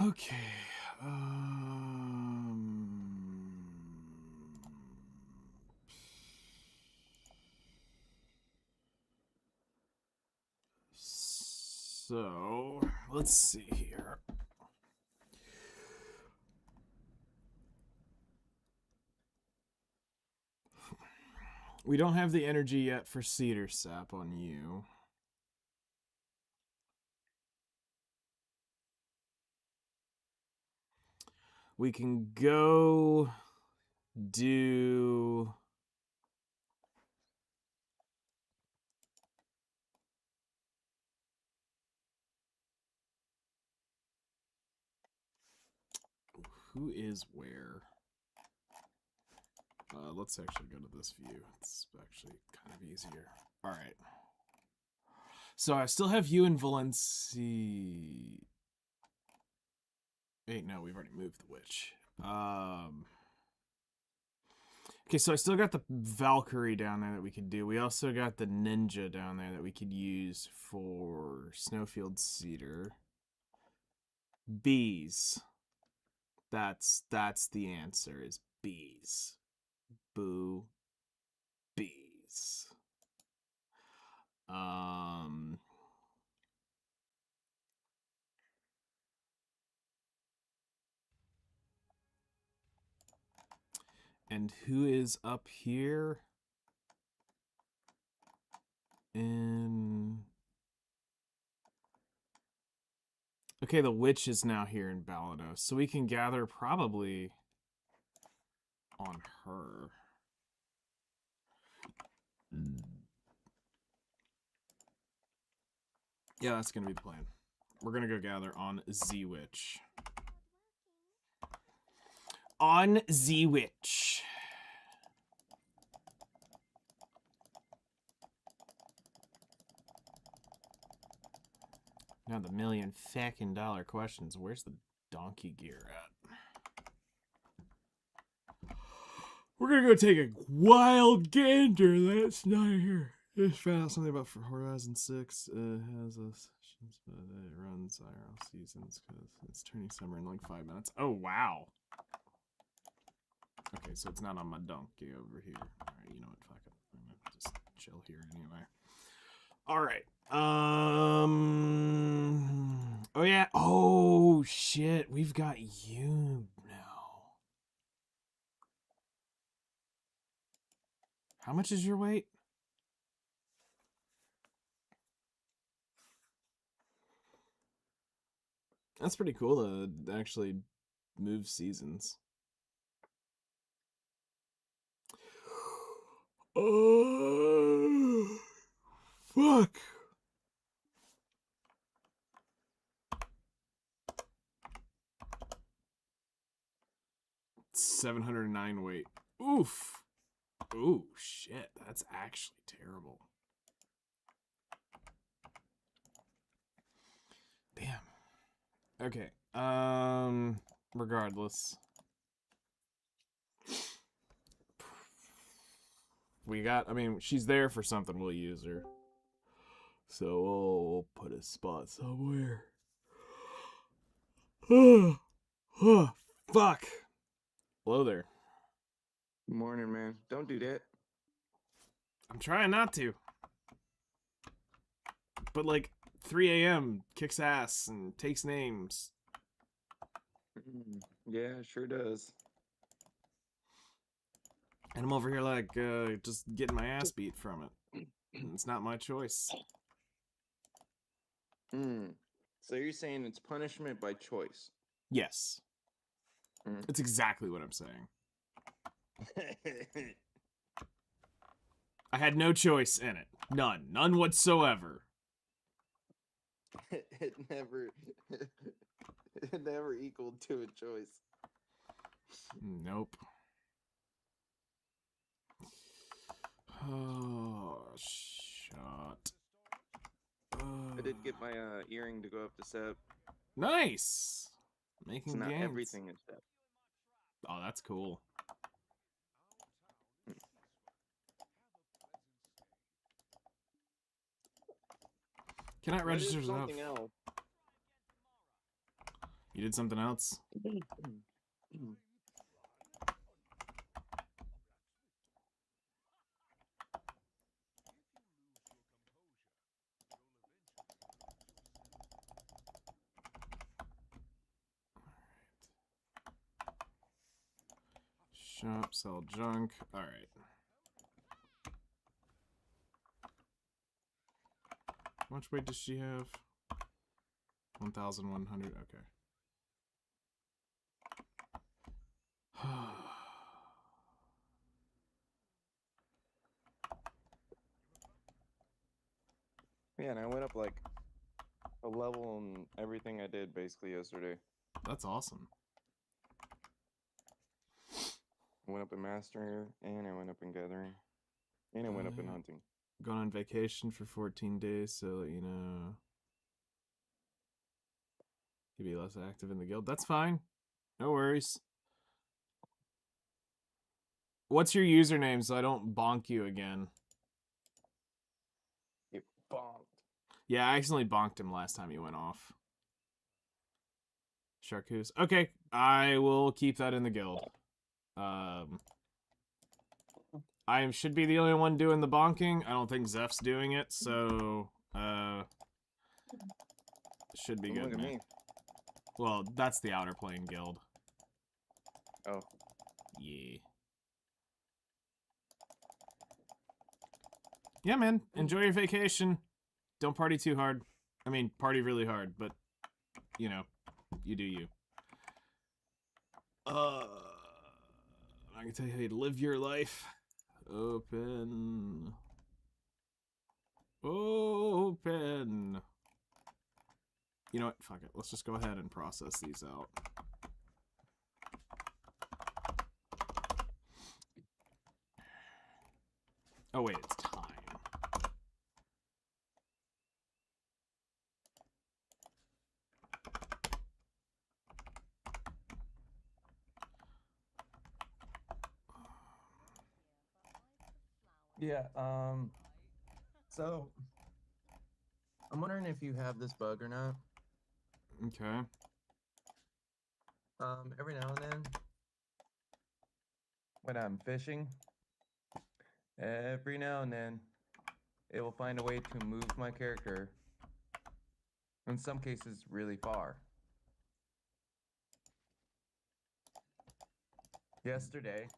Okay. So let's see here. We don't have the energy yet for cedar sap on you. We can go do who is where. Let's actually go to this view. It's actually kind of easier. All right. So I still have you in Valencia. Wait, no, we've already moved the witch. Okay, so I still got the Valkyrie down there that we could do. We also got the Ninja down there that we could use for Snowfield Cedar. Bees. That's the answer is bees. Boo. Bees. Um and who is up here in Okay, the witch is now here in Balanos, so we can gather probably on her. Yeah, that's gonna be the plan. We're gonna go gather on Z-Witch. On Z-Witch. Now the million fucking dollar questions. Where's the donkey gear at? We're gonna go take a wild gander. That's not here. Just found out something about Horizon 6. It has a sessions, but it runs IRL seasons because it's turning summer in like 5 minutes. Oh, wow. Okay, so it's not on my donkey over here. Alright, you know what? Fuck it. I'm gonna just chill here anyway. Alright. Oh, yeah. Oh, shit. We've got you now. How much is your weight? That's pretty cool to actually move seasons. Oh, fuck. $709 weight. Oof. Ooh, shit. That's actually terrible. Damn. Okay. Regardless. I mean, she's there for something, we'll use her. So we'll put a spot somewhere. Oh, fuck. Hello there. Morning, man. Don't do that. I'm trying not to. But like 3 a.m. kicks ass and takes names. Yeah, sure does. And I'm over here like just getting my ass beat from it. And it's not my choice. So you're saying it's punishment by choice? Yes. It's exactly what I'm saying. I had no choice in it. None. None whatsoever. it never it never equaled to a choice. Nope. Oh, shot. I did get my earring to go up to Sep. Nice. Making So now gains. everything is Sep. Oh, that's cool. Cannot register something else. You did something else? Shop, sell junk. Alright. How much weight does she have? 1,100. Okay. Yeah, and I went up like a level in everything I did basically yesterday. That's awesome. I went up in Master, and I went up in Gathering, and I went up in Hunting. Going on vacation for 14 days, so you know. You'd be less active in the guild. That's fine. No worries. What's your username so I don't bonk you again? You bonked. Yeah, I accidentally bonked him last time he went off. Charcus. Okay, I will keep that in the guild. I should be the only one doing the bonking. I don't think Zeph's doing it, so should be Don't good. look at Man. me. Well, that's the Outer Plane Guild. Oh. Yeah. Yeah, man. Enjoy your vacation. Don't party too hard. I mean, party really hard, but, you know, you do you. I can tell you how to live your life. Open. Open. You know what? Fuck it. Let's just go ahead and process these out. Oh, wait. It's time. Yeah, so I'm wondering if you have this bug or not. Okay. Every now and then, when I'm fishing, every now and then, it will find a way to move my character, in some cases, really far. Yesterday,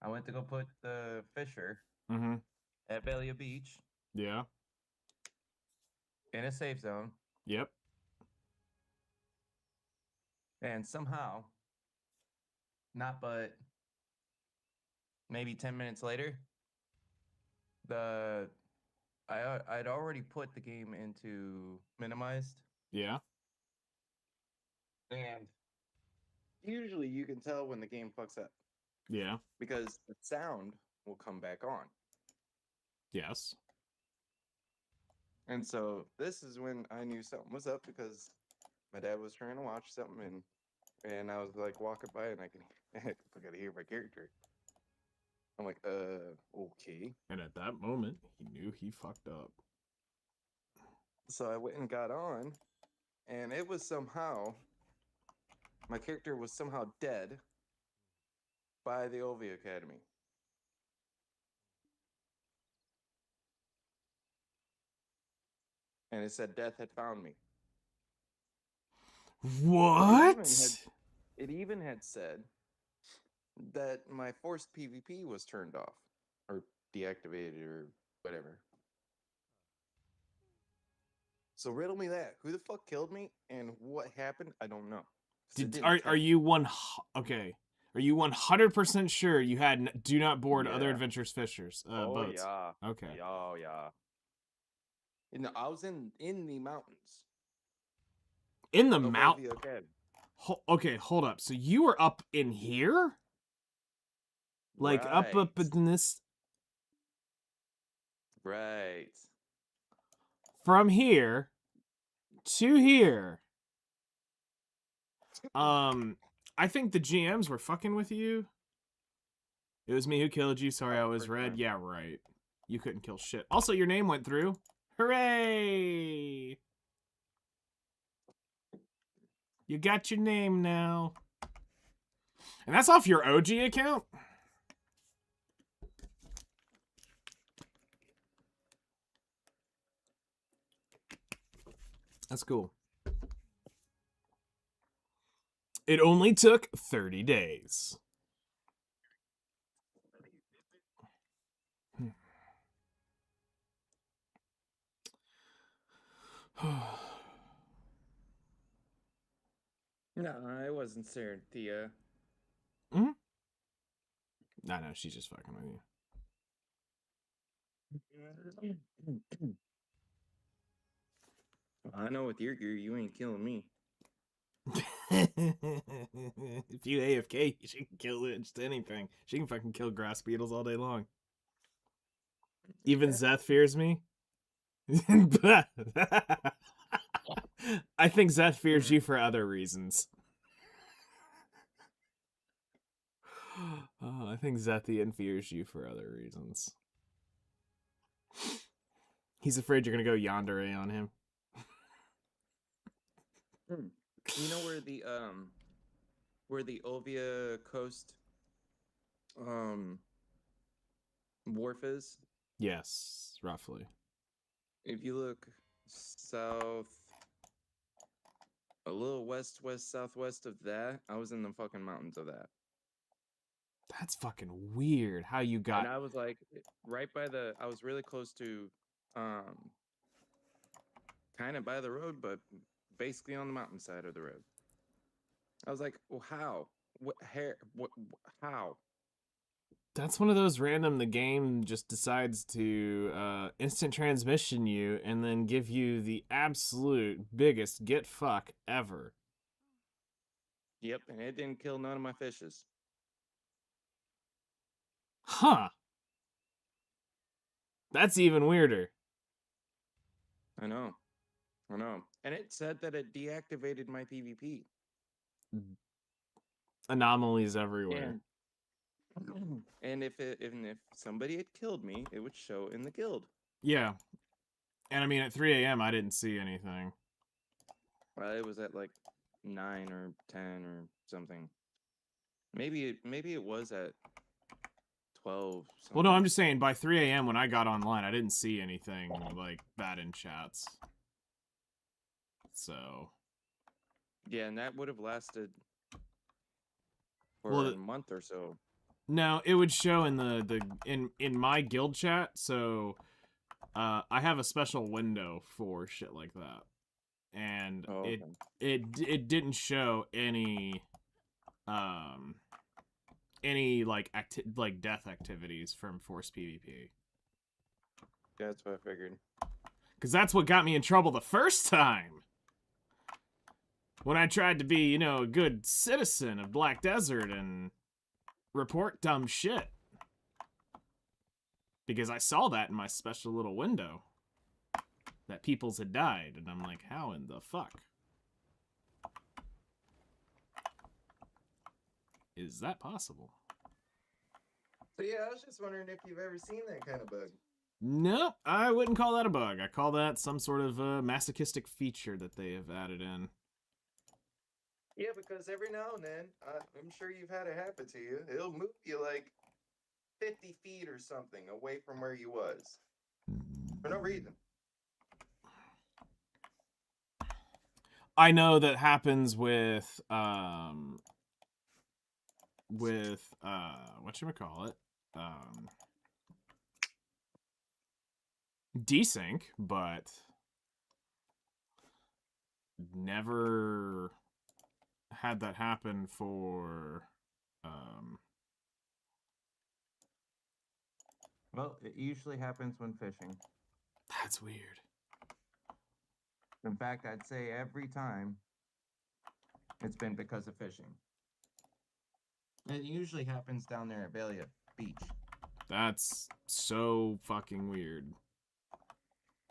I went to go put the fisher Mm-hmm. at Belia Beach Yeah. in a safe zone, Yep. and somehow, not but maybe 10 minutes later, I'd already put the game into minimized, Yeah. and usually you can tell when the game fucks up Yeah. because the sound will come back on. Yes. And so this is when I knew something was up because my dad was trying to watch something, and I was like walking by and I could hear my character. I'm like, okay. And at that moment, he knew he fucked up. So I went and got on, and it was somehow, my character was somehow dead by the Ovi Academy. And it said death had found me. What? It even had said that my forced PvP was turned off or deactivated or whatever. So riddle me that. Who the fuck killed me and what happened? I don't know. Are you okay? Are you 100% sure you had do not board other adventurous fishers boats? Yeah. Okay. Oh yeah. And I was in the mountains. In the of mountain. Ovi Academy. Okay, hold up. So you were up in here? Like up in this Right. from here to here. I think the GMs were fucking with you. It was me who killed you. Sorry, I was red. Yeah, right. You couldn't kill shit. Also, your name went through. Hooray! You got your name now. And that's off your OG account? That's cool. It only took 30 days. No, it wasn't Thea. Hmm? No, she's just fucking with you. I know with your gear, you ain't killing me. If you AFK, she can kill it, just anything. She can fucking kill grass beetles all day long. Even Zeth fears me. I think Zeth fears you for other reasons. I think Zethian fears you for other reasons. He's afraid you're gonna go yandere on him. You know where the Ovia Coast wharf is? Yes, roughly. If you look south, a little west, southwest of that, I was in the fucking mountains of that. That's fucking weird. How you got? And I was like, right by I was really close to, kind of by the road, but basically on the mountainside of the road. I was like, well, how? How? That's one of those random, the game just decides to instant transmission you and then give you the absolute biggest get fuck ever. Yep, and it didn't kill none of my fishes. Huh. That's even weirder. I know. And it said that it deactivated my PvP. Anomalies everywhere. And if somebody had killed me, it would show in the guild. Yeah. And I mean, at 3 a.m., I didn't see anything. Well, it was at like 9 or 10 or something. Maybe it was at 12. Well, no, I'm just saying, by 3 a.m. when I got online, I didn't see anything, like, bad in chats. So. Yeah, and that would have lasted for a month or so. No, it would show in in my guild chat, so I have a special window for shit like that. And it didn't show any like death activities from Force PvP. Yeah, that's what I figured. Cuz that's what got me in trouble the first time. When I tried to be, you know, a good citizen of Black Desert and report dumb shit. Because I saw that in my special little window. That peoples had died. And I'm like, how in the fuck is that possible? So yeah, I was just wondering if you've ever seen that kind of bug. Nope, I wouldn't call that a bug. I call that some sort of masochistic feature that they have added in. Yeah, because every now and then, I'm sure you've had it happen to you. It'll move you like 50 feet or something away from where you was. For no reason. I know that happens with whatchamacallit? Desync, but never had that happen for Well, it usually happens when fishing. That's weird. In fact, I'd say every time it's been because of fishing. It usually happens down there at Balia Beach. That's so fucking weird.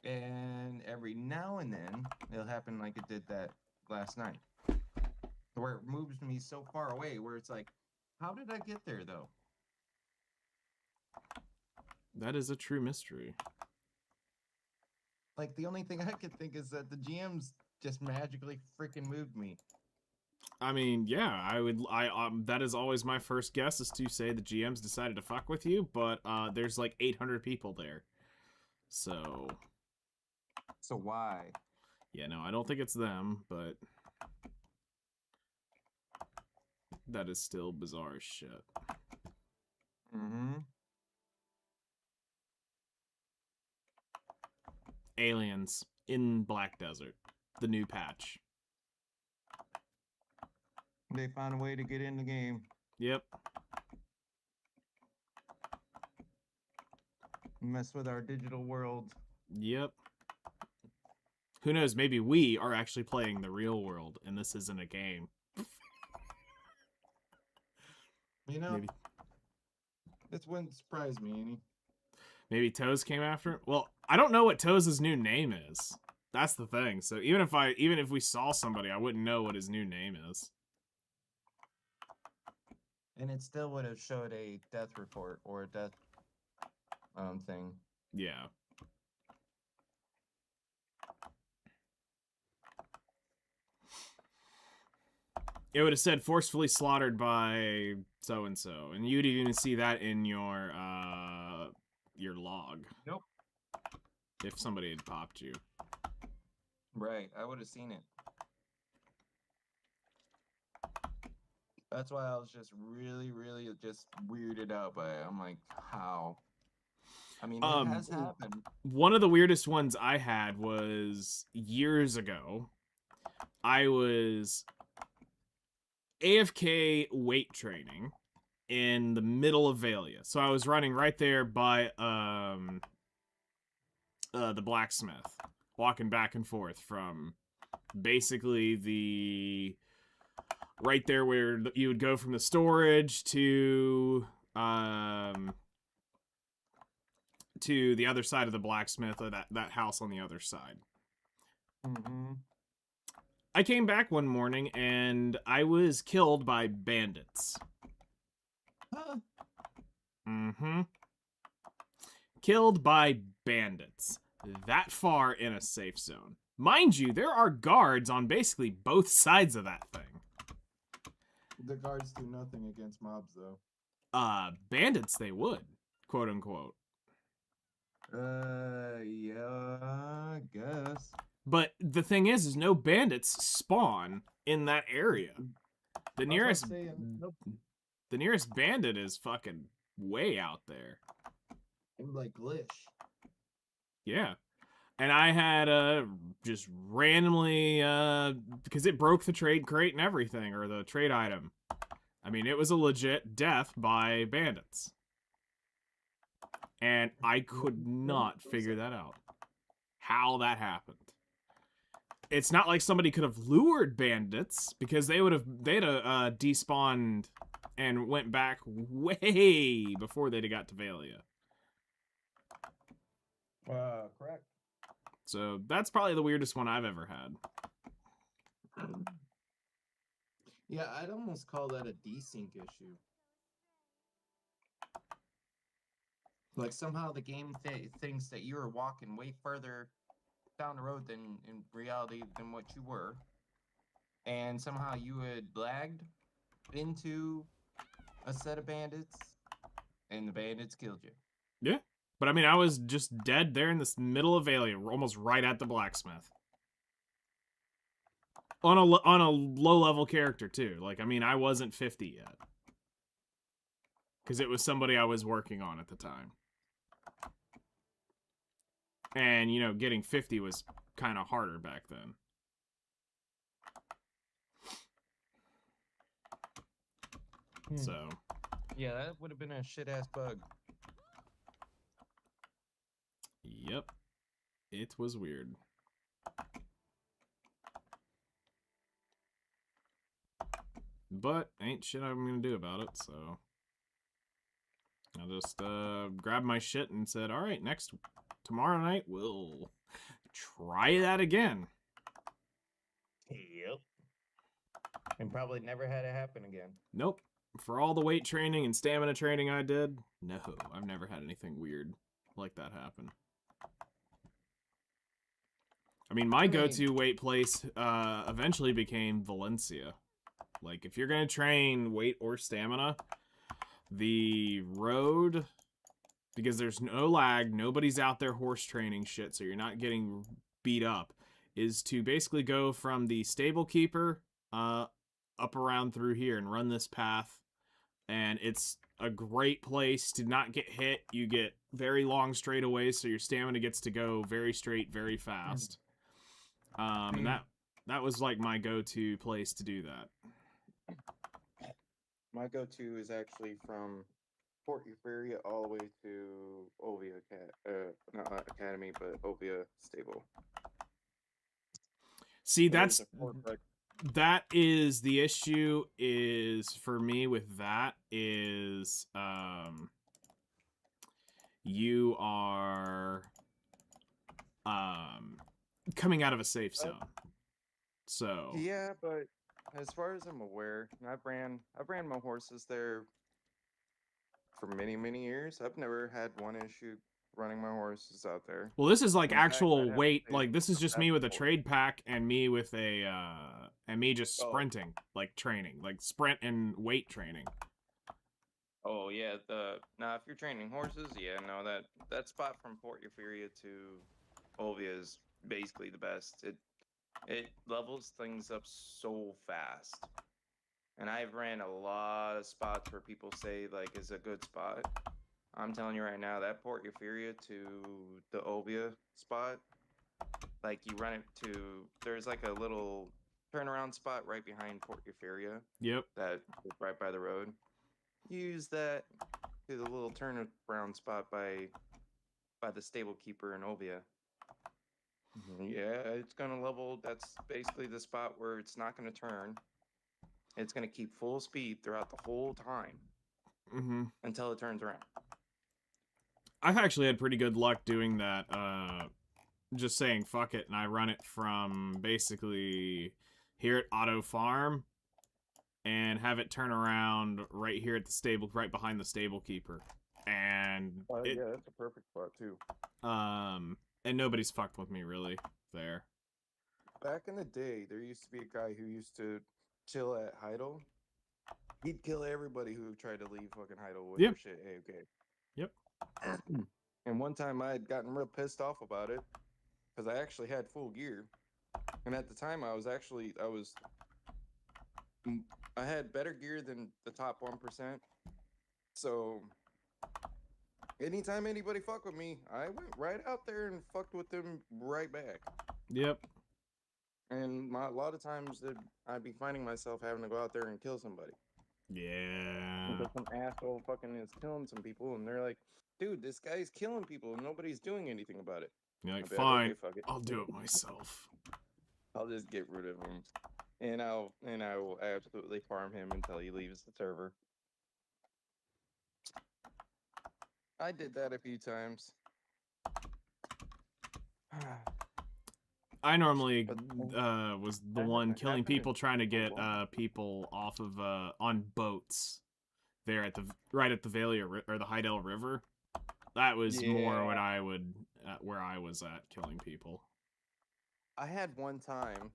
And every now and then, it'll happen like it did that last night. Where it moves me so far away, where it's like, how did I get there, though? That is a true mystery. Like, the only thing I could think is that the GMs just magically freaking moved me. I mean, yeah, I would. That is always my first guess is to say the GMs decided to fuck with you, but there's like 800 people there, so So why? yeah, no, I don't think it's them, but that is still bizarre as shit. Mm-hmm. Aliens in Black Desert, the new patch. They found a way to get in the game. Yep. Mess with our digital world. Yep. Who knows? Maybe we are actually playing the real world, and this isn't a game. You know, Maybe. this wouldn't surprise me any. Maybe Toes came after it. Well, I don't know what Toes' new name is. That's the thing. So even if we saw somebody, I wouldn't know what his new name is. And it still would have showed a death report or a death thing. Yeah. It would have said forcefully slaughtered by so and so, and you'd even see that in your log. Nope. If somebody had popped you. Right, I would have seen it. That's why I was just really, really just weirded out by it. I'm like, how? I mean, it has happened. One of the weirdest ones I had was years ago. I was AFK weight training in the middle of Valia. So I was running right there by the blacksmith, walking back and forth from basically the right there where you would go from the storage to the other side of the blacksmith, or that house on the other side. Mm-hmm. I came back one morning and I was killed by bandits. Huh. Mm-hmm. Killed by bandits. That far in a safe zone. Mind you, there are guards on basically both sides of that thing. The guards do nothing against mobs, though. Bandits they would, quote unquote. Yeah, I guess. But the thing is no bandits spawn in that area. The nearest the nearest bandit is fucking way out there. Like Glitch. Yeah. And I had just randomly because it broke the trade crate and everything, or the trade item. I mean, it was a legit death by bandits. And I could not figure that out. How that happened. It's not like somebody could have lured bandits, because they'd have despawned and went back way before they'd have got to Valia. Correct. So that's probably the weirdest one I've ever had. Yeah, I'd almost call that a desync issue. Like somehow the game thinks that you were walking way further down the road than in reality than what you were, and somehow you had lagged into a set of bandits, and the bandits killed you. Yeah. But I mean, I was just dead there in the middle of Valia, almost right at the blacksmith. On a low-level character, too. Like, I mean, I wasn't 50 yet. Because it was somebody I was working on at the time. And, you know, getting 50 was kind of harder back then. So. Yeah, that would have been a shit-ass bug. Yep. It was weird. But ain't shit I'm gonna do about it, so I just grabbed my shit and said, alright, tomorrow night we'll try that again. Yep. And probably never had it happen again. Nope. For all the weight training and stamina training I did, no, I've never had anything weird like that happen. I mean, my go-to weight place eventually became Valencia. Like, if you're gonna train weight or stamina, the road, because there's no lag, nobody's out there horse training shit, so you're not getting beat up, is to basically go from the stable keeper up around through here and run this path. And it's a great place to not get hit. You get very long straightaways, so your stamina gets to go very straight, very fast. And that was like my go-to place to do that. My go-to is actually from Port Euphoria all the way to Ovia not Academy, but Ovia Stable. See, There's a port right- that is the issue. Is for me with that is you are coming out of a safe zone. So Yeah, but as far as I'm aware, I've ran my horses there for many years. I've never had one issue running my horses out there. well, this is like In fact, actual I'd have to weight. say Like, this is just me with a before. trade pack and me with a and me just Oh. sprinting, like training, like sprint and weight training. Oh yeah, if you're training horses, yeah, no, that spot from Port Euphoria to Ovia is basically the best. It levels things up so fast. And I've ran a lot of spots where people say like is a good spot. I'm telling you right now, that Port Euphoria to the Ovia spot, like you run it to, there's like a little turnaround spot right behind Port Euphoria Yep. that is right by the road. Use that to the little turnaround spot by the stable keeper in Ovia. Yeah, it's gonna level. That's basically the spot where it's not gonna turn. It's gonna keep full speed throughout the whole time until it turns around. I've actually had pretty good luck doing that. Just saying fuck it, and I run it from basically here at Auto Farm and have it turn around right here at the stable, right behind the stable keeper. And yeah, that's a perfect spot too. And nobody's fucked with me really there. Back in the day, there used to be a guy who used to chill at Heidel. He'd kill everybody who tried to leave fucking Heidel with their shit. Hey, okay. Yep. And one time I had gotten real pissed off about it because I actually had full gear, and at the time I had better gear than the top 1%. So anytime anybody fucked with me, I went right out there and fucked with them right back. Yep. And a lot of times I'd be finding myself having to go out there and kill somebody. Yeah. Because some asshole fucking is killing some people, and they're like, dude, this guy's killing people, and nobody's doing anything about it. You're like, I'll be fine, okay, fuck it. I'll do it myself. I'll just get rid of him. And I will absolutely farm him until he leaves the server. I did that a few times. I normally was the one killing people, trying to get people off of on boats there at the Valia or the Heidel River. That was more what I would where I was at killing people. I had one time.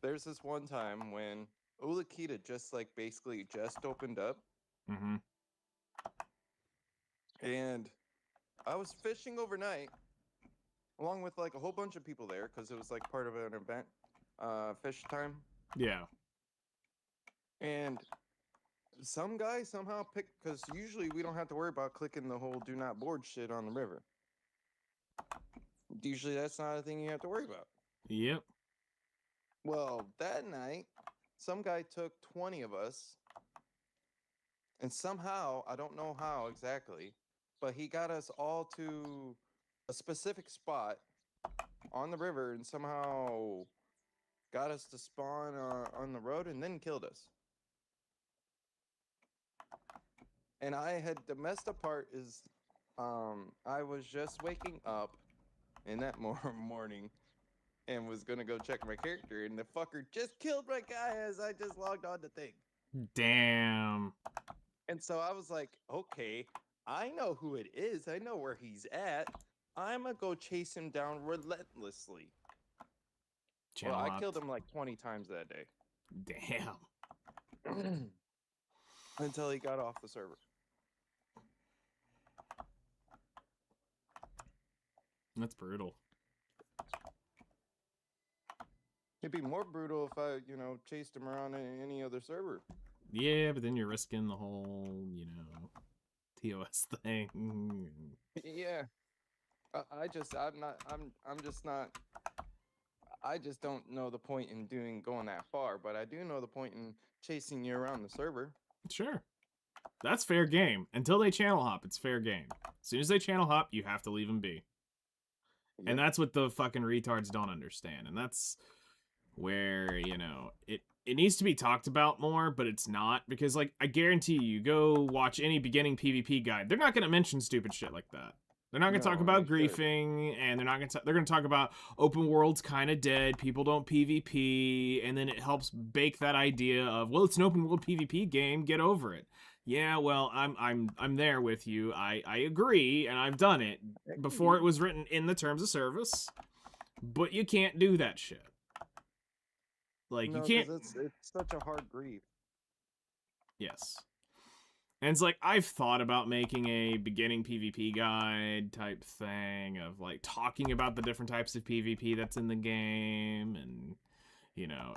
There's this one time when Ulakita just like basically just opened up. And I was fishing overnight along with like a whole bunch of people there because it was like part of an event, fish time. Yeah. And some guy somehow picked, because usually we don't have to worry about clicking the whole do not board shit on the river. Usually that's not a thing you have to worry about. Yep. Well, that night, some guy took 20 of us, and somehow, I don't know how exactly, but he got us all to a specific spot on the river and somehow got us to spawn on the road and then killed us. And the messed up part is I was just waking up in that morning and was gonna go check my character, and the fucker just killed my guy as I just logged on the thing. Damn. And so I was like, okay, I know who it is. I know where he's at. I'm gonna go chase him down relentlessly. Well, I killed him like 20 times that day. Damn. Until he got off the server. That's brutal. It'd be more brutal if I, chased him around any other server. Yeah, but then you're risking the whole, TOS thing. Yeah. I'm just not. I just don't know the point in going that far, but I do know the point in chasing you around the server. Sure. That's fair game. Until they channel hop, it's fair game. As soon as they channel hop, you have to leave them be. And that's what the fucking retards don't understand. And that's where, it needs to be talked about more, but it's not. Because, like, I guarantee you go watch any beginning PvP guide. They're not going to mention stupid shit like that. They're not going to talk about griefing, and they're going to talk about open world's kind of dead, people don't PvP, and then it helps bake that idea of, well, it's an open world PvP game, get over it. Yeah, well, I'm there with you. I agree, and I've done it before it was written in the terms of service, but you can't do that shit. Like, No, you can't. 'cause it's such a hard grief. Yes. And it's like, I've thought about making a beginning PvP guide type thing of, like, talking about the different types of PvP that's in the game and,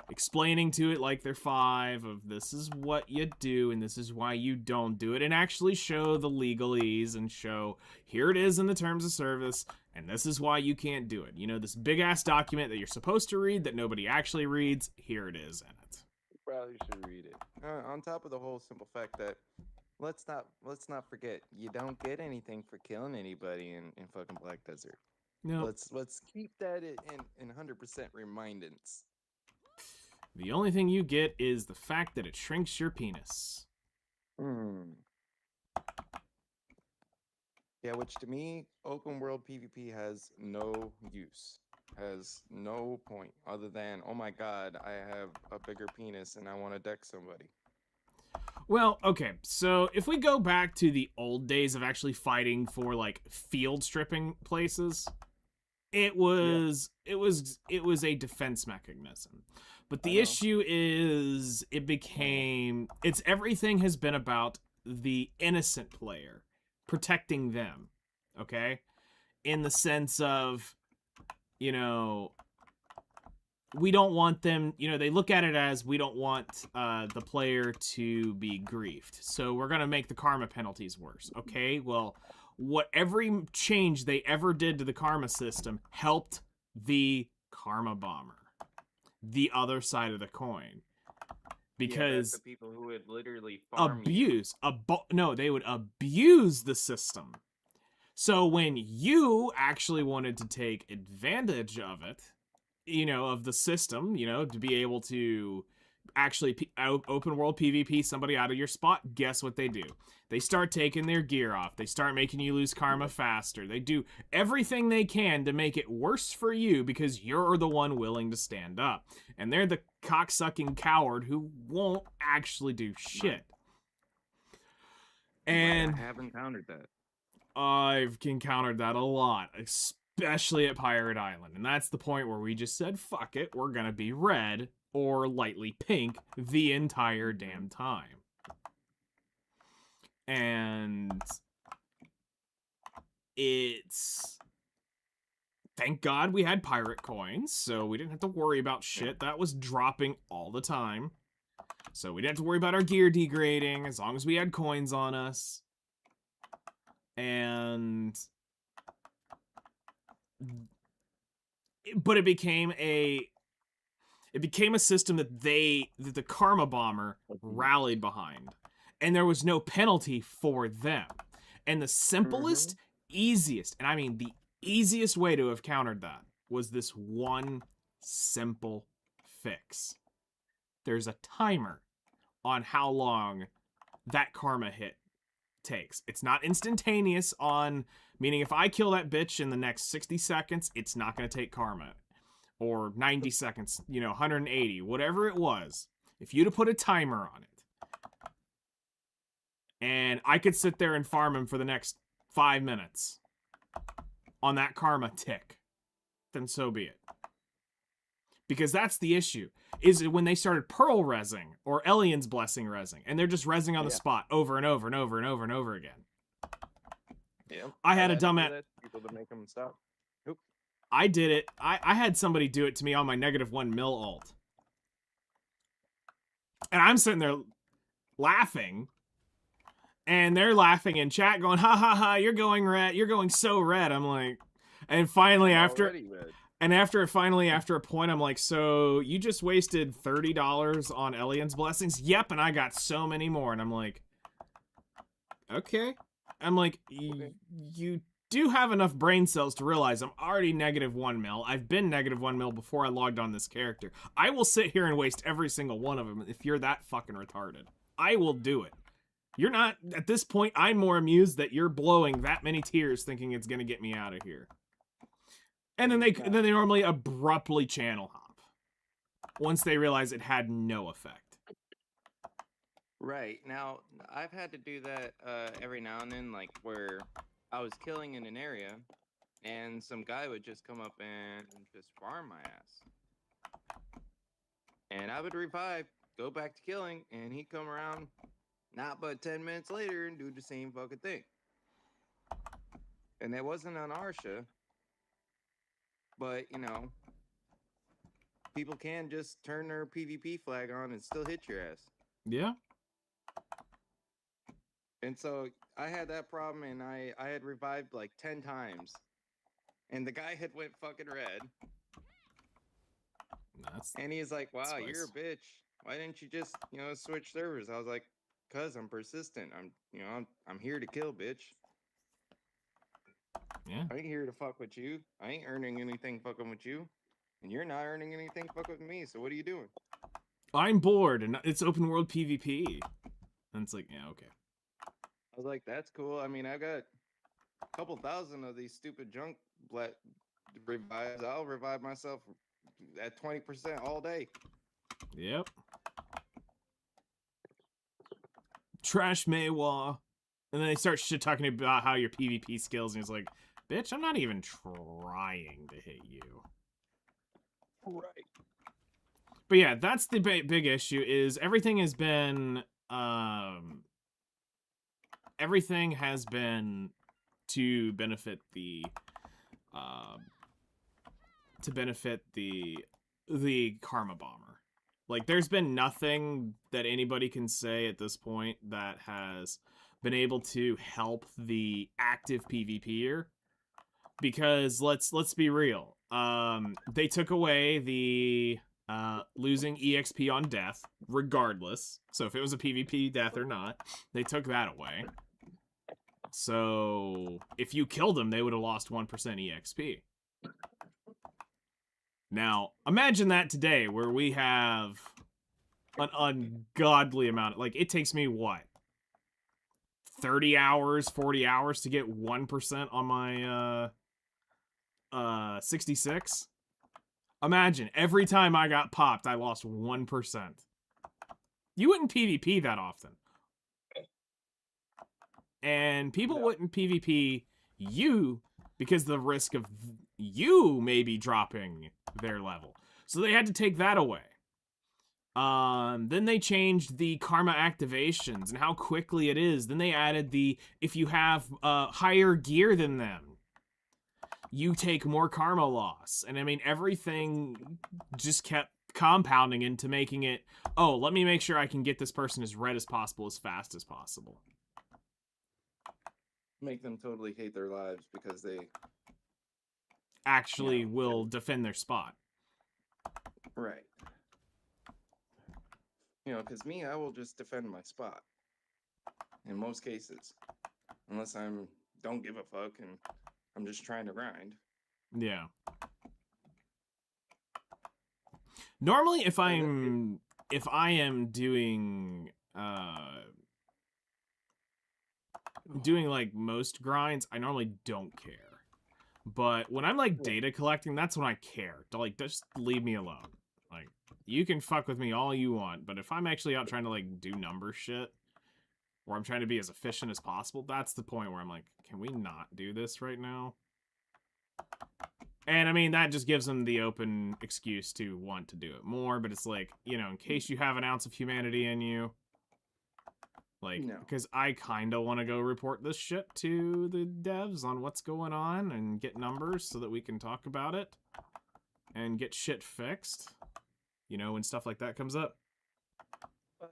explaining to it like they're 5 of this is what you do and this is why you don't do it, and actually show the legalese and show here it is in the terms of service and this is why you can't do it. This big-ass document that you're supposed to read that nobody actually reads, here it is in it. You probably should read it. On top of the whole simple fact that let's not forget, you don't get anything for killing anybody in fucking Black Desert. No. Let's keep that in 100% remindance. The only thing you get is the fact that it shrinks your penis. Yeah, which to me, open world PvP has no use. Has no point other than, oh my god, I have a bigger penis and I want to deck somebody. Well, okay, so if we go back to the old days of actually fighting for, like, field stripping places, it was a defense mechanism. But the issue is everything has been about the innocent player, protecting them, okay? In the sense of, we don't want them, they look at it as we don't want the player to be griefed. So we're going to make the karma penalties worse. Okay, well, every change they ever did to the karma system helped the karma bomber. The other side of the coin. Because the people who would literally farm they would abuse the system. So when you actually wanted to take advantage of it, of the system, to be able to actually open world PvP somebody out of your spot, guess what they do? They start taking their gear off. They start making you lose karma faster. They do everything they can to make it worse for you because you're the one willing to stand up. And they're the cocksucking coward who won't actually do shit. And I have encountered that. I've encountered that a lot, especially at Pirate Island. And that's the point where we just said, fuck it, we're gonna be red or lightly pink the entire damn time. And thank God we had pirate coins, so we didn't have to worry about shit that was dropping all the time. So we didn't have to worry about our gear degrading as long as we had coins on us. But it became a system that the karma bomber rallied behind, and there was no penalty for them. And the simplest, easiest, and I mean the easiest way to have countered that was this one simple fix. There's a timer on how long that karma hit takes. It's not instantaneous meaning if I kill that bitch in the next 60 seconds, it's not going to take karma. Or 90 seconds, 180, whatever it was. If you'd have put a timer on it, and I could sit there and farm him for the next 5 minutes on that karma tick, then so be it. Because that's the issue, is when they started Pearl resing or Elian's Blessing resing, and they're just resing on the Yeah. spot over and over and over and over and over again. Yeah. I had a to do dumbass. that to people to make them stop. Oop. I did it. I had somebody do it to me on my -1 mil ult. And I'm sitting there laughing. And they're laughing in chat going, ha ha ha, you're going red. You're going so red. I'm like, and finally I'm after, already red. and after a point, I'm like, so you just wasted $30 on Elian's Blessings? Yep. And I got so many more. And I'm like, okay. I'm like, Okay. you do have enough brain cells to realize I'm already -1 mil. I've been -1 mil before I logged on this character. I will sit here and waste every single one of them if you're that fucking retarded. I will do it. You're not, at this point, I'm more amused that you're blowing that many tears thinking it's going to get me out of here. And then they normally abruptly channel hop once they realize it had no effect. Right. Now, I've had to do that every now and then, like where I was killing in an area and some guy would just come up and just farm my ass. And I would revive, go back to killing, and he'd come around not but 10 minutes later and do the same fucking thing. And that wasn't on Arsha. But, you know, people can just turn their PvP flag on and still hit your ass. Yeah. And so I had that problem, and I had revived like 10 times. And the guy had went fucking red. And he's like, wow, you're a bitch. Why didn't you just, you know, switch servers? I was like, cause I'm persistent. I'm here to kill, bitch. Yeah. I ain't here to fuck with you. I ain't earning anything fucking with you. And you're not earning anything fucking with me. So what are you doing? I'm bored and it's open world PvP. And it's like, yeah, okay. I was like, that's cool. I mean, I've got a couple thousand of these stupid junk revives. I'll revive myself at 20% all day. Yep. Trash Maywa. And then they start shit talking about how your PvP skills, and he's like, bitch, I'm not even trying to hit you. Right. But yeah, that's the big issue, is everything has been to benefit the Karma Bomber. Like, there's been nothing that anybody can say at this point that has been able to help the active PvPer. Because let's be real. They took away the losing EXP on death, regardless. So if it was a PvP death or not, they took that away. So if you killed them, they would have lost 1% EXP. Now, imagine that today, where we have an ungodly amount. Like, it takes me, what, 30 hours, 40 hours to get 1% on my 66? Imagine, every time I got popped, I lost 1%. You wouldn't PvP that often. And people wouldn't PvP you because the risk of you maybe dropping their level. So they had to take that away. Then they changed the karma activations and how quickly it is. Then they added the, if you have higher gear than them, you take more karma loss. And I mean, everything just kept compounding into making it, oh, let me make sure I can get this person as red as possible, as fast as possible. Make them totally hate their lives because they actually will defend their spot. Right. You know, because me, I will just defend my spot. In most cases. Unless don't give a fuck and I'm just trying to grind. Yeah. Normally, if I am doing like most grinds, I normally don't care. But when I'm like data collecting, that's when I care. To like, just leave me alone. Like, you can fuck with me all you want, but if I'm actually out trying to like do number shit, or I'm trying to be as efficient as possible, that's the point where I'm like, can we not do this right now? And I mean, that just gives them the open excuse to want to do it more, but it's like, you know, in case you have an ounce of humanity in you, like, No. because I kind of want to go report this shit to the devs on what's going on and get numbers so that we can talk about it and get shit fixed, you know, when stuff like that comes up. But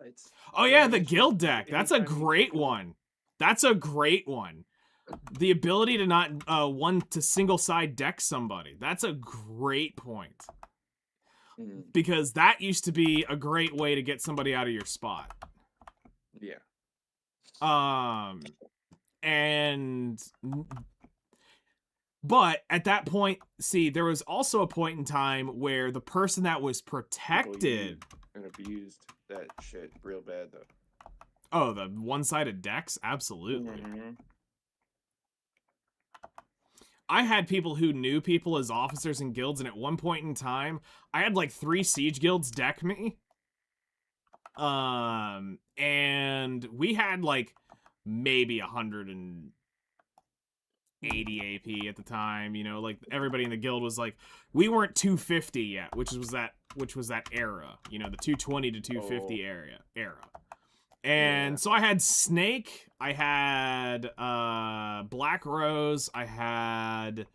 Oh yeah, the the issue guild is deck. That's a anytime you great go- one. That's a great one. The ability to not one to single side deck somebody. That's a great point. Mm, Because that used to be a great way to get somebody out of your spot. yeah. And but at that point, see, there was also a point in time where the person that was protected. And abused that shit real bad though. Oh, the one-sided decks? Absolutely. Mhm. I had people who knew people as officers in guilds, and at one point in time, I had like 3 siege guilds deck me. And we had like maybe 180 AP at the time, you know, like everybody in the guild was like, we weren't 250 yet, which was that era, you know, the 220 to 250 era. And Yeah. so I had Snake, I had Black Rose, I had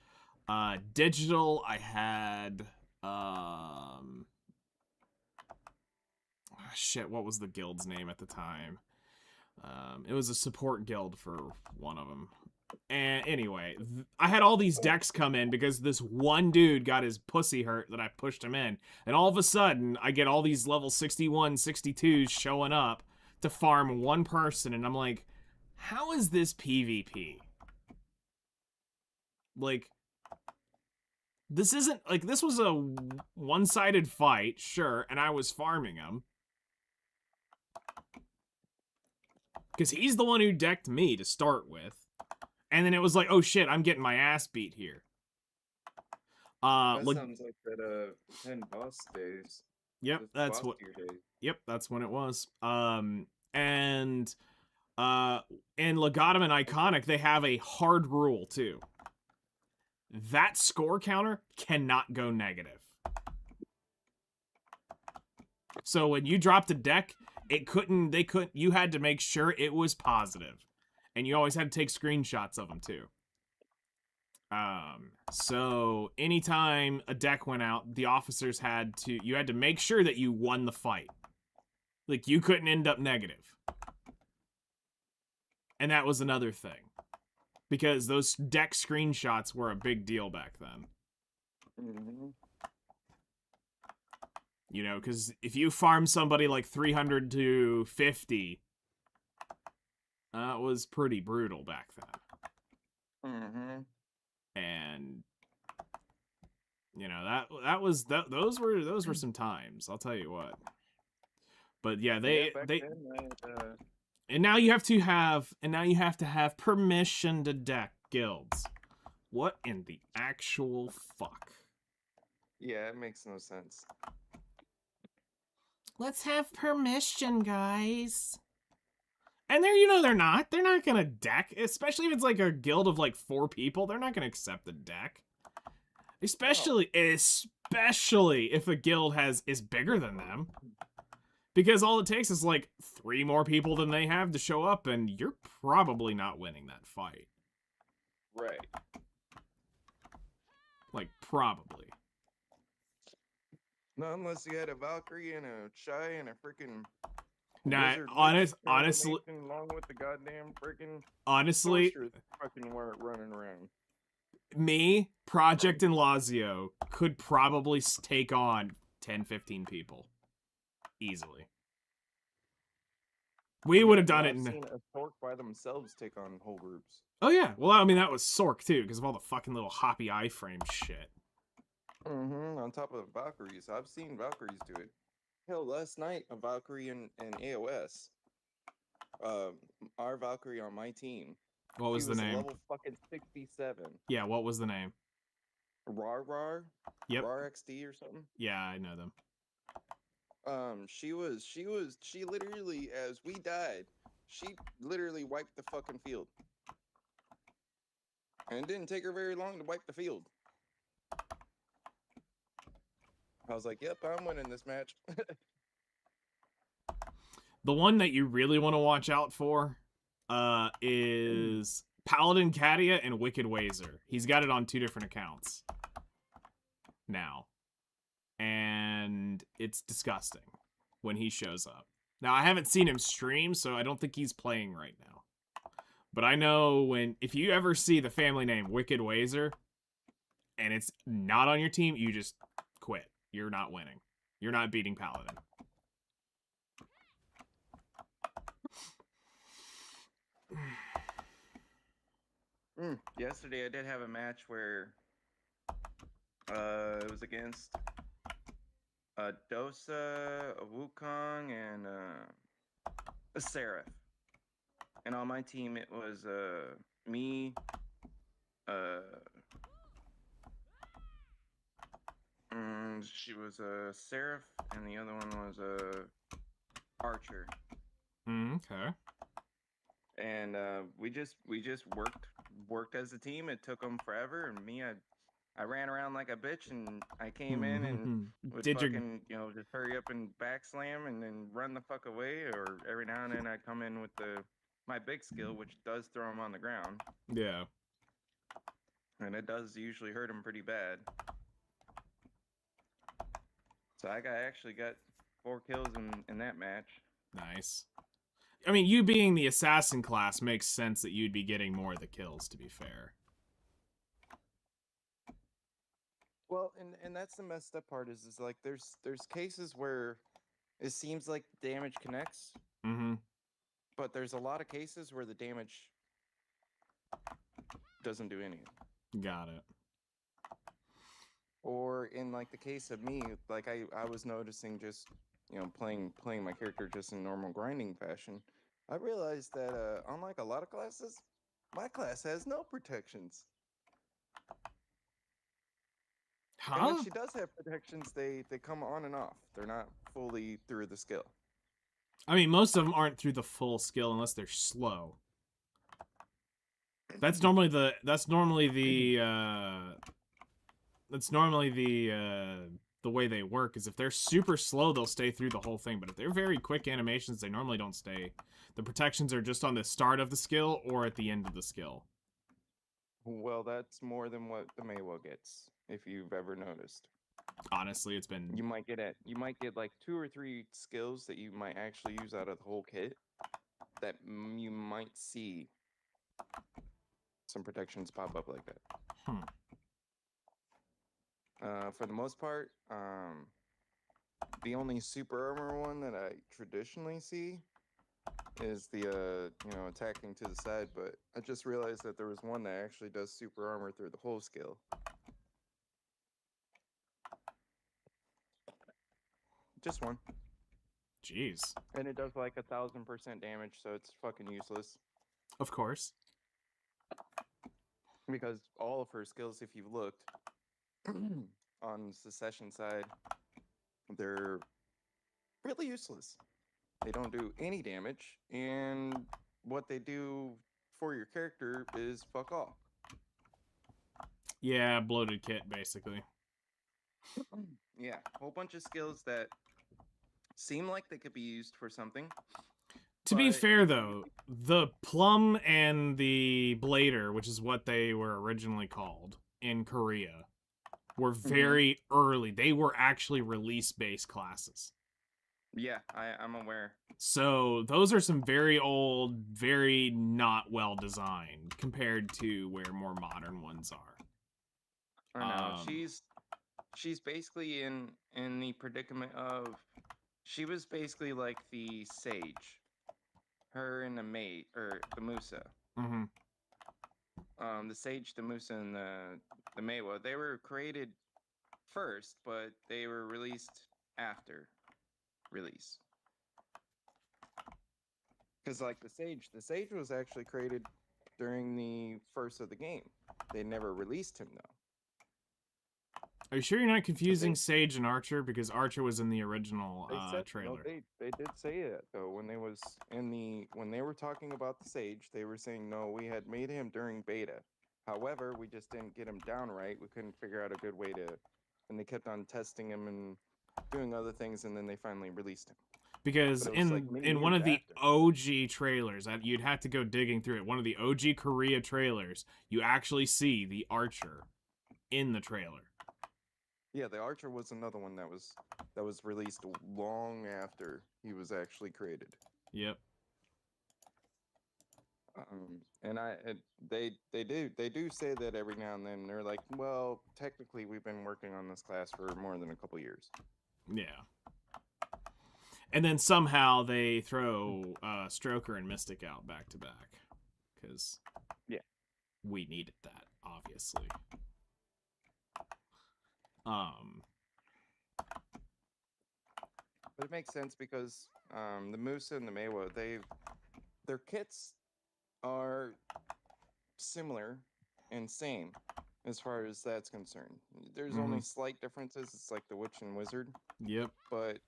Digital, I had shit, what was the guild's name at the time? It was a support guild for one of them. And anyway, I had all these decks come in because this one dude got his pussy hurt that I pushed him in. And all of a sudden, I get all these level 61, 62s showing up to farm one person, and I'm like, how is this PvP? Like, this isn't, like, this was a one-sided fight, sure, and I was farming him. Because he's the one who decked me to start with. And then it was like, oh shit, I'm getting my ass beat here. That sounds like that 10 boss days. Yep, Those that's boss what. tier days. Yep, that's when it was. And in Legatum and Iconic, they have a hard rule too. That score counter cannot go negative. So when you dropped a deck, you had to make sure it was positive. And you always had to take screenshots of them too. So anytime a deck went out, the officers you had to make sure that you won the fight. Like, you couldn't end up negative. And that was another thing. Because those deck screenshots were a big deal back then. Mm-hmm. You know, because if you farm somebody like 300 to 50, that was pretty brutal back then. Mm-hmm. And you know, those were some times, I'll tell you what. But yeah, and now you have to have permission to deck guilds. What in the actual fuck? Yeah, it makes no sense. Let's have permission, guys. And they're not gonna deck, especially if it's like a guild of like 4 people. They're not gonna accept the deck. Especially if a guild is bigger than them. Because all it takes is like 3 more people than they have to show up, and you're probably not winning that fight. Right. Like, probably. Not unless you had a Valkyrie and a Shy and a freaking Nah, Wizard honestly, along with the goddamn freaking honestly, fucking running around. me, Project, and Lazio could probably take on 10, 15 people. Easily. We would have done it I've in... seen a Sork by themselves take on whole groups. Oh yeah, well I mean that was Sork too, because of all the fucking little hoppy iframe shit. Mm-hmm. On top of Valkyries. I've seen Valkyries do it. Hell, last night a Valkyrie in AOS. Our Valkyrie on my team. What was the name? Level fucking 67. Yeah, what was the name? Rar. Yep. Rar XD or something. Yeah, I know them. She literally, as we died, she literally wiped the fucking field. And it didn't take her very long to wipe the field. I was like, yep, I'm winning this match. The one that you really want to watch out for is Paladin Katia and Wicked Wazer. He's got it on 2 different accounts now. And it's disgusting when he shows up. Now, I haven't seen him stream, so I don't think he's playing right now. But I know if you ever see the family name Wicked Wazer, and it's not on your team, you just quit. You're not winning. You're not beating Paladin. Yesterday I did have a match where it was against a Dosa, a Wukong, and a Seraph. And on my team it was me, she was a Seraph, and the other one was a Archer. Okay. And we just worked as a team. It took them forever, and me, I ran around like a bitch, and I came in and would fucking just hurry up and backslam, and then run the fuck away. Or every now and then I'd come in with my big skill, which does throw him on the ground. Yeah. And it does usually hurt him pretty bad. So I actually got 4 kills in that match. Nice. I mean, you being the assassin class makes sense that you'd be getting more of the kills, to be fair. Well, and that's the messed up part is like there's cases where it seems like the damage connects. Mm-hmm. But there's a lot of cases where the damage doesn't do anything. Got it. Or in like the case of me, like I was noticing just playing my character just in normal grinding fashion, I realized that unlike a lot of classes, my class has no protections. Huh? And when she does have protections, they come on and off. They're not fully through the skill. I mean, most of them aren't through the full skill unless they're slow. That's normally the way they work. Is if they're super slow, they'll stay through the whole thing. But if they're very quick animations, they normally don't stay. The protections are just on the start of the skill or at the end of the skill. Well, that's more than what the Maywo gets, if you've ever noticed. Honestly, it's been... You might get like 2 or 3 skills that you might actually use out of the whole kit that you might see some protections pop up like that. For the most part, the only super armor one that I traditionally see is the attacking to the side, but I just realized that there was one that actually does super armor through the whole skill. Just one. Jeez. And it does like 1,000% damage, so it's fucking useless. Of course. Because all of her skills, if you've looked on the session side, they're really useless. They don't do any damage, and what they do for your character is fuck off. Yeah, bloated kit, basically. Yeah, a whole bunch of skills that seem like they could be used for something. To be fair, though, the Plum and the Blader, which is what they were originally called in Korea, were very early. They were actually release-based classes. Yeah, I'm aware. So those are some very old, very not well designed compared to where more modern ones are. I know. She's basically in the predicament of she was basically like the Sage. Her and the mate, or the Musa. Mm-hmm. The Sage, the Musa, and the Maywo, they were created first, but they were released after release. Because like the Sage was actually created during the first of the game. They never released him though. Are you sure you're not confusing Sage and Archer? Because Archer was in the original trailer. No, they did say it though when they were talking about the Sage. They were saying no, we had made him during beta. However, we just didn't get him down right. We couldn't figure out a good way to and they kept on testing him and doing other things, and then they finally released him. Because But it was, like, many in one years of the after. OG trailers, you'd have to go digging through it. One of the OG Korea trailers, you actually see the Archer in the trailer. Yeah, the Archer was another one that was released long after he was actually created. Yep. They do say that every now and then. They're like, well, technically we've been working on this class for more than a couple years. Yeah. And then somehow they throw Stroker and Mystic out back to back. Because we needed that, obviously. But it makes sense because the Musa and the Mewa, their kits are similar and same as far as that's concerned. There's only slight differences. It's like the Witch and Wizard. Yep. But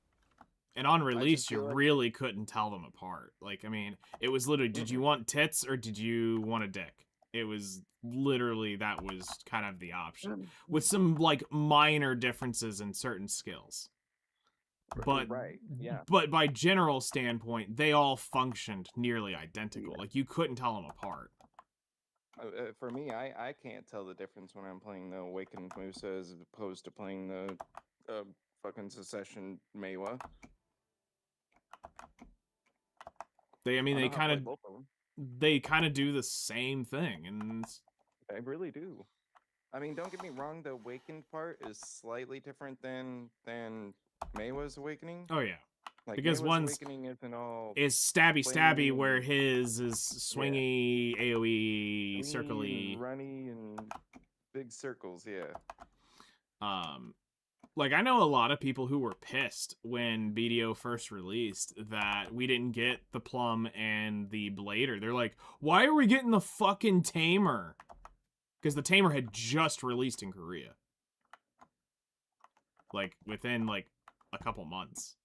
and on release, you feel like- really couldn't tell them apart. Like, I mean, it was literally, did you want tits or did you want a dick? It was literally, that was kind of the option. With some, like, minor differences in certain skills. But right, yeah. But by general standpoint, they all functioned nearly identical. Like, you couldn't tell them apart. For me, I can't tell the difference when I'm playing the Awakened Musa as opposed to playing the fucking Secession Mewa. They They kind of do the same thing, and I really do. I mean, don't get me wrong. The Awakened part is slightly different than Mewa's Awakening. oh yeah, Like, because Mewa's one's Awakening isn't all is stabby, flamey where and- his is swingy, AOE, swingy circly. and runny and big circles. Yeah. Like, I know a lot of people who were pissed when BDO first released that we didn't get the Plum and the Blader. They're like, why are we getting the fucking Tamer? Because the Tamer had just released in Korea. Like, within, like, a couple months.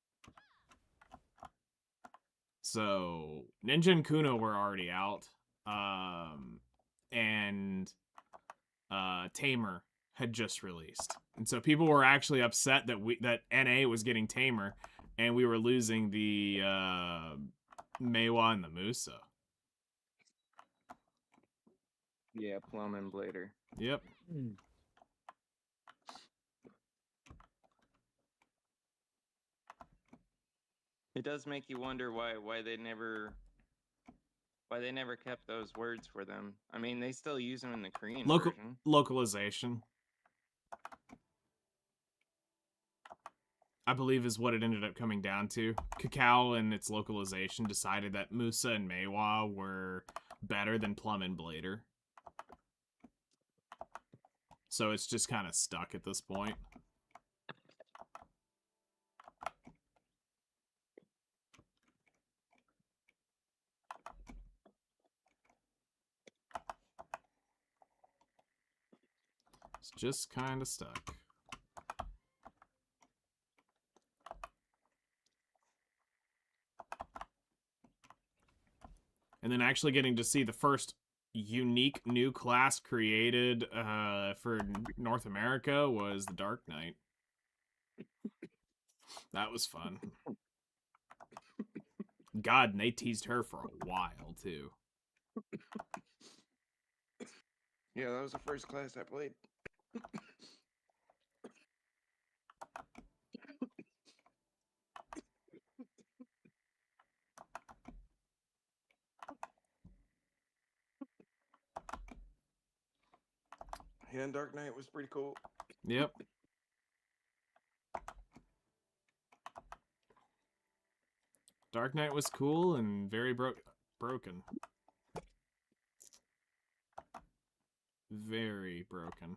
So, Ninja and Kuno were already out. And Tamer had just released. And so people were actually upset that NA was getting Tamer and we were losing the Mewa and the Musa. Yeah, Plum and Blader. Yep. It does make you wonder why they never kept those words for them. I mean, they still use them in the Korean version. Localization, I believe, is what it ended up coming down to. Kakao and its localization decided that Musa and Mewa were better than Plum and Blader. So it's just kind of stuck at this point. It's just kind of stuck. And then actually getting to see the first unique new class created for North America was the Dark Knight. That was fun. God, and they teased her for a while, too. Yeah, that was the first class I played. Yeah, and Dark Knight was pretty cool. Yep. Dark Knight was cool and very broken. Very broken.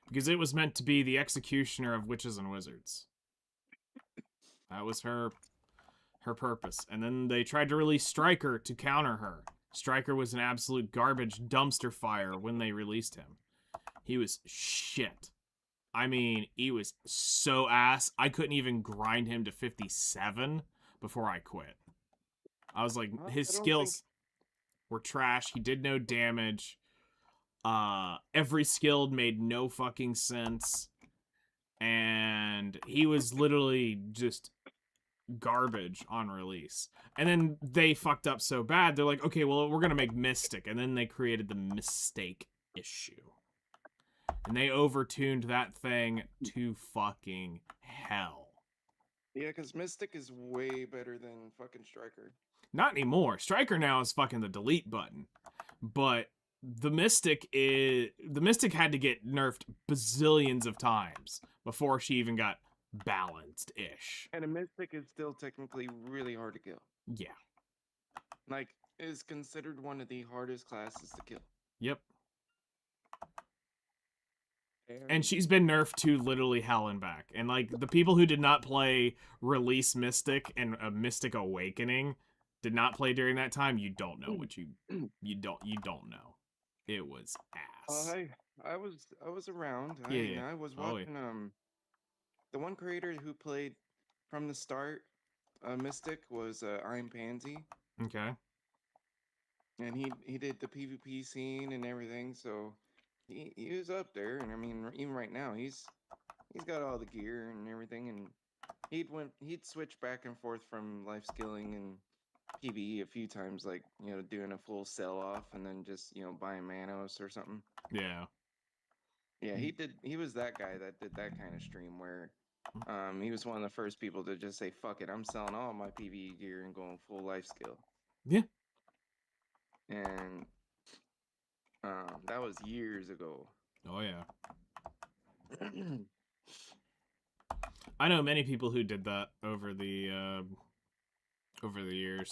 Because it was meant to be the executioner of witches and wizards. That was her purpose. And then they tried to release Stryker to counter her. Stryker was an absolute garbage dumpster fire when they released him. He was shit. I mean, he was so ass. I couldn't even grind him to 57 before I quit. I was like, his skills were trash. He did no damage. Every skill made no fucking sense. and he was literally just garbage on release. And then they fucked up so bad, they're like, okay, well, we're gonna make Mystic, and then they created the Mistake issue. And they overtuned that thing to fucking hell. Yeah, because Mystic is way better than fucking Striker. Not anymore. Striker now is fucking the delete button. But the Mystic had to get nerfed bazillions of times before she even got balanced-ish. And a Mystic is still technically really hard to kill. Yeah. Like, is considered one of the hardest classes to kill. Yep. And she's been nerfed to literally hell and back. And like the people who did not play Release Mystic and Mystic Awakening did not play during that time, you don't know what you don't know. It was ass. I was around. Yeah. I was Oh, yeah. watching the one creator who played from the start Mystic was I'm Pansy. Okay. And he did the PvP scene and everything, so he was up there. And I mean, even right now, he's got all the gear and everything, and he'd switch back and forth from life skilling and PvE a few times, like, you know, doing a full sell off and then just, you know, buying Manos or something. Yeah. Yeah, he was that guy that did that kind of stream where he was one of the first people to just say, fuck it, I'm selling all my PvE gear and going full life skill. Yeah. And that was years ago. Oh yeah. I know many people who did that over the years.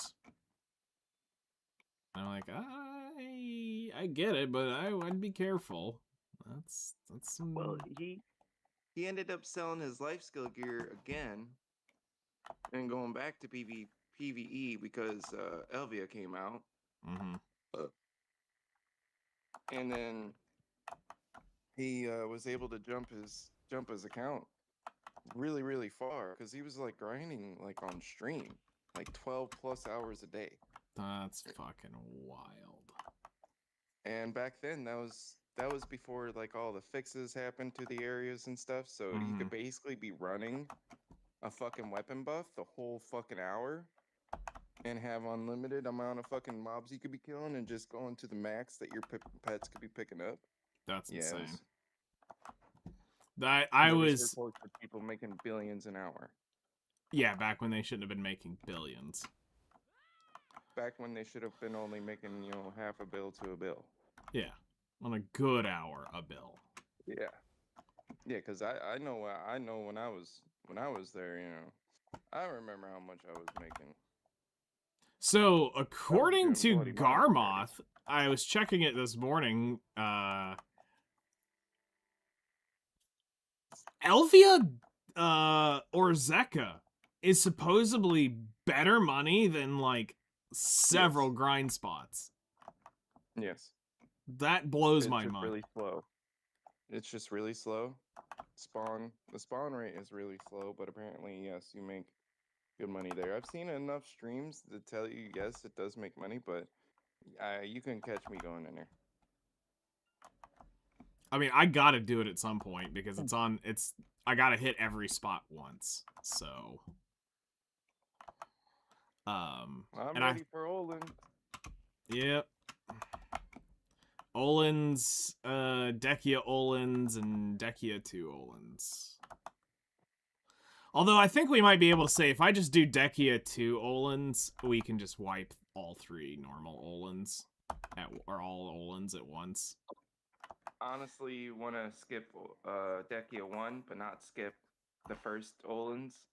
I'm like, I get it, but I'd be careful. That's some... Well, he ended up selling his life skill gear again and going back to PvE because Elvia came out. Mm-hmm. And then he was able to jump his account really, really far because he was like grinding like on stream, like 12 plus hours a day. That's fucking wild. And back then that was before like all the fixes happened to the areas and stuff, so he could basically be running a fucking weapon buff the whole fucking hour and have unlimited amount of fucking mobs you could be killing and just going to the max that your pets could be picking up. That's Yeah, insane. there was reports of people making billions an hour. Yeah, back when they shouldn't have been making billions. Back when they should have been only making, you know, half a bill to a bill. Yeah, on a good hour a bill. Yeah, because I know when I was there, you know, I remember how much I was making. So, according to Bloody Garmoth, I was checking it this morning, Elvia, or Zeka is supposedly better money than, like, several grind spots. Yes. That blows It's my just mind. really slow. It's just really slow. The spawn rate is really slow, but apparently, yes, you make good money there. I've seen enough streams to tell you, yes, it does make money, but you couldn't catch me going in there. I mean, I gotta do it at some point because I gotta hit every spot once. So, I'm and ready for Olin. Yep. Olin's, Dekia Olin's, and Dekia 2 Olin's. Although I think we might be able to say if I just do Dekia 2 Olin's, we can just wipe all 3 normal Olin's or all Olin's at once. Honestly, you want to skip Dekia 1, but not skip the first Olin's.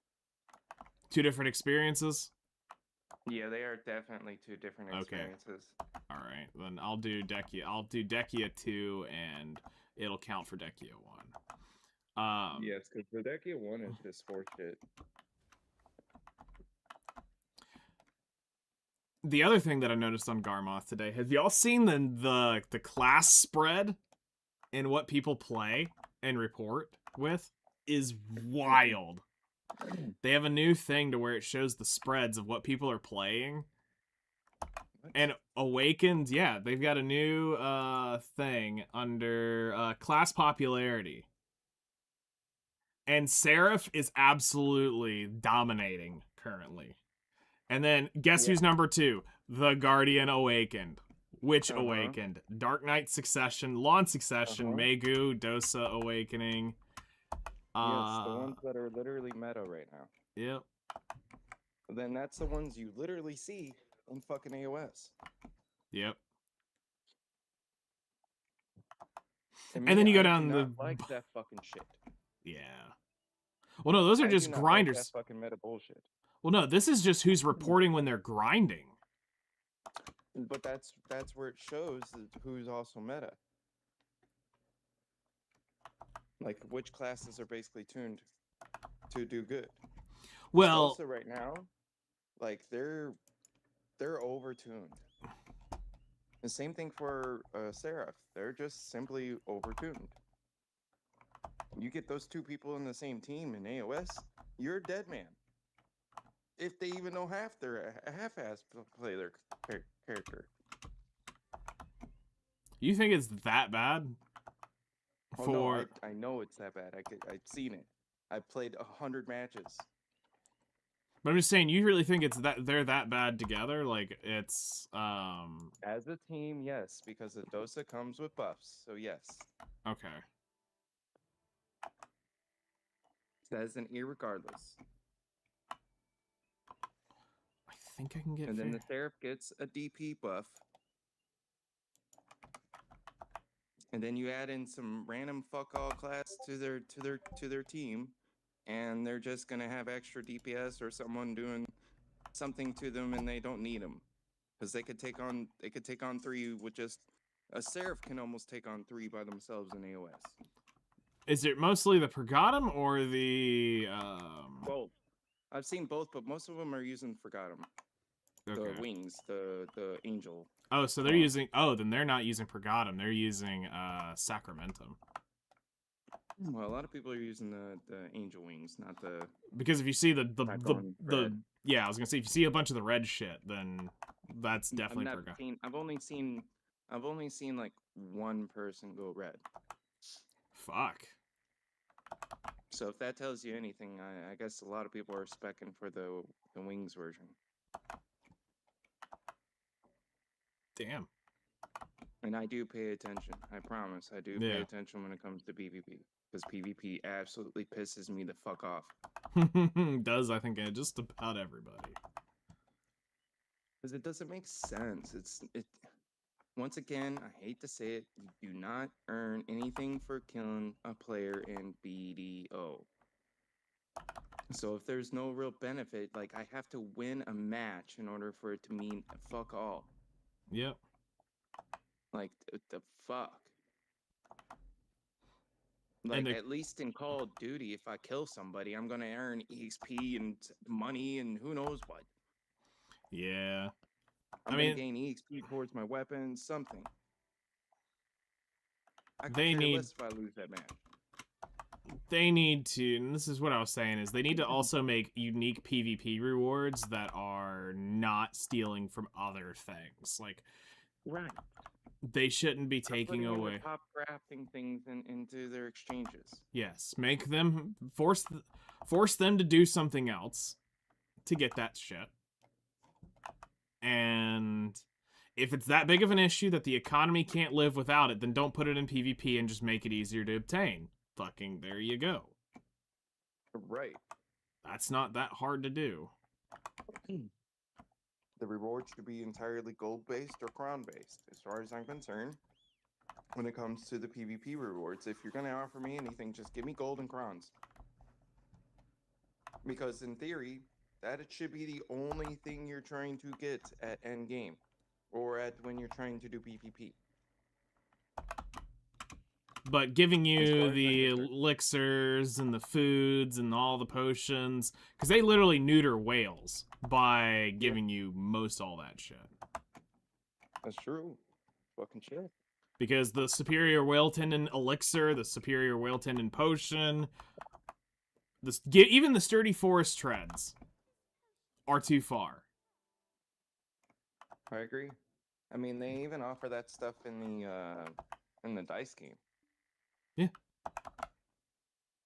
2 different experiences? Yeah, they are definitely 2 different experiences. All right, then I'll do Dekia 2, and it'll count for Dekia 1. Yes, because the Dekia 1 is just for shit. The other thing that I noticed on Garmoth today, have y'all seen the class spread and what people play and report with is wild. They have a new thing to where it shows the spreads of what people are playing. What? And Awakened, yeah, they've got a new thing under class popularity. And Seraph is absolutely dominating currently. And then guess Yeah. who's number 2? The Guardian Awakened. Which Uh-huh. Awakened? Dark Knight Succession, Lawn Succession, Uh-huh. Megu, Dosa Awakening. Yes, the ones that are literally meta right now. Yep. Then that's the ones you literally see in fucking AOS. Yep. And then you go I down do the- not like that fucking shit. Yeah. Well, no, those are I just do not grinders. Like that fucking meta bullshit. Well, no, this is just who's reporting when they're grinding. But that's where it shows who's also meta. Like which classes are basically tuned to do good. Well, Also right now, like they're overtuned. The same thing for Seraph. They're just simply overtuned. You get those two people in the same team in AOS, you're a dead man. If they even know half-ass play their character. you think it's that bad? Oh, no, I know it's that bad. I've seen it. I played 100 matches. But I'm just saying, you really think it's that they're that bad together? Like it's As a team, yes, because the Dosa comes with buffs. So yes. okay. Says an irregardless. I think I can get And then fair. the Seraph gets a DP buff. And then you add in some random fuck all class to their team, and they're just gonna have extra DPS or someone doing something to them, and they don't need them because they could take on 3 with just a Seraph can almost take on 3 by themselves in AOS. Is it mostly the Pergatum or the Both. I've seen both, but most of them are using Forgotten. Okay. The wings, the angel. Oh, so they're using then they're not using Pergatum, they're using Sacramentum. Well, a lot of people are using the angel wings, not the Because if you see not going the red. yeah, I was gonna say if you see a bunch of the red shit, then that's definitely Pergatum. I've only seen like one person go red. Fuck. So if that tells you anything, I guess a lot of people are specking for the wings version. Damn. And I do pay attention. I promise. I do pay attention when it comes to PvP. Because PvP absolutely pisses me the fuck off. Does, I think, just about everybody. Because it doesn't make sense. Once again, I hate to say it, you do not earn anything for killing a player in BDO. So if there's no real benefit, like I have to win a match in order for it to mean fuck all. Yep. Like the fuck. Like at least in Call of Duty, if I kill somebody, I'm gonna earn EXP and money and who knows what. Yeah. I'm gonna gain EXP towards my weapons, something. I could care less if I lose that match. They need to, and this is what I was saying, is they need to also make unique PvP rewards that are not stealing from other things. Like, right. They shouldn't be taking away the top crafting things into their exchanges. Yes, make them force them to do something else to get that shit. And if it's that big of an issue that the economy can't live without it, then don't put it in PvP and just make it easier to obtain. Fucking there you go. Right. That's not that hard to do. The reward should be entirely gold-based or crown-based, as far as I'm concerned. When it comes to the PvP rewards, if you're going to offer me anything, just give me gold and crowns. Because in theory, that it should be the only thing you're trying to get at endgame, or at when you're trying to do PvP. But giving you the elixirs and the foods and all the potions, because they literally neuter whales by giving you most all that shit. That's true. Fucking shit. Because the superior whale tendon elixir, the superior whale tendon potion, even the sturdy forest treads are too far. I agree. I mean, they even offer that stuff in the dice game. Yeah.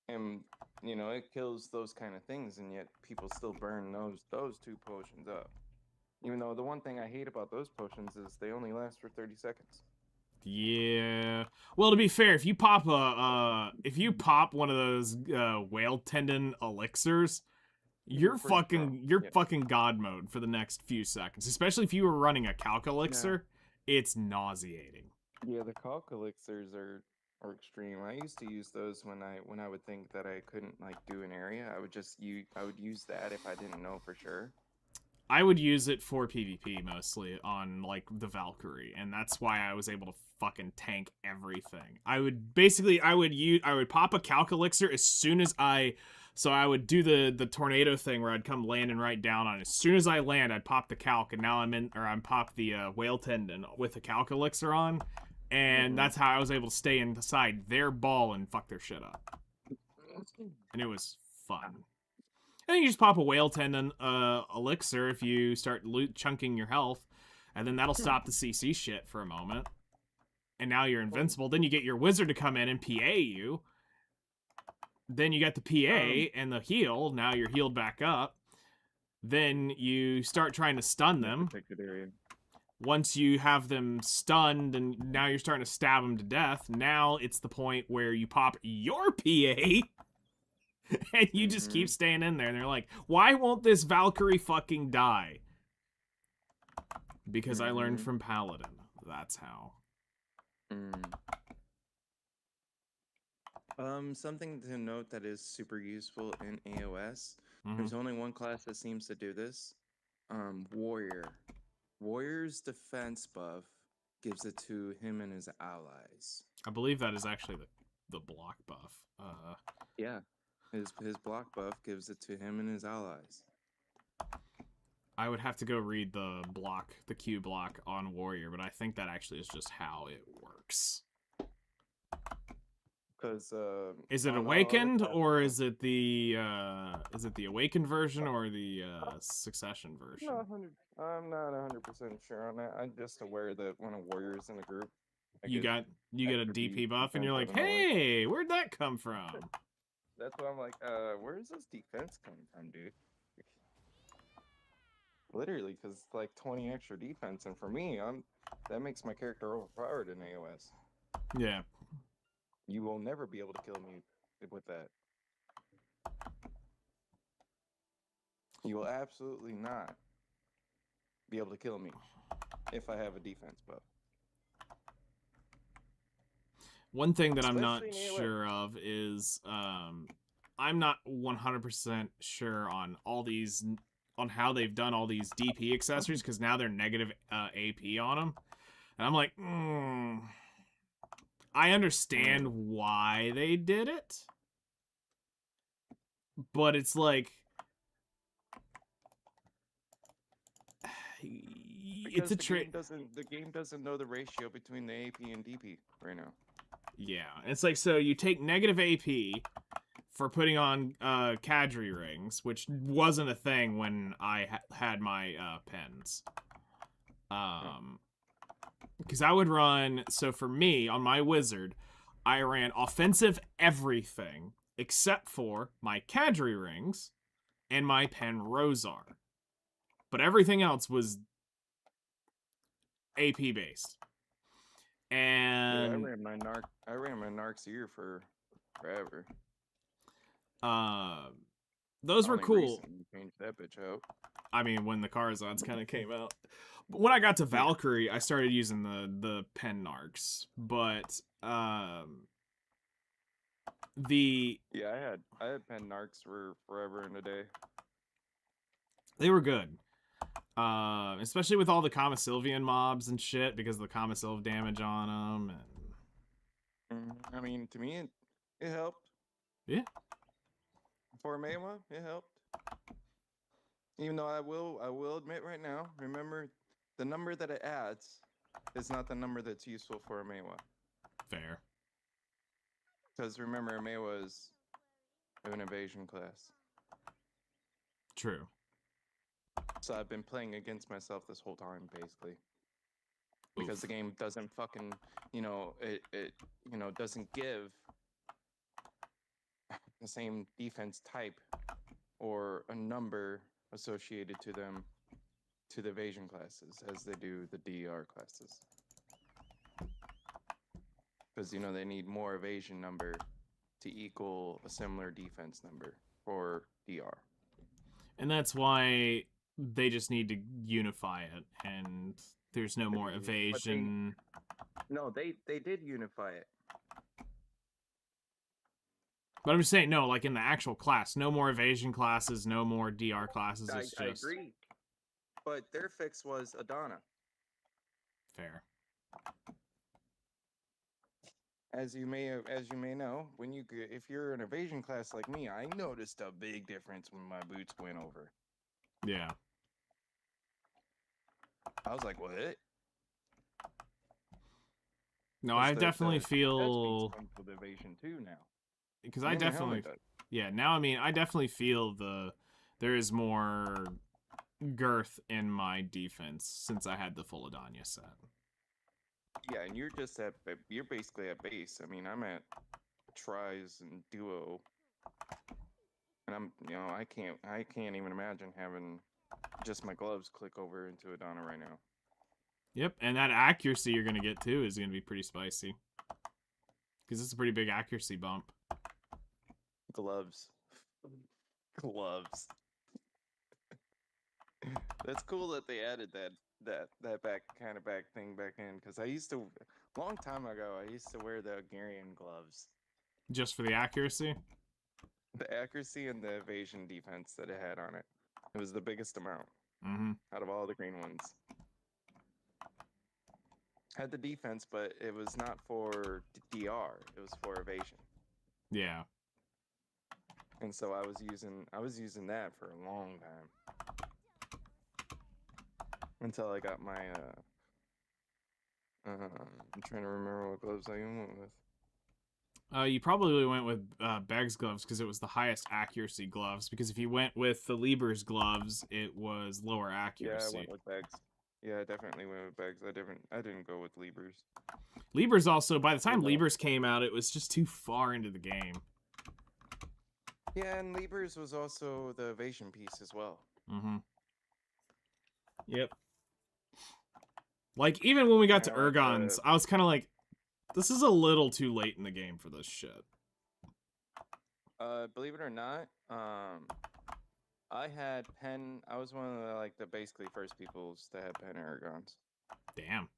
And you know, it kills those kind of things, and yet people still burn those two potions up. Even though the one thing I hate about those potions is they only last for 30 seconds. Yeah. Well, to be fair, if you pop one of those whale tendon elixirs, you're pretty strong. fucking god mode for the next few seconds. Especially if you were running a calc elixir, it's nauseating. Yeah, the calc elixirs are extreme. I used to use those when I would think that I couldn't like do an area. I would use that if I didn't know for sure. I would use it for PvP mostly on like the Valkyrie, and that's why I was able to fucking tank everything. I would pop a calc elixir as soon as I would do the tornado thing where I'd come landing right down on it. As soon as I land, I'd pop the calc, and now I'm popped the whale tendon with the calc elixir on, and that's how I was able to stay inside their ball and fuck their shit up. And it was fun. And then you just pop a whale tendon elixir if you start chunking your health, and then that'll stop the CC shit for a moment. And now you're invincible. Then you get your wizard to come in and PA you. Then you got the PA and the heal. Now you're healed back up. Then you start trying to stun them. Once you have them stunned and now you're starting to stab them to death, now it's the point where you pop your PA and you just keep staying in there. And they're like, why won't this Valkyrie fucking die? Because I learned from Paladin. That's how. Something to note that is super useful in AOS. There's only one class that seems to do this. Warrior. Warrior's defense buff gives it to him and his allies. I believe that is actually the block buff. Yeah. His block buff gives it to him and his allies. I would have to go read the Q block on Warrior, but I think that actually is just how it works. Because is it Awakened or is it the Awakened version or the Succession version? I'm not 100% sure on that. I'm just aware that when a warrior's in a group, you get a DP buff, and you're like, hey, where'd that come from? That's why I'm like, where's this defense coming from, dude? Literally, because it's like 20 extra defense, and for me, that makes my character overpowered in AOS. Yeah. You will never be able to kill me with that. You will absolutely not be able to kill me if I have a defense buff. One thing that I'm not sure of is I'm not 100% sure on how they've done all these DP accessories, because now they're negative AP on them. And I'm like, I understand why they did it, but it's like, it's a trick. The game doesn't know the ratio between the AP and DP right now. Yeah, it's like, so you take negative AP for putting on Kadri rings, which wasn't a thing when I had my pens. Because I would run, so for me, on my wizard, I ran offensive everything except for my Kadri rings and my pen Rosar. But everything else was AP based. And yeah, I ran my Narc's ear for forever. Those were cool. Changed that bitch out. I mean, when the Karazhan's kind of came out. But when I got to Valkyrie, I started using the pen Narcs. But I had pen Narcs for forever and a day. They were good. Especially with all the Kama Sylvian mobs and shit, because of the Kama Sylv damage on them. And I mean, to me, it helped. Yeah. For Maewa, it helped. Even though I will admit right now, remember, the number that it adds is not the number that's useful for a Maewa. Fair. Because remember, a Maewa is an evasion class. True. So I've been playing against myself this whole time, basically. Because the game doesn't fucking, it doesn't give the same defense type or a number associated to them to the evasion classes as they do the DR classes. Because, you know, they need more evasion number to equal a similar defense number for DR. And that's why they just need to unify it, and there's no more But they- evasion. No, they did unify it. But I'm just saying, no, like in the actual class, no more evasion classes, no more DR classes. It's I just agree. But their fix was Adana. fair. As you may know, if you're an evasion class like me, I noticed a big difference when my boots went over. Yeah. I was like, what? No, I definitely feel with evasion too now. because And I my helmet definitely, does. yeah. Now, I mean, I definitely feel there is more girth in my defense since I had the full Adania set. Yeah, and you're basically at base. I mean, I'm at tries and duo, and I can't even imagine having just my gloves click over into Adana right now. Yep, and that accuracy you're gonna get too is gonna be pretty spicy because it's a pretty big accuracy bump. Gloves. Gloves. That's cool that they added that back thing back in, because I used to, long time ago, I used to wear the Hungarian gloves. Just for the accuracy. The accuracy and the evasion defense that it had on it. It was the biggest amount Mm-hmm. out of all the green ones. Had the defense, but it was not for DR. It was for evasion. Yeah. And so I was using that for a long time. Until I got my I'm trying to remember what gloves I went with. You probably went with Beg's gloves because it was the highest accuracy gloves. Because if you went with the Lieber's gloves, it was lower accuracy. Yeah, I went with Begs. Yeah, I definitely went with Begs. I didn't go with Liebers. Lieber's also, by the time Yeah. Lieber's came out, it was just too far into the game. Yeah, and Liebers was also the evasion piece as well. Mm-hmm. Yep. Like, even when we got to Kinda like Ergons, I was kind of like, this is a little too late in the game for this shit. Believe it or not, I had pen. I was one of the basically first people to have pen Ergons. Damn.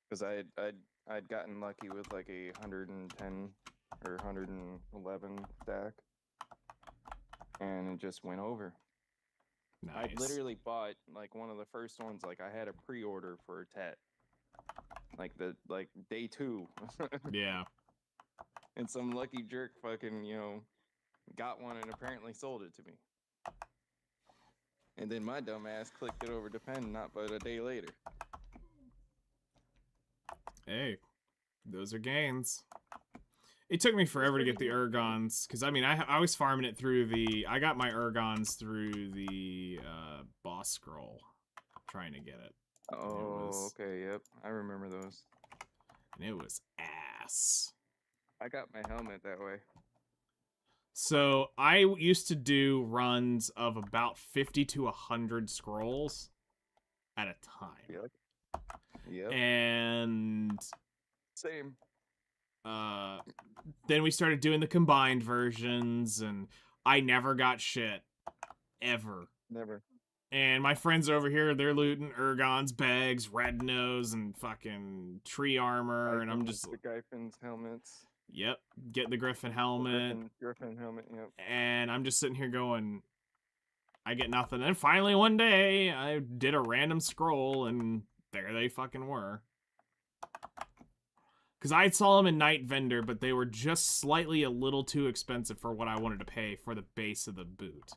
Because I'd gotten lucky with like a 110 or 111 stack, and it just went over. Nice. I literally bought like one of the first ones. Like I had a pre-order for a Tet, like day 2. Yeah. And some lucky jerk fucking got one and apparently sold it to me. And then my dumb ass clicked it over to pen not but a day later. Hey, those are gains. It took me forever to get the Ergons, because, I mean, I was farming it through I got my Ergons through the boss scroll, trying to get it. Oh, okay, yep. I remember those. And it was ass. I got my helmet that way. So, I used to do runs of about 50 to 100 scrolls at a time. Yep. And Same. then we started doing the combined versions, and I never got shit. Ever. Never. And my friends over here, they're looting Ergons, Bags, Red Nose, and fucking tree armor, and I'm just... The Gryphon's helmets. Yep, get the Griffin helmet. Griffin helmet, yep. And I'm just sitting here going, I get nothing. And finally one day, I did a random scroll, and there they fucking were. Because I saw them in Night Vendor, but they were just slightly a little too expensive for what I wanted to pay for the base of the boot.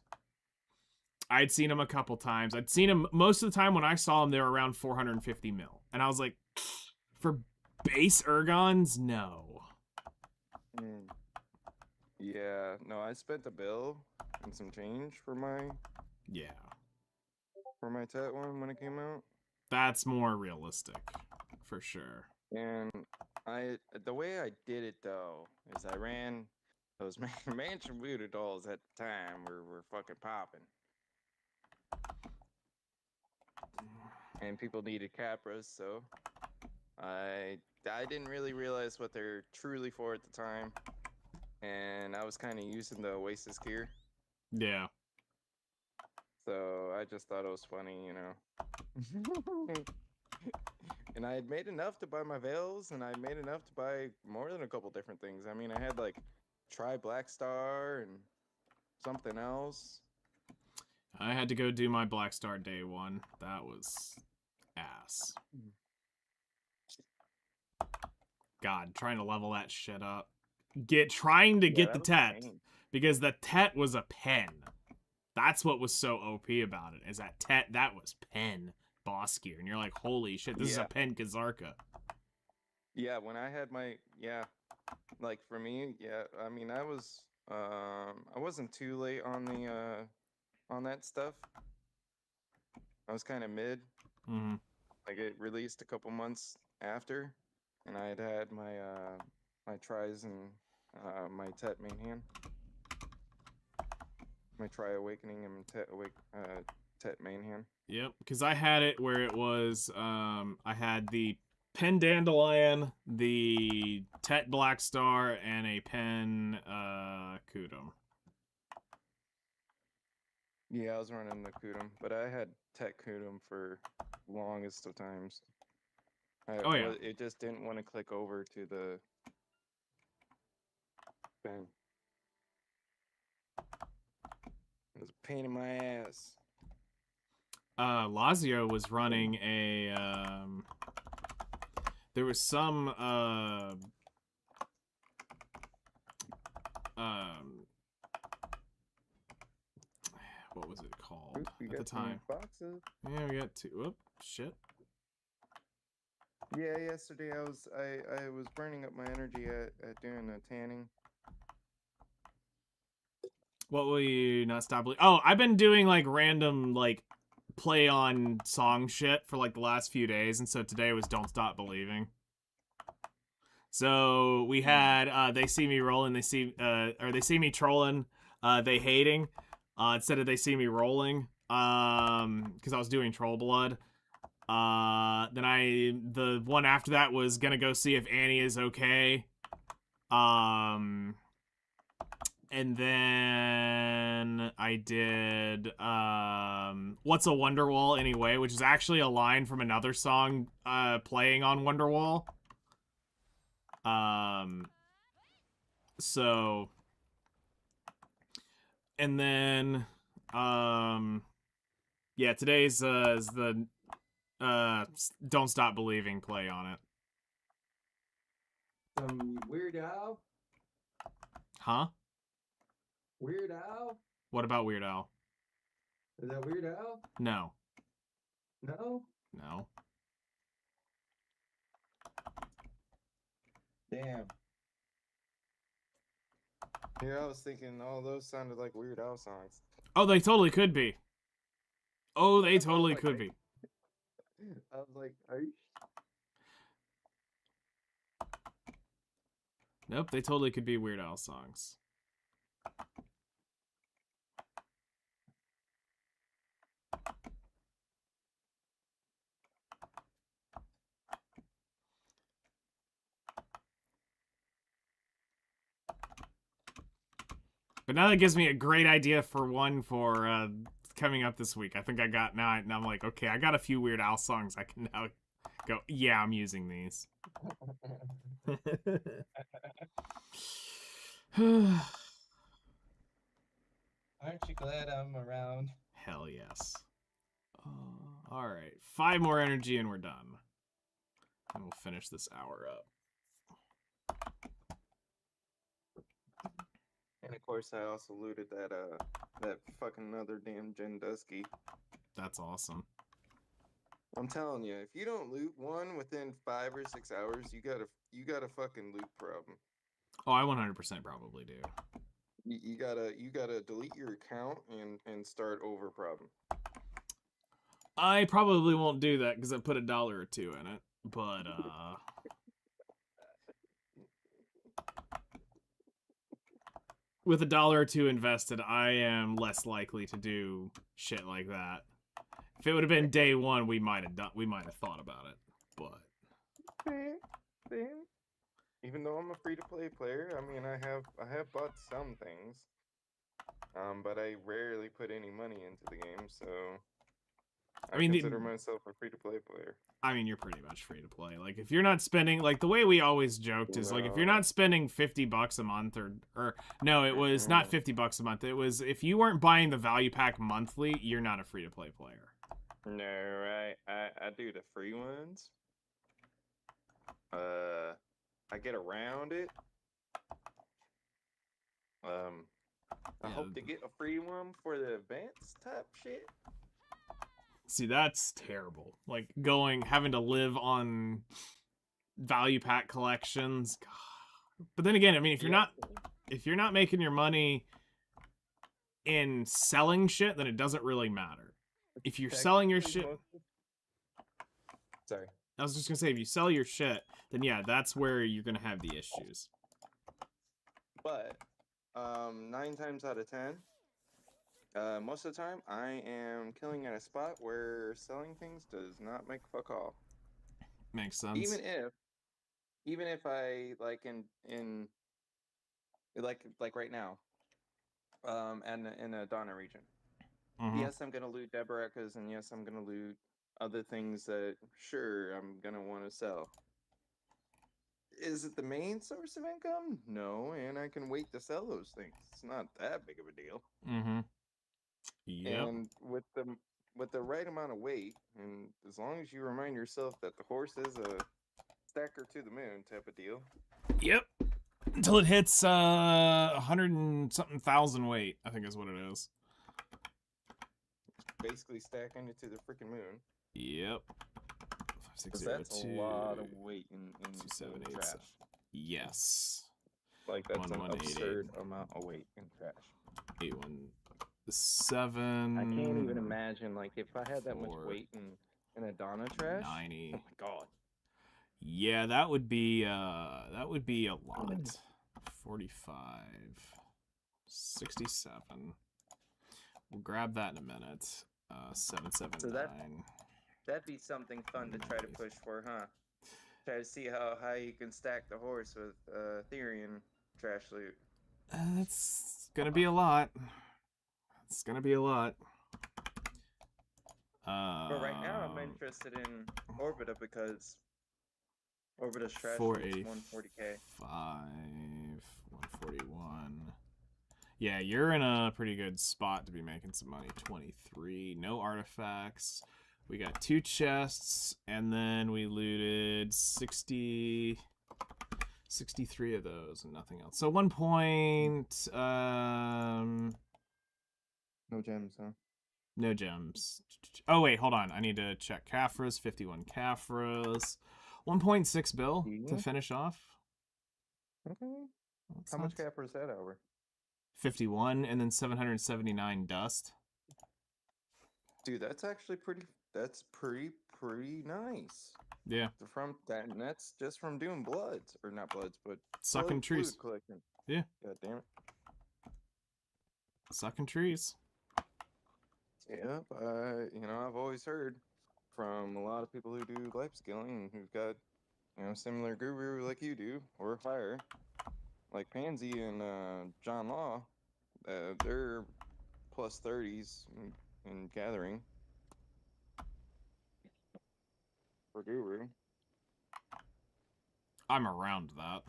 I'd seen them a couple times. I'd seen them, most of the time when I saw them, they were around 450 mil. And I was like, for base Ergons? No. Yeah, no, I spent a bill and some change for my Tet one when it came out. That's more realistic, for sure. And the way I did it though is I ran those Mansion Voodoo dolls at the time were fucking popping. And people needed Capras, so I didn't really realize what they're truly for at the time. And I was kind of using the Oasis gear. Yeah. So I just thought it was funny, you know. And I had made enough to buy my veils, and I made enough to buy more than a couple different things. I mean, I had like Try Black Star and something else. I had to go do my Black Star day one. That was ass. God, trying to level that shit up. Trying to Yeah, get that the was a Tet. pain. Because the Tet was a pen. That's what was so OP about it. Is that Tet, that was pen boss gear. And you're like, holy shit, this is a Yeah. pen Kazarka. Yeah, when I had my like for me, yeah, I mean I wasn't too late on the on that stuff. I was kind of mid. Mm-hmm. Like it released a couple months after, and I had my my tries and my Tet main hand. My Tri Awakening and Tet main hand. Yep, because I had it where it was, I had the Pen Dandelion, the Tet Black Star, and a Pen, Kudum. Yeah, I was running the Kudum, but I had Tet Kudum for longest of times. Oh, yeah. It just didn't want to click over to the pen. It was a pain in my ass. Lazio was running a, there was some, what was it called Oop, we at the got some time? boxes. Yeah, we got two. Whoop, shit. Yeah, yesterday I was burning up my energy at doing the tanning. What will you not stop? Oh, I've been doing like random like play on song shit for like the last few days, and so today was Don't Stop Believing. So we had They See Me Rolling, they see me trolling, they hating, instead of They See Me Rolling, because I was doing Troll Blood. Then the one after that was Gonna Go See If Annie Is Okay. And then I did What's a Wonderwall Anyway, which is actually a line from another song playing on Wonderwall. So, and then yeah, today's is the Don't Stop Believing play on it. Some Weird Al? Huh? Weird Al? What about Weird Al? Is that Weird Al? No. No? No. Damn. Yeah, I was thinking all those sounded like Weird Al songs. Oh, they totally could be. Oh, they I was totally like, could be. I was like, are you? Nope, they totally could be Weird Al songs. But now that gives me a great idea for one for coming up this week. I think I got now. Now I'm like, okay, I got a few Weird Al songs. I can now go. Yeah, I'm using these. Aren't you glad I'm around? Hell yes. All right, 5 more energy and we're done. And we'll finish this hour up. And of course, I also looted that fucking other damn Jendusky. That's awesome. I'm telling you, if you don't loot one within 5 or 6 hours, you got a fucking loot problem. Oh, I 100% probably do. You gotta delete your account and start over problem. I probably won't do that because I put $1 or $2 in it. But with $1 or $2 invested, I am less likely to do shit like that. If it would have been day one, we might have thought about it. But Same. Even though I'm a free to play player, I mean, I have bought some things, but I rarely put any money into the game, so I mean, consider myself a free to play player. I mean, you're pretty much free to play. Like, if you're not spending, like, the way we always joked is, like, if you're No. not spending $50 a month, or no, it was not $50 a month. It was, if you weren't buying the value pack monthly, you're not a free to play player. No, I do the free ones. I get around it. I hope to get a free one for the advanced type shit. See, that's terrible. Like, having to live on value pack collections. God. But then again, I mean, if you're not making your money in selling shit, then it doesn't really matter. If you're selling your shit, Sorry. I was just gonna say, if you sell your shit, then yeah, that's where you're gonna have the issues. But 9 times out of 10, most of the time, I am killing at a spot where selling things does not make fuck all. Makes sense. Even if I like in like right now, and in a Donna region. Yes, I'm gonna loot Debarekas, and yes, I'm gonna loot other things that sure I'm gonna want to sell. Is it the main source of income? No, and I can wait to sell those things. It's not that big of a deal. Yep. And with the right amount of weight, and as long as you remind yourself that the horse is a stacker to the moon type of deal. Yep. Until it hits 100 and something thousand weight, I think is what it is. Basically stacking it to the freaking moon. Yep. 'Cause that's a lot of weight in 278. trash. Yes. Like that's an 1188. absurd amount of weight in trash. 817. I can't even imagine like if I had that much 4, weight in a Donna trash. 90. Oh my god. Yeah, that would be a lot. 45. 67. We'll grab that in a minute. 779. That'd be something fun to try to push for, huh? Try to see how high you can stack the horse with Therian trash loot. That's gonna be a lot. It's gonna be a lot. But right now, I'm interested in Orbita because Orbita's trash loot's 480. 140k. 141. Yeah, you're in a pretty good spot to be making some money. 23. No artifacts. We got 2 chests, and then we looted 63 of those and nothing else. So 1 point. No gems, huh? No gems. Oh, wait, hold on. I need to check Caphras. 51 Caphras. 1.6 bill to finish off. Okay. That's How much not- capper is that over? 51, and then 779 dust. Dude, that's actually pretty. That's pretty nice. Yeah. From that, and that's just from doing bloods or not bloods, but Sucking trees. fluid collecting. Yeah. God damn it. Sucking trees. Yeah, I've always heard from a lot of people who do life skilling and who've got, similar guru like you do or higher, like Pansy and John Law. They're plus 30s in gathering for guru. I'm around that.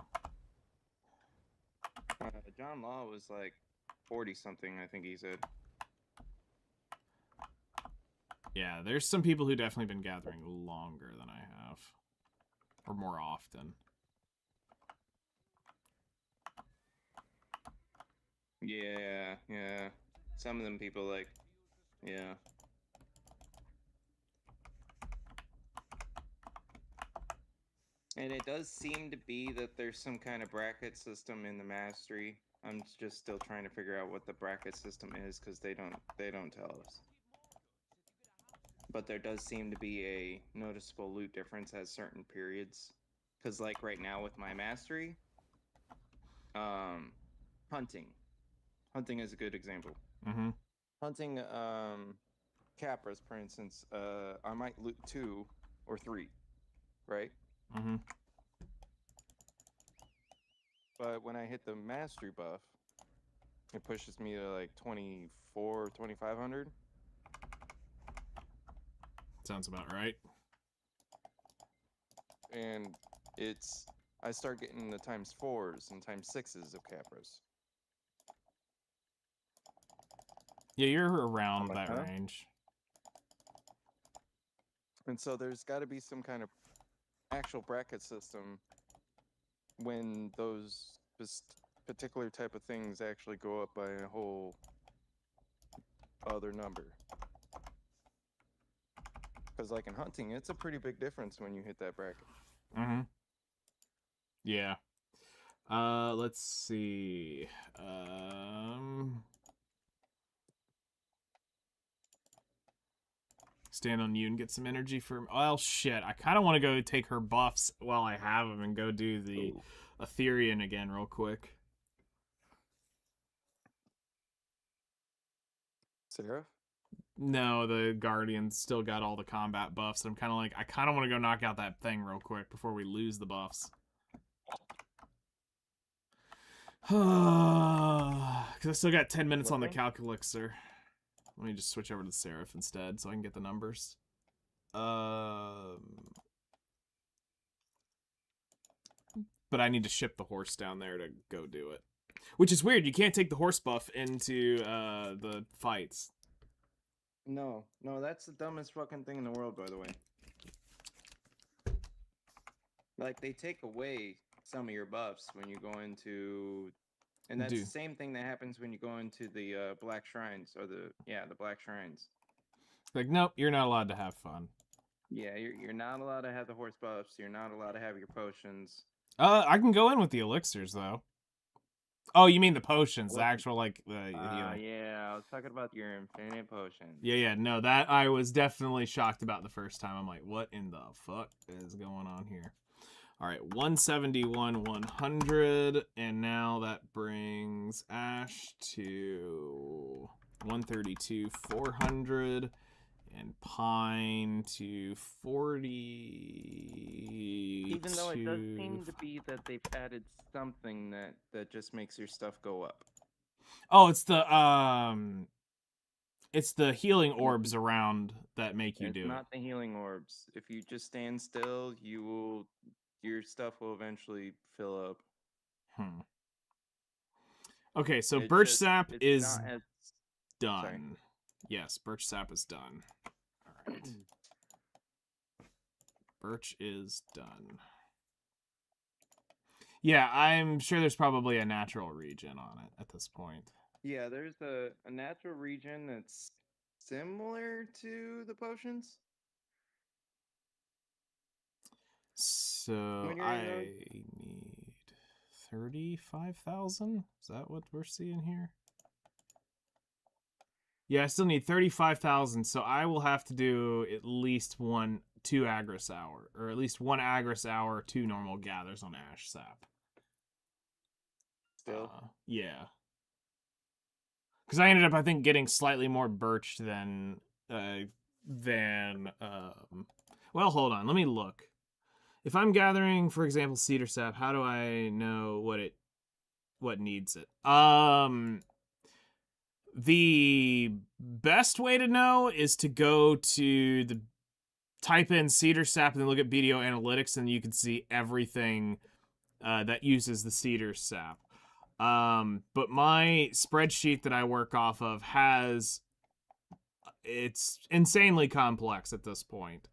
John Law was like 40 something, I think he said. Yeah, there's some people who definitely been gathering longer than I have. Or more often. Yeah. Some of them people yeah. And it does seem to be that there's some kind of bracket system in the mastery. I'm just still trying to figure out what the bracket system is because they don't tell us. But there does seem to be a noticeable loot difference at certain periods. Because like right now with my mastery, hunting hunting is a good example. Mm-hmm. Hunting capras, for instance, I might loot 2 or 3, right? Mm-hmm. But when I hit the mastery buff, it pushes me to like 24, 2500. Sounds about right. And I start getting the ×4s and ×6s of capras. Yeah, you're around like, that huh? range. And so there's got to be some kind of actual bracket system when those particular type of things actually go up by a whole other number. Because like in hunting, it's a pretty big difference when you hit that bracket. Mm-hmm. Yeah. Let's see. Stand on you and get some energy for. Well, shit. I kind of want to go take her buffs while I have them and go do the Etherean again real quick. Seraph? No, the Guardians still got all the combat buffs. I'm kind of like, I kind of want to go knock out that thing real quick before we lose the buffs. Because I still got 10 minutes on the Calculixer. Let me just switch over to the Seraph instead so I can get the numbers. But I need to ship the horse down there to go do it. Which is weird. You can't take the horse buff into the fights. No, that's the dumbest fucking thing in the world, by the way. Like, they take away some of your buffs when you go into... And that's the same thing that happens when you go into the Black Shrines, or the Black Shrines. Like, nope, you're not allowed to have fun. Yeah, you're not allowed to have the horse buffs. You're not allowed to have your potions. I can go in with the elixirs, though. Oh, you mean the potions, the actual, like, the yeah, I was talking about your infinite potions. Yeah, no, that I was definitely shocked about the first time. I'm like, what in the fuck is going on here? All right, 171, 100, and now that brings Ash to 132, 400, and Pine to 40. Even though it does seem to be that they've added something that just makes your stuff go up. Oh, it's the healing orbs around that make you do it. It's not the healing orbs. If you just stand still, your stuff will eventually fill up. Okay, so Birch Sap is done. Sorry. Yes, Birch Sap is done. All right. Birch is done. Yeah, I'm sure there's probably a natural regen on it at this point. Yeah, there's a natural regen that's similar to the potions. So I need 35,000. Is that what we're seeing here? Yeah, I still need 35,000. So I will have to do at least 2 Agris Hour, or at least 1 Agris Hour, 2 normal gathers on Ash Sap. Still, yeah. Because I ended up, I think, getting slightly more birch than. Well, hold on. Let me look. If I'm gathering, for example, cedar sap, how do I know what needs it? The best way to know is to go to type in cedar sap and then look at BDO analytics, and you can see everything that uses the cedar sap. But my spreadsheet that I work off of it's insanely complex at this point.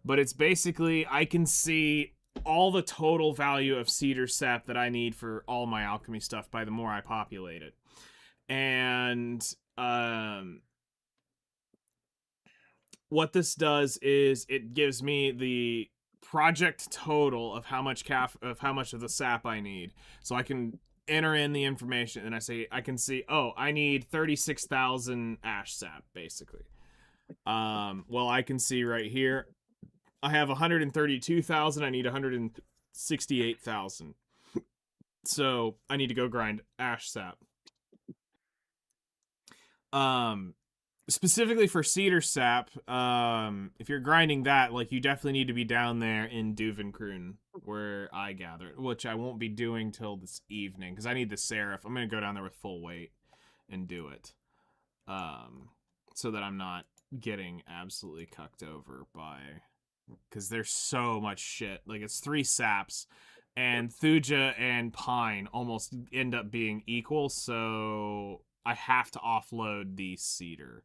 But it's basically, I can see all the total value of cedar sap that I need for all my alchemy stuff by the more I populate it. And what this does is it gives me the project total of how much of the sap I need. So I can enter in the information and I can see, oh, I need 36,000 ash sap, basically. Well, I can see right here, I have 132,000. I need 168,000. So I need to go grind ash sap. Specifically for cedar sap, if you're grinding that, like, you definitely need to be down there in Duvenkroon, where I gather it, which I won't be doing till this evening, because I need the Seraph. I'm going to go down there with full weight and do it, so that I'm not getting absolutely cucked over by, because there's so much shit. Like, it's 3 saps, and Thuja and Pine almost end up being equal, so I have to offload the cedar.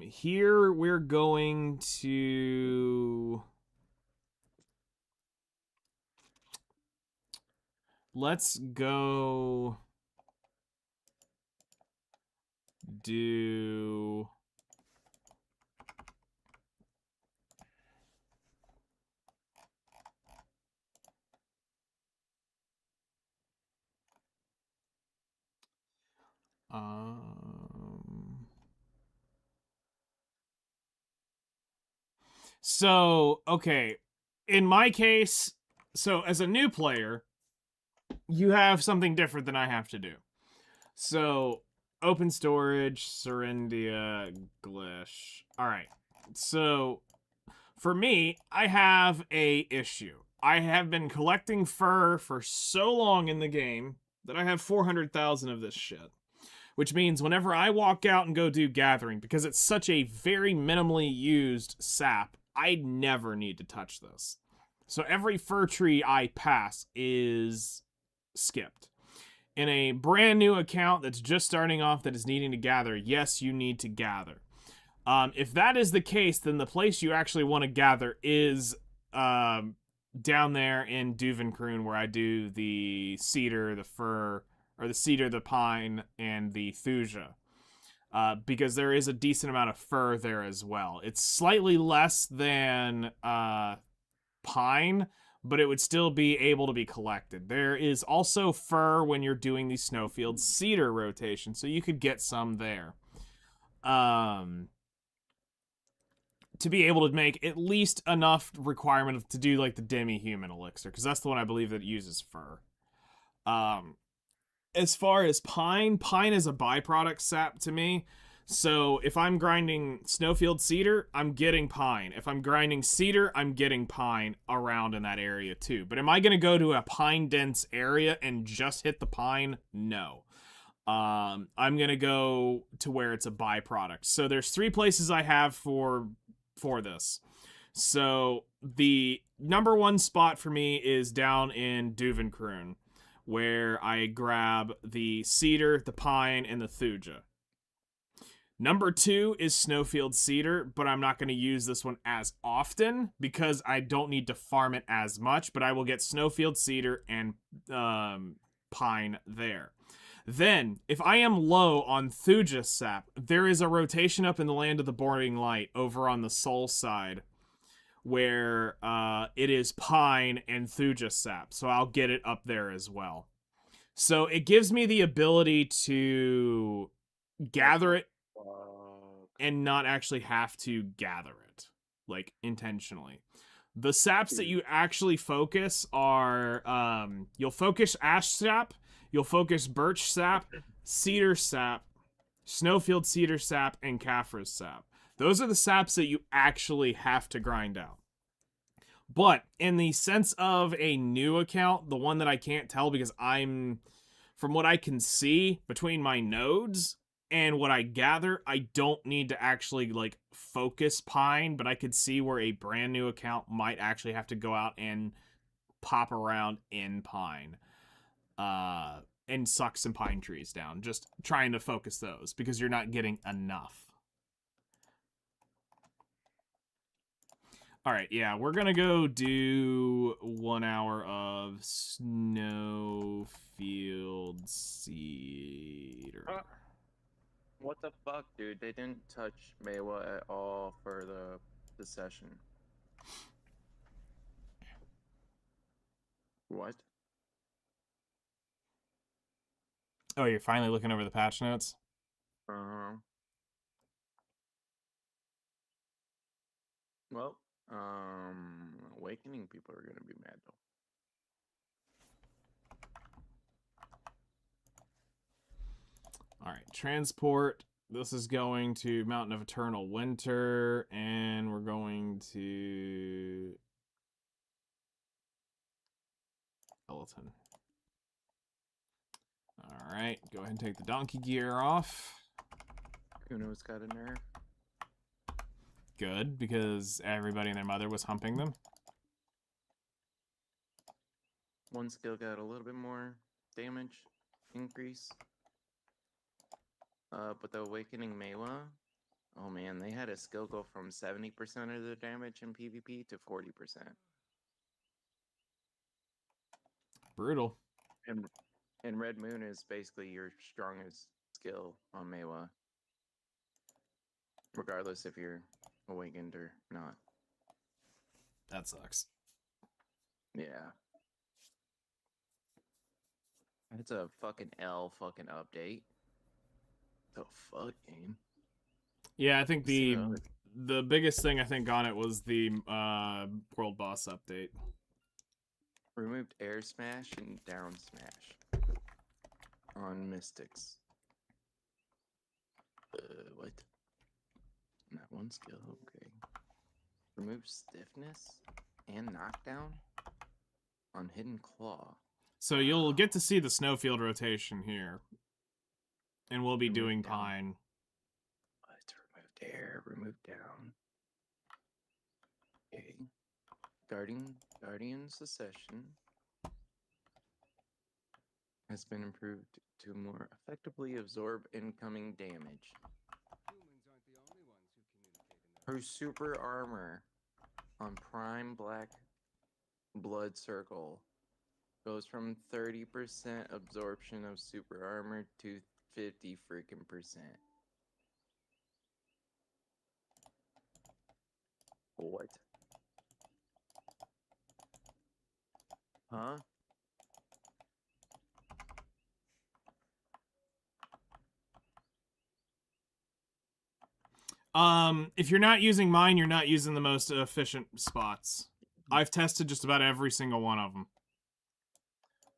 Here we're going to... Let's go do... So, okay. In my case, so as a new player, you have something different than I have to do. So, open storage, Serendia, Glish. Alright. So, for me, I have a issue. I have been collecting fur for so long in the game that I have 400,000 of this shit. Which means whenever I walk out and go do gathering, because it's such a very minimally used sap, I never need to touch this. So every fir tree I pass is skipped. In a brand new account that's just starting off that is needing to gather, yes, you need to gather. If that is the case, then the place you actually want to gather is down there in Duvenkroon, where I do the cedar, the fir, or the cedar, the pine, and the thuja. Because there is a decent amount of fir there as well. It's slightly less than pine, but it would still be able to be collected. There is also fir when you're doing the snowfield cedar rotation, so you could get some there. To be able to make at least enough requirement to do like the demi-human elixir, because that's the one I believe that uses fir. As far as pine is a byproduct sap to me. So if I'm grinding snowfield cedar, I'm getting pine. If I'm grinding cedar, I'm getting pine around in that area too. But am I going to go to a pine dense area and just hit the pine? No. I'm going to go to where it's a byproduct. So there's 3 places I have for this. So the number 1 spot for me is down in Duvenkroon, where I grab the cedar, the pine, and the thuja. Number 2 is snowfield cedar, but I'm not going to use this one as often because I don't need to farm it as much, but I will get snowfield cedar and pine there. Then, if I am low on thuja sap, there is a rotation up in the Land of the Boarding Light over on the Soul side, where it is pine and thuja sap, so I'll get it up there as well. So it gives me the ability to gather it and not actually have to gather it, like, intentionally. The saps that you actually focus are, you'll focus ash sap, you'll focus birch sap, cedar sap, snowfield cedar sap, and Caphras sap. Those are the saps that you actually have to grind out. But in the sense of a new account, the one that I can't tell because from what I can see between my nodes and what I gather, I don't need to actually like focus pine, but I could see where a brand new account might actually have to go out and pop around in pine. And suck some pine trees down, just trying to focus those because you're not getting enough. All right, yeah, we're gonna go do 1 hour of snowfield cedar. What the fuck, dude? They didn't touch Maewa at all for the session. What? Oh, you're finally looking over the patch notes? Well, Awakening people are gonna be mad though. All right, transport This is going to Mountain of Eternal Winter, and we're going to Skeleton. Alright, go ahead and take the donkey gear off. Kuno's got a nerf. Good, because everybody and their mother was humping them. One skill got a little bit more damage increase. But the Awakening Mewa, oh man, they had a skill go from 70% of the damage in PvP to 40%. Brutal. And Red Moon is basically your strongest skill on Mewa. Regardless if you're awakened or not. That sucks. Yeah. It's a fucking fucking update. The fuck, game? Yeah, I think the So- the biggest thing I think on it was the world boss update. Removed air smash and down smash on mystics. What? Not one skill, okay. Remove stiffness and knockdown on hidden claw. So you'll get to see the snowfield rotation here. And we'll be Remove doing down. pine. Let's remove air, remove down. Okay. Guardian Secession has been improved to more effectively absorb incoming damage. Her super armor on Prime Black Blood Circle goes from 30% absorption of super armor to 50 freaking percent. What? Huh? If you're not using mine, you're not using the most efficient spots. I've tested just about every single one of them.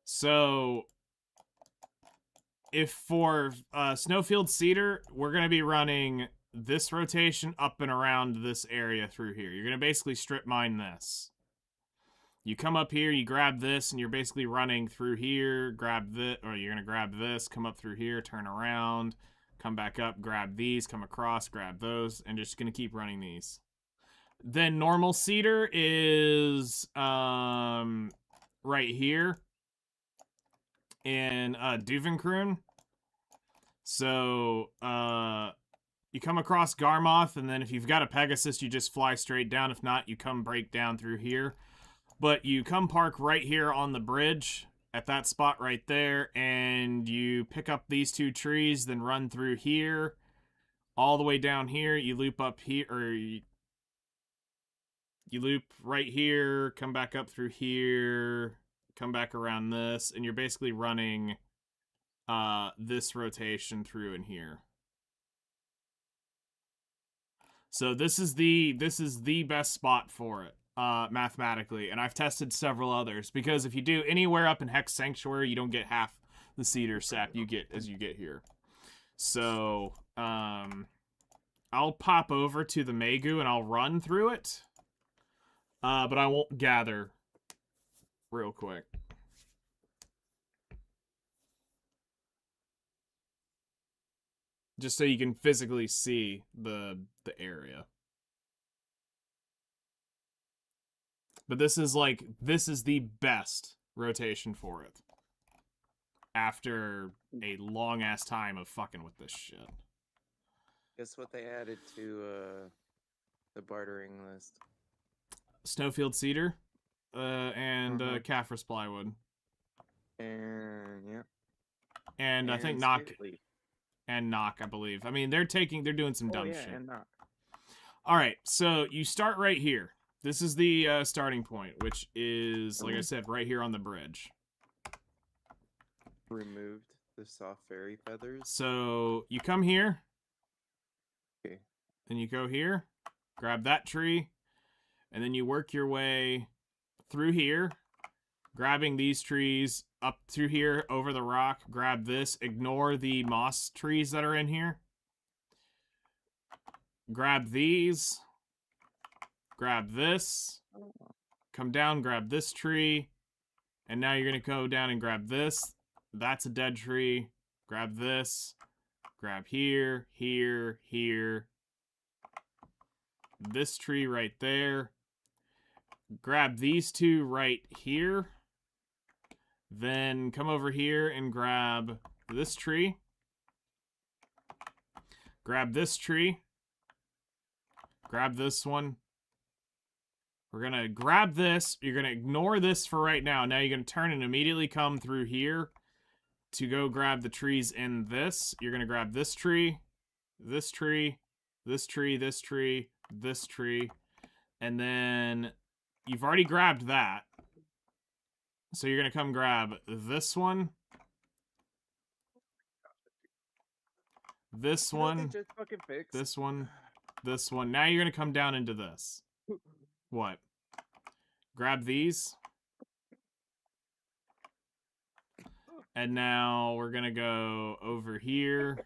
So, if for Snowfield Cedar, we're going to be running this rotation up and around this area through here. You're going to basically strip mine this. You come up here, you grab this, and you're basically running through here, grab this, or you're going to grab this, come up through here, turn around, come back up, grab these, come across, grab those, and just going to keep running these. Then normal Cedar is right here in Duvenkroon. So you come across Garmoth, and then if you've got a Pegasus, you just fly straight down. If not, you come break down through here. But you come park right here on the bridge at that spot right there, and you pick up these two trees, then run through here, all the way down here. You loop up here, or you loop right here, come back up through here, come back around this, and you're basically running this rotation through in here. So this is the best spot for it. Mathematically, and I've tested several others, because if you do anywhere up in Hex Sanctuary, you don't get half the cedar sap you get as you get here. So, I'll pop over to the Megu and I'll run through it, but I won't gather real quick. Just so you can physically see the area. But this is the best rotation for it. After a long ass time of fucking with this shit. Guess what they added to the bartering list? Snowfield Cedar, and Mhm. Caphras Plywood. And yeah. And I think Knock and Knock, I believe. I mean, they're doing some dumb shit. And Knock. Alright, so you start right here. This is the starting point, which is, like I said, right here on the bridge. Removed the soft fairy feathers. So you come here. Okay. Then you go here, grab that tree, and then you work your way through here, grabbing these trees up through here over the rock. Grab this. Ignore the moss trees that are in here. grab these, grab this, come down, grab this tree, and now you're going to go down and grab this. That's a dead tree. Grab this, grab here, here, here. This tree right there. Grab these two right here. Then come over here and grab this tree. Grab this tree. Grab this one. We're going to grab this. You're going to ignore this for right now. Now you're going to turn and immediately come through here to go grab the trees in this. You're going to grab this tree, this tree, this tree, this tree, this tree. And then you've already grabbed that. So you're going to come grab this one. This You know what they one. just fucking fixed? This one. This one. Now you're going to come down into this. What? Grab these. And now we're going to go over here.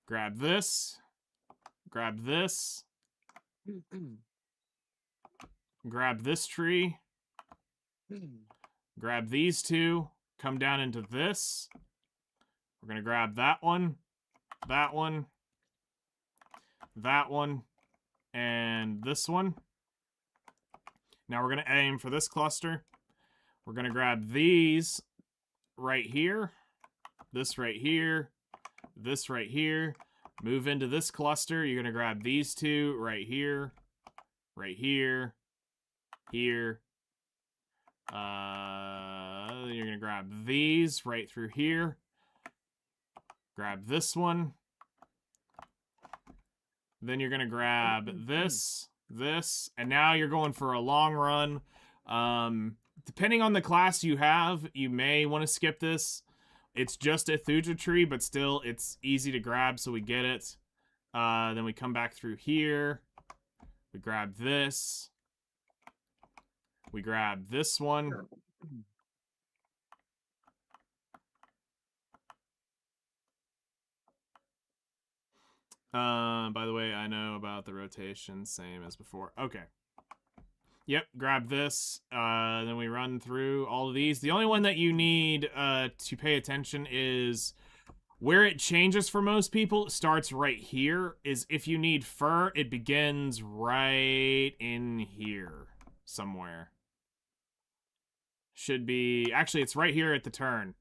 Grab this. Grab this. Grab this tree. Grab these two. Come down into this. We're going to grab that one. That one. That one. And this one. Now we're going to aim for this cluster. We're going to grab these right here. This right here. This right here. Move into this cluster. You're going to grab these two right here. Right here. Here. You're going to grab these right through here. Grab this one. Then you're going to grab this, this, and now you're going for a long run. Depending on the class you have, you may want to skip this. It's just a Thuja tree, but still, it's easy to grab, so we get it. Then we come back through here. We grab this. We grab this one. By the way, I know about the rotation, same as before. Okay. Yep, grab this. Then we run through all of these. The only one that you need to pay attention is where it changes for most people. It starts right here. Is if you need fur, it begins right in here somewhere. Should be... Actually, it's right here at the turn.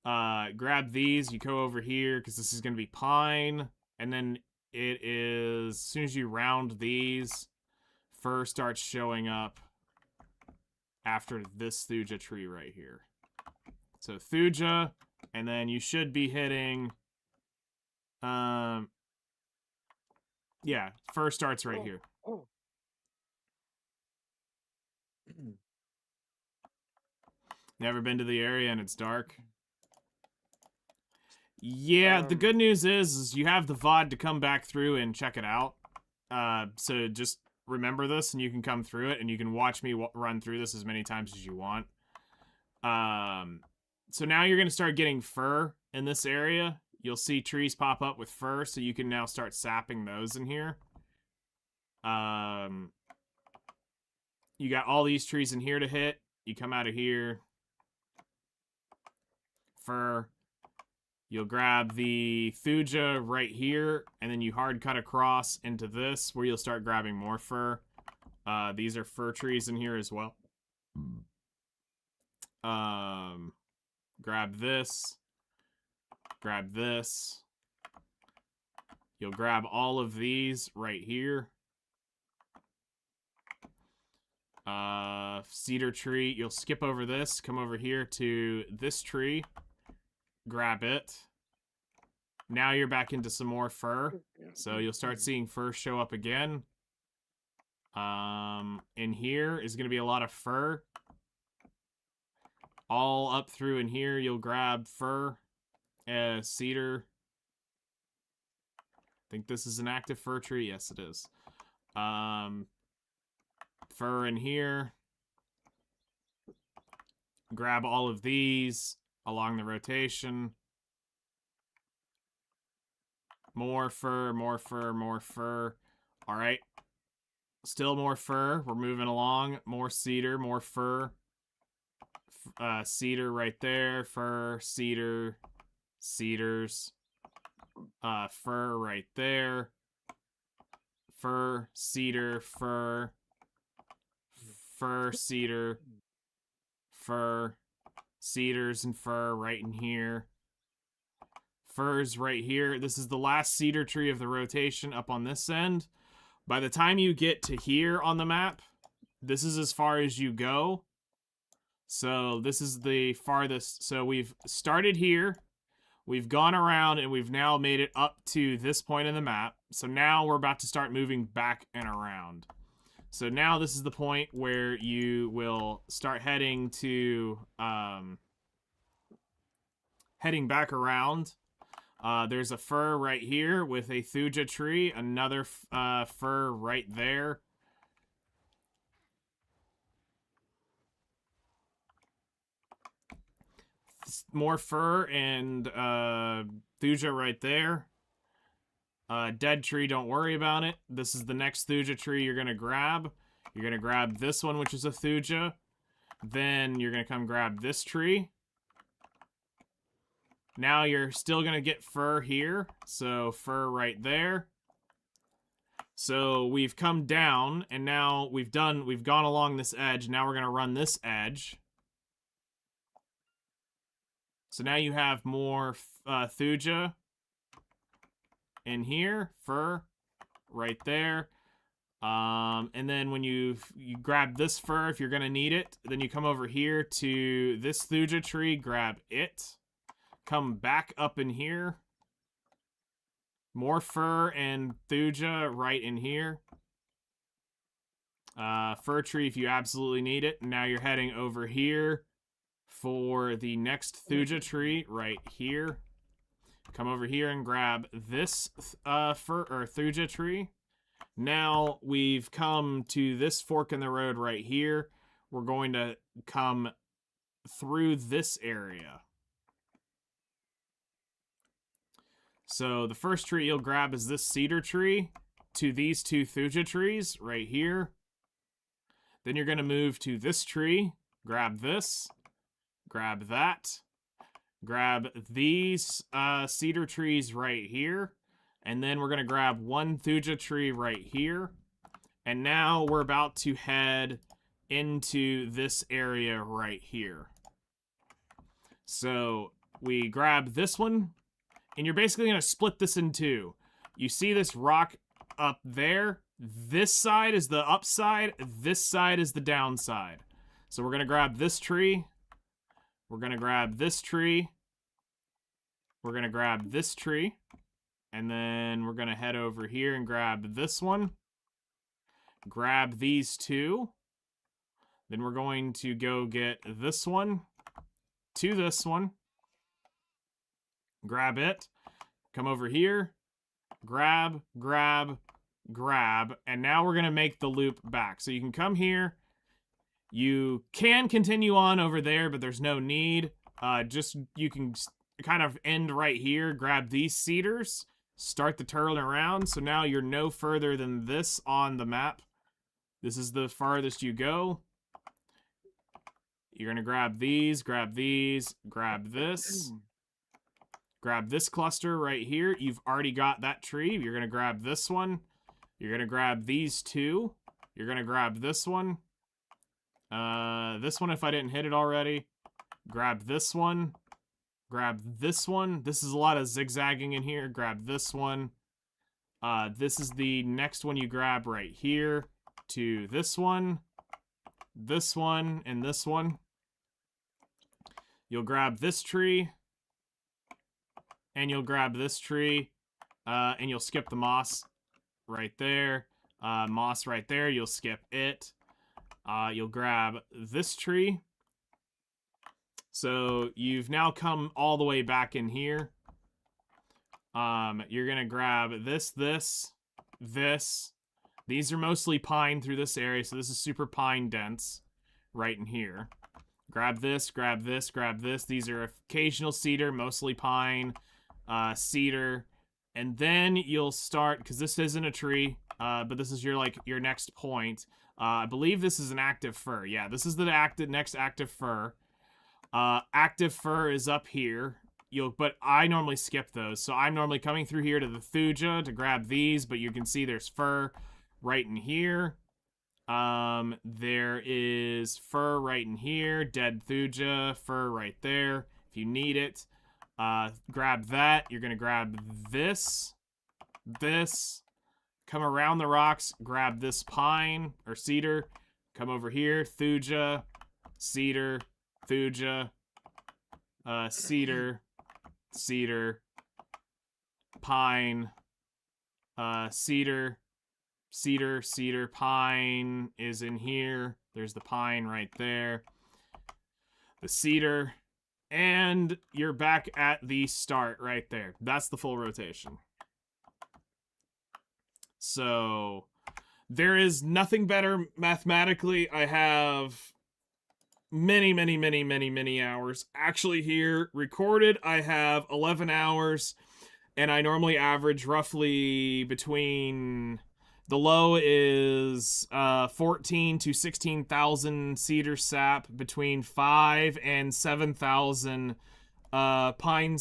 Grab these. You go over here because this is going to be pine. And then it is... As soon as you round these... Fur starts showing up after this Thuja tree right here. So Thuja, and then you should be hitting, yeah, fur starts right here. Oh. Never been to the area and it's dark? Yeah, the Um, good news is you have the VOD to come back through and check it out. So just remember this and you can come through it and you can watch me run through this as many times as you want. So now you're going to start getting fur in this area. You'll see trees pop up with fur, so you can now start sapping those in here. You got all these trees in here to hit. You come out of here. Fur. You'll grab the Thuja right here, and then you hard cut across into this, where you'll start grabbing more fur. These are fir trees in here as well. Grab this. Grab this. You'll grab all of these right here. Cedar tree. You'll skip over this, come over here to this tree. Grab it. Now you're back into some more fur. So you'll start seeing fur show up again. In here is going to be a lot of fur. All up through in here, you'll grab fur. Cedar. I think this is an active fir tree. Yes, it is. Fur in here. Grab all of these along the rotation. More fir, more fir, more fir. All right. Still more fir. We're moving along. More cedar, more fir. Cedar right there. Fir, cedar, cedars. Fir right there. Fir, cedar, fir. Fir, cedar, fir. Cedars and fir right in here. Firs right here. This is the last cedar tree of the rotation up on this end. By the time you get to here on the map, this is as far as you go. So this is the farthest. So we've started here. We've gone around and we've now made it up to this point in the map. So now we're about to start moving back and around. So now this is the point where you will start heading to, heading back around. There's a fir right here with a thuja tree, another fir right there. More fir and thuja right there. Dead tree, don't worry about it. This is the next thuja tree you're going to grab. You're going to grab this one, which is a thuja. Then you're going to come grab this tree. Now you're still going to get fir here. So fir right there. So we've come down and now we've gone along this edge. Now we're going to run this edge. So now you have more thuja in here, fir right there. And then when you grab this fir, if you're going to need it, then you come over here to this thuja tree, grab it. Come back up in here. More fir and thuja right in here. Fir tree if you absolutely need it. Now you're heading over here for the next thuja tree right here. Come over here and grab this fir or thuja tree. Now we've come to this fork in the road right here. We're going to come through this area. So the first tree you'll grab is this cedar tree to these two thuja trees right here. Then you're going to move to this tree, grab this, grab that, grab these cedar trees right here, and then we're going to grab one thuja tree right here. And now we're about to head into this area right here. So we grab this one. And you're basically going to split this in two. You see this rock up there? This side is the upside. This side is the downside. So we're going to grab this tree. We're going to grab this tree. We're going to grab this tree. And then we're going to head over here and grab this one. Grab these two. Then we're going to go get this one to this one. Grab it, come over here, grab, grab, grab, and now we're going to make the loop back. So you can come here, you can continue on over there, but there's no need. You can kind of end right here, grab these cedars, start the turn around. So now you're no further than this on the map. This is the farthest you go. You're going to grab these, grab this. Grab this cluster right here. You've already got that tree. You're going to grab this one. You're going to grab these two. You're going to grab this one. This one if I didn't hit it already. Grab this one. Grab this one. This is a lot of zigzagging in here. Grab this one. This is the next one you grab right here to this one, and this one. You'll grab this tree. And you'll grab this tree, and you'll skip the moss right there. Moss right there, you'll skip it. You'll grab this tree. So you've now come all the way back in here. You're going to grab this. These are mostly pine through this area, so this is super pine dense right in here. Grab this, grab this, grab this. These are occasional cedar, mostly pine. Cedar, And then you'll start, because this isn't a tree, but this is your next point. I believe this is an active fur. Yeah, this is the next active fur. Active fur is up here. But I normally skip those, so I'm normally coming through here to the Thuja to grab these, but you can see there's fur right in here. There is fur right in here, dead Thuja, fur right there. If you need it, grab that. You're gonna grab this, come around the rocks, grab this pine or cedar, come over here, Thuja, cedar, Thuja, cedar, cedar, pine, cedar, cedar, cedar, pine is in here. There's the pine right there. The cedar. And you're back at the start right there. That's the full rotation. So there is nothing better mathematically. I have many hours actually here recorded. I have 11 hours, and I normally average roughly between, the low is 14 to 16,000 cedar sap, between 5 and 7,000 pine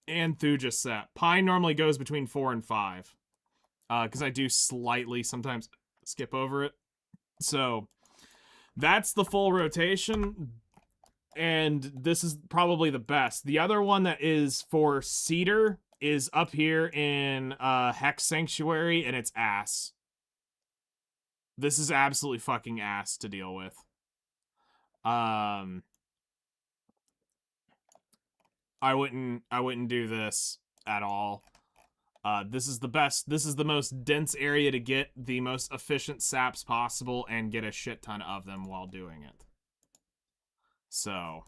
and Thuja sap. Pine normally goes between 4 and 5 because I do slightly sometimes skip over it. So that's the full rotation, and this is probably the best. The other one that is for cedar is up here in Hex Sanctuary, and it's ass. This is absolutely fucking ass to deal with. I wouldn't do this at all. This is the best. This is the most dense area to get the most efficient saps possible and get a shit ton of them while doing it. So,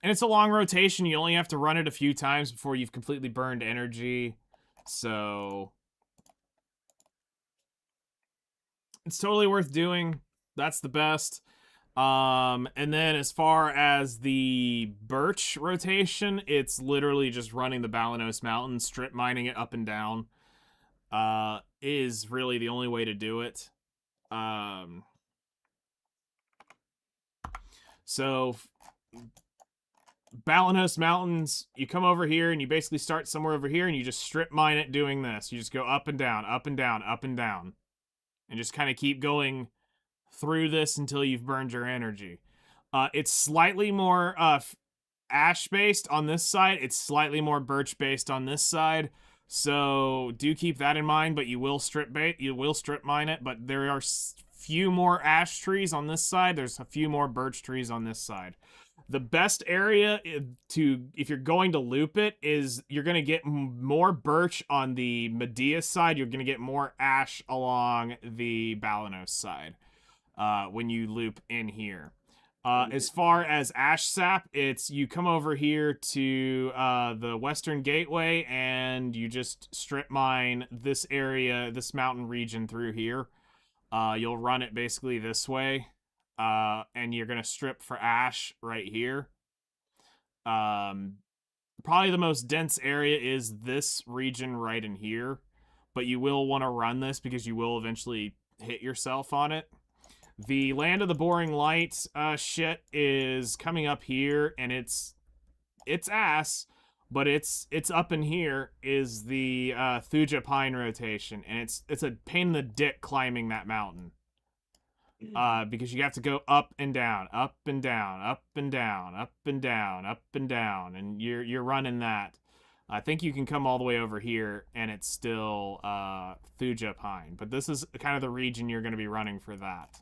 and it's a long rotation. You only have to run it a few times before you've completely burned energy. So, it's totally worth doing. That's the best. And then as far as the birch rotation, it's literally just running the Balanos Mountain, strip mining it up and down, is really the only way to do it. So Balanos Mountains, you come over here and you basically start somewhere over here and you just strip mine it doing this. You just go up and down, up and down, up and down, and just kind of keep going through this until you've burned your energy. It's slightly more ash based on this side. It's slightly more birch based on this side. So do keep that in mind. But you will strip mine it. But there are few more ash trees on this side. There's a few more birch trees on this side. The best area if you're going to loop it is you're going to get more birch on the Medea side. You're going to get more ash along the Balanos side. When you loop in here. As far as ash sap, it's you come over here to the Western Gateway and you just strip mine this area, this mountain region through here. You'll run it basically this way, and you're gonna strip for ash right here. Probably the most dense area is this region right in here, but you will want to run this because you will eventually hit yourself on it. The Land of the Boring Light shit is coming up here, and it's ass, but it's up in here is the Thuja Pine rotation, and it's a pain in the dick climbing that mountain. Because you have to go up and down, up and down, up and down, up and down, up and down, and you're running that. I think you can come all the way over here, and it's still Thuja Pine, but this is kind of the region you're going to be running for that.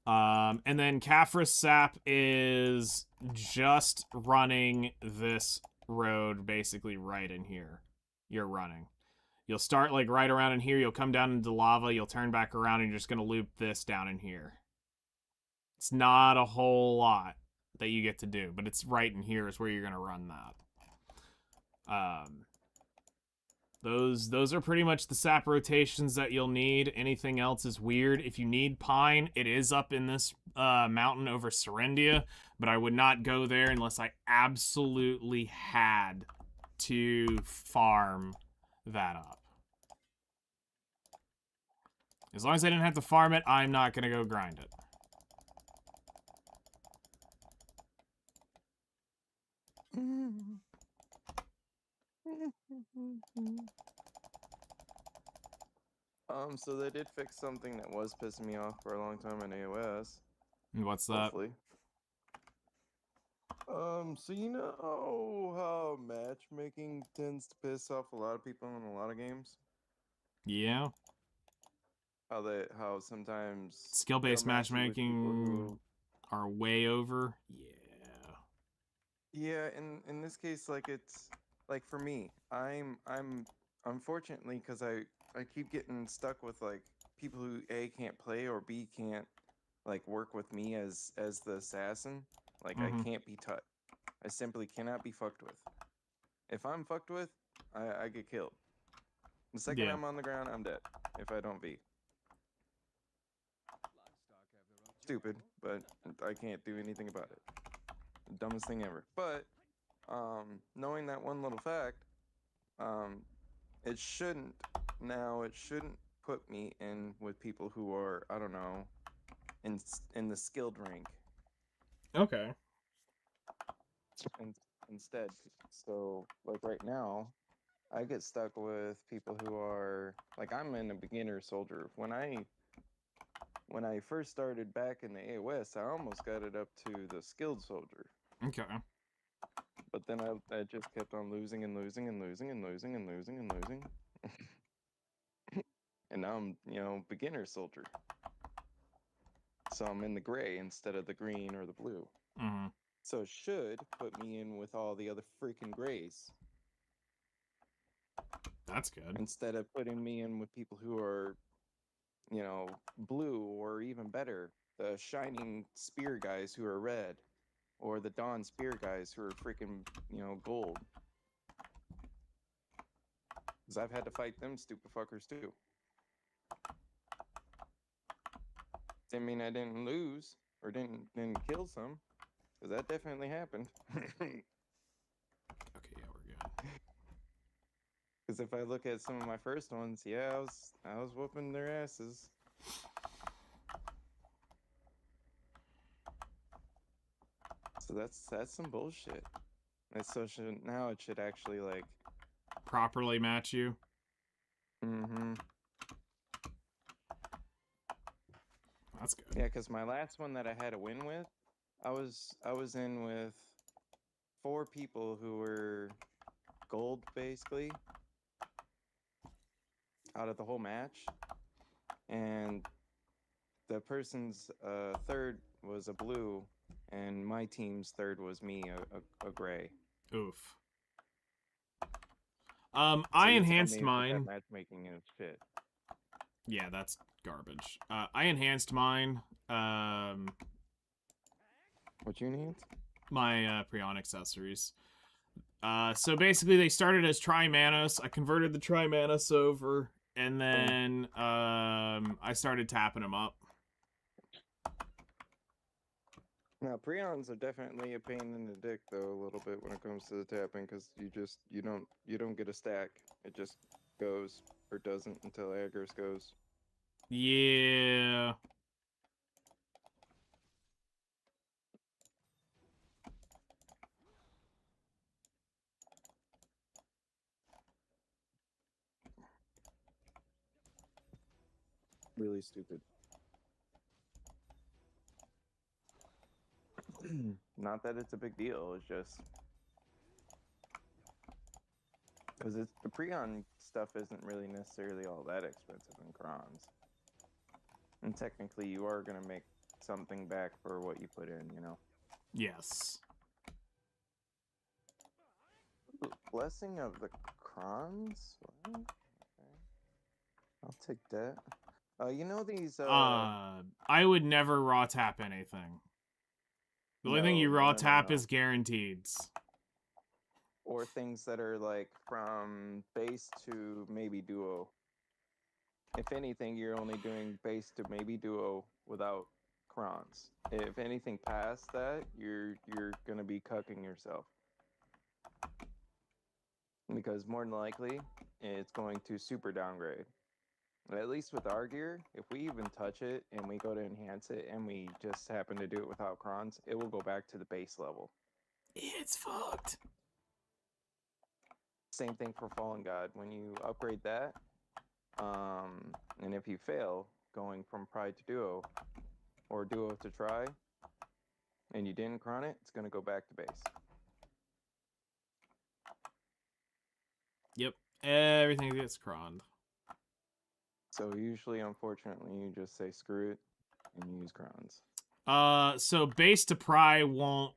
And then Caphras Sap is just running this road basically right in here. You're running. You'll start like right around in here. You'll come down into lava. You'll turn back around and you're just going to loop this down in here. It's not a whole lot that you get to do, but it's right in here is where you're going to run that. Those are pretty much the sap rotations that you'll need. Anything else is weird. If you need pine, it is up in this mountain over Serendia, but I would not go there unless I absolutely had to farm that up. As long as I didn't have to farm it, I'm not gonna go grind it. So they did fix something that was pissing me off for a long time in AOS. And what's that? Hopefully. So you know how matchmaking tends to piss off a lot of people in a lot of games? Yeah. How sometimes Skill-based they'll match you with people matchmaking are way over. Yeah, in this case, like it's like for me, I'm unfortunately because I keep getting stuck with like people who A can't play or B can't like work with me as the assassin. Like I Mhm. can't be touched. I simply cannot be fucked with. If I'm fucked with, I get killed. The second Yeah. I'm on the ground, I'm dead. If I don't V. Stupid, but I can't do anything about it. Dumbest thing ever. But knowing that one little fact, it shouldn't put me in with people who are, I don't know, in the skilled rank Okay. instead. So like right now, I get stuck with people who are like I'm in a beginner soldier. When I first started back in the AOS, I almost got it up to the skilled soldier. Okay. But then I just kept on losing and losing and losing and losing and losing and losing. And now I'm, beginner soldier. So I'm in the gray instead of the green or the blue. Mhm. So it should put me in with all the other freaking grays. That's good. Instead of putting me in with people who are, blue or even better, the shining spear guys who are red. Or the Dawn Spear guys who are freaking, gold. Because I've had to fight them stupid fuckers too. Didn't mean I didn't lose or didn't kill some, because that definitely happened. Okay, yeah, we're good. Because if I look at some of my first ones, yeah, I was whooping their asses. So that's some bullshit. Now it should actually like Properly match you. That's good. Yeah, because my last one that I had a win with, I was in with 4 people who were gold basically out of the whole match, and the person's third was a blue, and my team's third was me, a gray. Oof. So I you tell enhanced me that mine. matchmaking is shit. Yeah, that's garbage. I enhanced mine. What you need? My Prion accessories. So basically they started as Tri-Manos. I converted the Tri-Manos over, and then I started tapping them up. Now, Prions are definitely a pain in the dick, though, a little bit when it comes to the tapping, because you don't get a stack. It just goes or doesn't until Aggers goes. Yeah. Really stupid. Not that it's a big deal, it's just because the Prion stuff isn't really necessarily all that expensive in crons. And technically you are gonna make something back for what you put in, Yes. Blessing of the crons? What? Okay. I'll take that. You know these I would never raw tap anything. The only thing you raw tap is guaranteed. or things that are like from base to maybe duo. If anything, you're only doing base to maybe duo without crons. If anything past that, you're gonna be cucking yourself. Because more than likely, it's going to super downgrade. At least with our gear, if we even touch it and we go to enhance it and we just happen to do it without crons, it will go back to the base level. It's fucked. Same thing for Fallen God. When you upgrade that, and if you fail going from Pride to Duo, or Duo to Tri, and you didn't cron it, it's going to go back to base. Yep. Everything gets croned. So usually, unfortunately, you just say screw it and use crons. So base to pry won't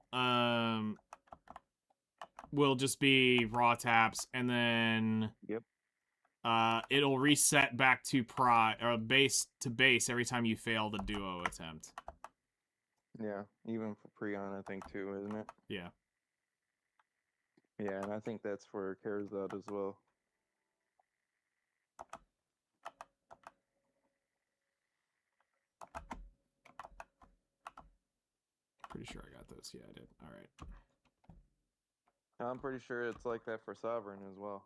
will just be raw taps, and then Yep. it'll reset back to pry or base to base every time you fail the duo attempt. Yeah, even for Prion, I think too, isn't it? Yeah. Yeah, and I think that's for Carazot as well. Pretty sure I got those. Yeah, I did. All right. I'm pretty sure it's like that for Sovereign as well.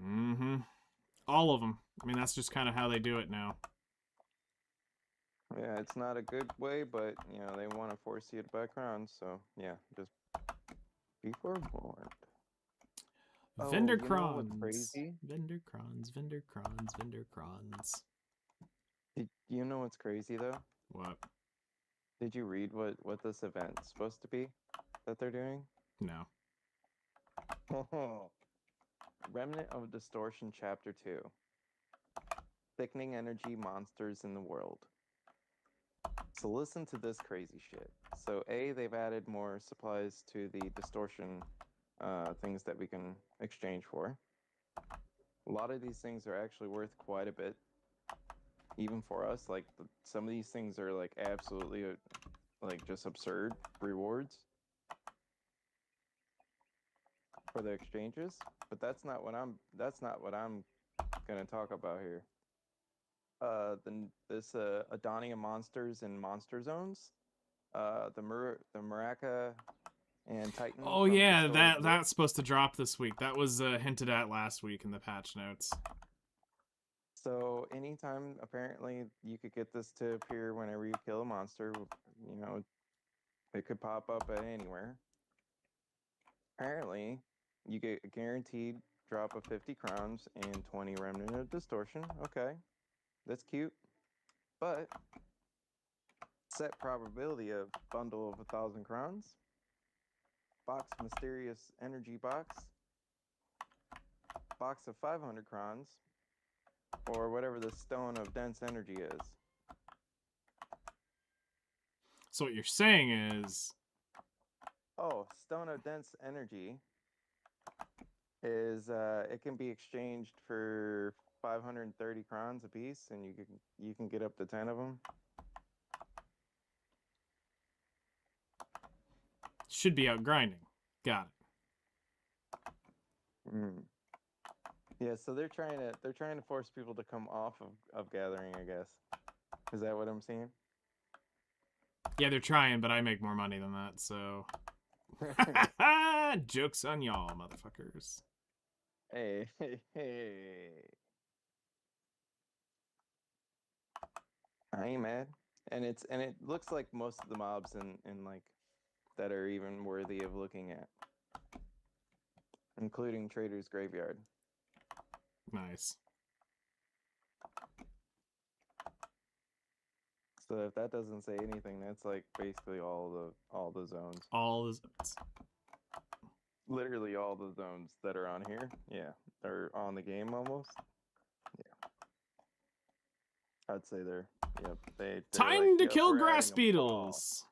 Mm-hmm. All of them. I mean, that's just kind of how they do it now. Yeah, it's not a good way, but you know they want to force you to buy crowns, so yeah, just be forewarned. Vendor you know what's crons. crazy? Vendor crons. Vendor crons. Vendor crons. You know what's crazy though? What? Did you read what this event's supposed to be that they're doing? No. Remnant of Distortion Chapter 2. Thickening energy monsters in the world. So listen to this crazy shit. So A, they've added more supplies to the distortion things that we can exchange for. A lot of these things are actually worth quite a bit, even for us. Like some of these things are like absolutely like just absurd rewards for the exchanges. But that's not what I'm gonna talk about here. This Adonia monsters and monster zones. The Maraca and Titan. Oh from yeah, Historic that's supposed to drop this week. That was hinted at last week in the patch notes. So anytime, apparently, you could get this to appear whenever you kill a monster. You know, it could pop up at anywhere. Apparently, you get a guaranteed drop of 50 crowns and 20 Remnant of Distortion. Okay, that's cute. But set probability of bundle of 1,000 crowns. Box Mysterious Energy Box. Box of 500 crowns. Or whatever the Stone of Dense Energy is. So what you're saying is... Oh, Stone of Dense Energy is it can be exchanged for 530 crowns a piece, and you can get up to 10 of them. Should be out grinding. Got it. Yeah, so they're trying to force people to come off of gathering, I guess. Is that what I'm seeing? Yeah, they're trying, but I make more money than that, so... Joke's on y'all, motherfuckers. Hey. I ain't mad. And it looks like most of the mobs in like that are even worthy of looking at. Including Trader's Graveyard. Nice. So if that doesn't say anything, that's like basically all the zones. All the zones. Literally all the zones that are on here. Yeah. Are on the game almost. Yeah. I'd say they're Time like, to yep, kill we're grass adding 'em all. beetles.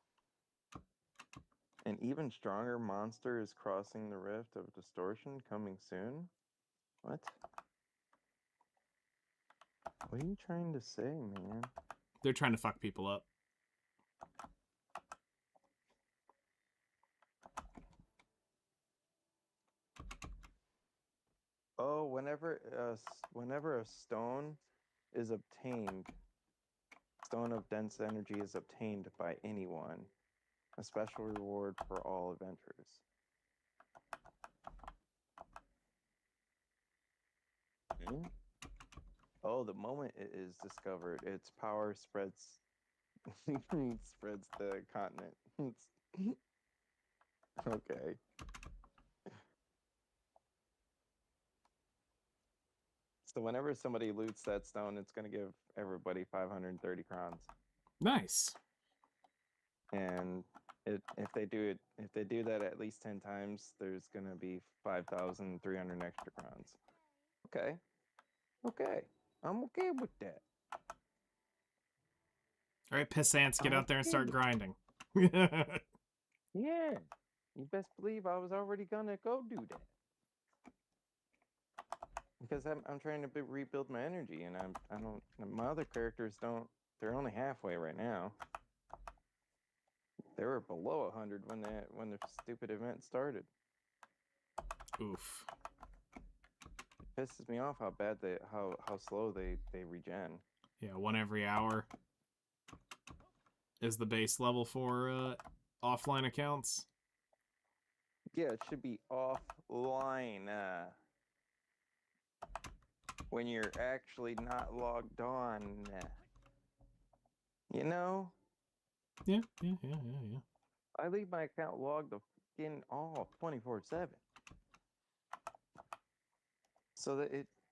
An even stronger monster is crossing the rift of distortion coming soon. What? What are you trying to say, man? They're trying to fuck people up. Oh, whenever a stone is obtained, stone of dense energy is obtained by anyone. A special reward for all adventurers. Hmm? Oh, the moment it is discovered, its power spreads spreads the continent. Okay. So whenever somebody loots that stone, it's gonna give everybody 530 crowns. Nice. And if they do that at least 10 times, there's gonna be 5,300 extra crowns. Okay. Okay. I'm okay with that. All right, pissants, get out there and start grinding. Yeah. You best believe I was already gonna go do that. Because I'm trying to rebuild my energy, and I don't. My other characters don't. They're only halfway right now. They were below 100 when the stupid event started. Oof. It pisses me off how slow they regen. Yeah, 1 every hour is the base level for offline accounts. Yeah, it should be offline when you're actually not logged on. You know, Yeah. I leave my account logged the fucking off 24/7. So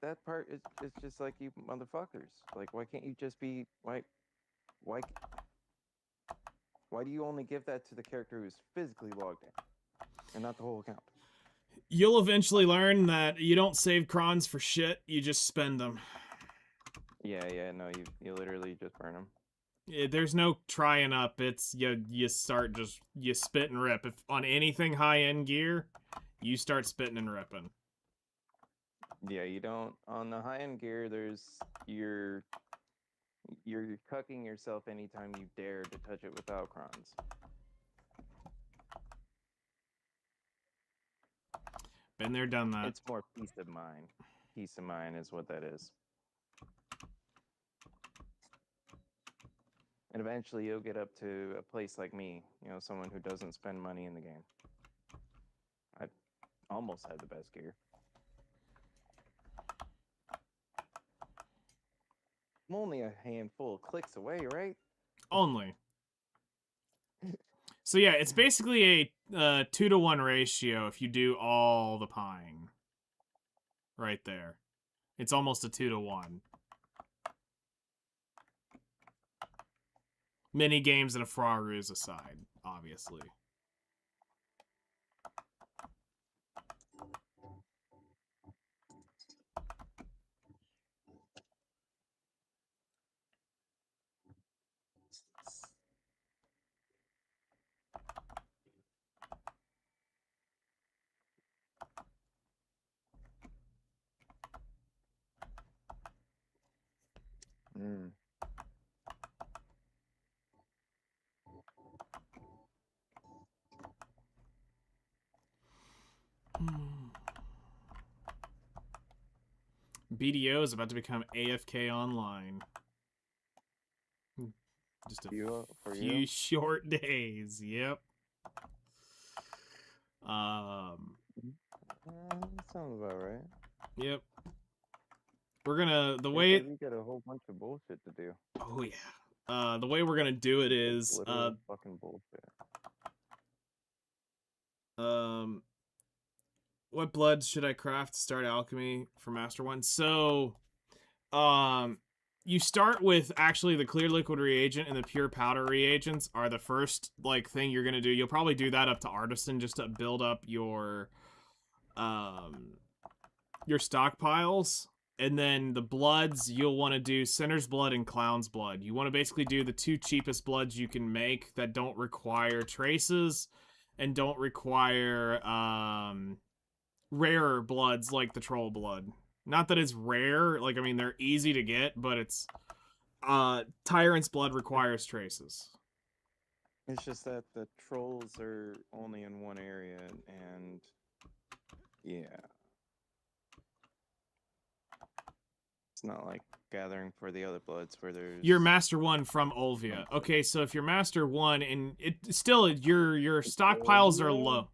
that part is just like you motherfuckers. Like, why can't you just be why do you only give that to the character who's physically logged in and not the whole account? You'll eventually learn that you don't save crons for shit, you just spend them. Yeah, no, you literally just burn them. Yeah, there's no trying up. It's you start you spit and rip. If on anything high-end gear, you start spitting and ripping. Yeah, you don't on the high-end gear. You're cucking yourself anytime you dare to touch it without crons. Been there, done that. It's more peace of mind. Peace of mind is what that is. And eventually you'll get up to a place like me, someone who doesn't spend money in the game. I almost had the best gear. I'm only a handful of clicks away, right? Only. So yeah, it's basically a 2-to-1 ratio if you do all the pieing. Right there. It's almost a 2-to-1. Mini games and a Frarus aside, obviously. Mm. BDO is about to become AFK Online. Just a few short days. Yep. That sounds about right. Yep. We're gonna We got a whole bunch of bullshit to do. Oh yeah. The way we're gonna do it is literal fucking bullshit. What bloods should I craft to start alchemy for Master 1? So, you start with actually the clear liquid reagent and the pure powder reagents are the first thing you're gonna do. You'll probably do that up to artisan just to build up your stockpiles. And then the bloods, you'll want to do Sinner's Blood and Clown's Blood. You want to basically do the 2 cheapest bloods you can make that don't require traces and don't require rarer bloods like the Troll Blood. Not that it's rare, they're easy to get, but it's Tyrant's Blood requires traces. It's just that the trolls are only in one area, and yeah. It's not like gathering for the other bloods where there's You're Master 1 from Olvia. Okay, so if you're Master 1 and it still your stockpiles are low.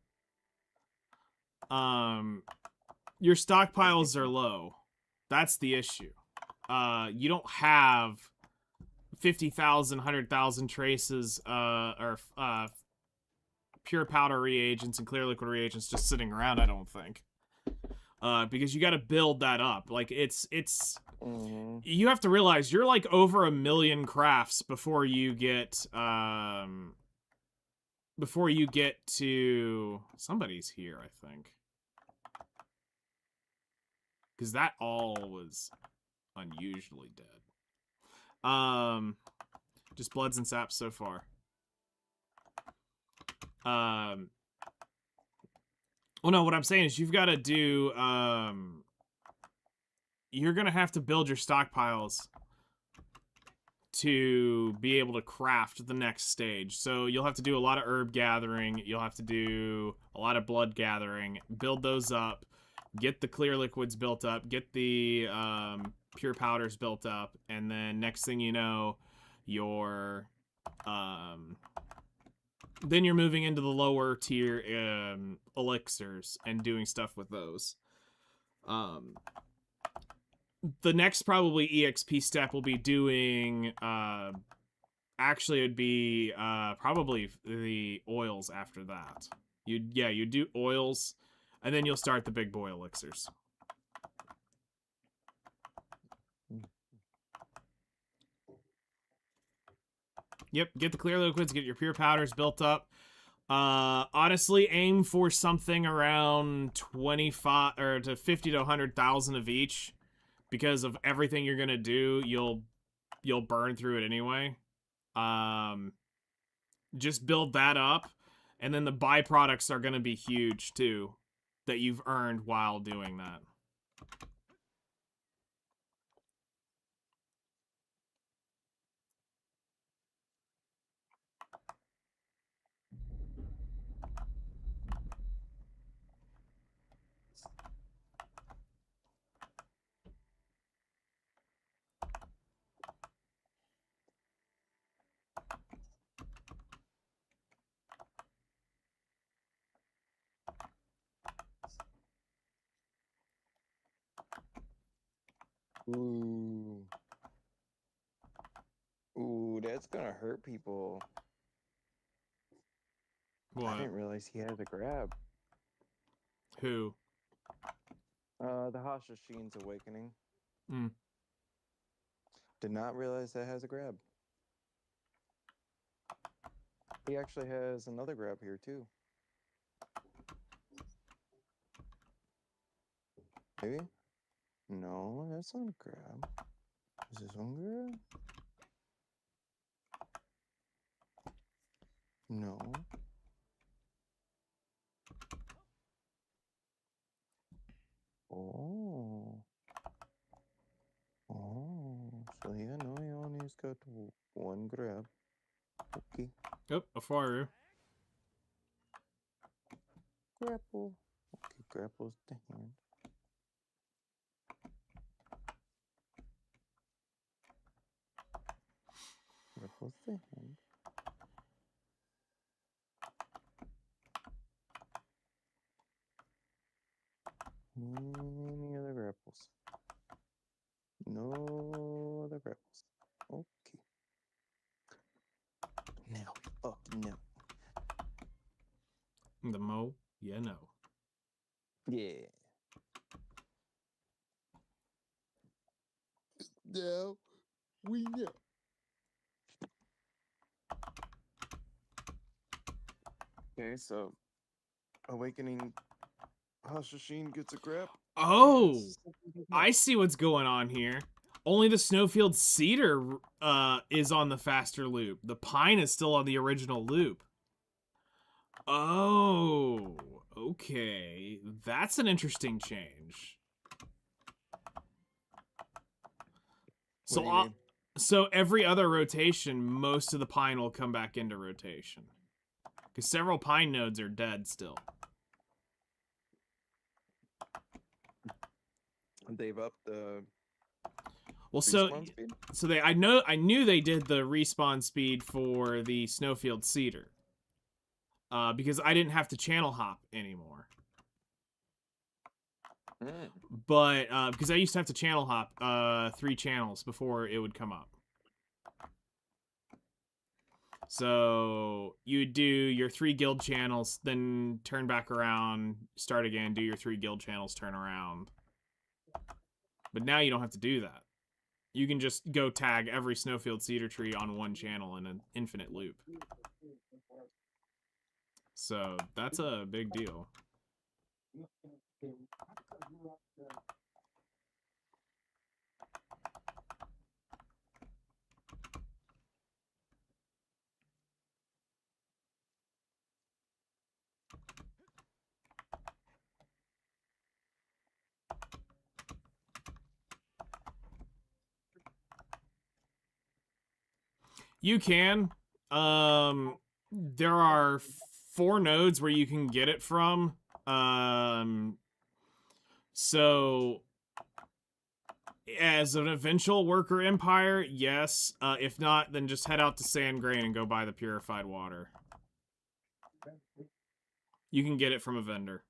Your stockpiles are low. That's the issue. You don't have 50,000, 100,000 traces or pure powder reagents and clear liquid reagents just sitting around, I don't think. Because you got to build that up. Like it's you have to realize you're like over 1 million crafts before you get to somebody's here, I think. Because that all was unusually dead. Just bloods and saps so far. Well, no, what I'm saying is you've got to do, you're going to have to build your stockpiles to be able to craft the next stage. So you'll have to do a lot of herb gathering. You'll have to do a lot of blood gathering, build those up, get the clear liquids built up, get the pure powders built up, and then next thing you know, you're then you're moving into the lower tier elixirs and doing stuff with those. The next probably EXP step will be doing actually it'd be probably the oils after that. You do oils, and then you'll start the big boy elixirs. Yep, get the clear liquids, get your pure powders built up. Honestly, aim for something around 25 or to 50 to 100,000 of each, because of everything you're gonna do. You'll burn through it anyway. Just build that up, and then the byproducts are gonna be huge too, that you've earned while doing that. Ooh. Ooh, that's gonna hurt people. I What? didn't realize he had a grab. Who? The Hashashin's Awakening. Hmm. Did not realize that has a grab. He actually has another grab here too. Maybe? No, that's not a grab. Is this one grab? No. Oh. Oh. So yeah, no, he only's got one grab. Okay. Oh, a Faru. Grapple. Okay, grapple's the hand. Grapple's the hand. Any other grapples? No other grapples. Okay. Now, fuck no. The Mo? Yeah, no. Yeah. Now we know. Okay, so Awakening Hashashin gets a grab. Oh, I see what's going on here. Only the Snowfield Cedar is on the faster loop. The Pine is still on the original loop. Oh, okay. That's an interesting change. What do you So, mean? so every other rotation, most of the Pine will come back into rotation. Because several Pine nodes are dead still. They've upped the Well, so Respawn speed? I knew they did the respawn speed for the Snowfield Cedar. Because I didn't have to channel hop anymore. Mm. But because I used to have to channel hop 3 channels before it would come up. So you would do your 3 guild channels, then turn back around, start again, do your 3 guild channels, turn around. But now you don't have to do that. You can just go tag every Snowfield Cedar tree on 1 channel in an infinite loop. So that's a big deal. You can. There are 4 nodes where you can get it from. So as an eventual worker empire, yes. If not, then just head out to Sand Grain and go buy the purified water. You can get it from a vendor.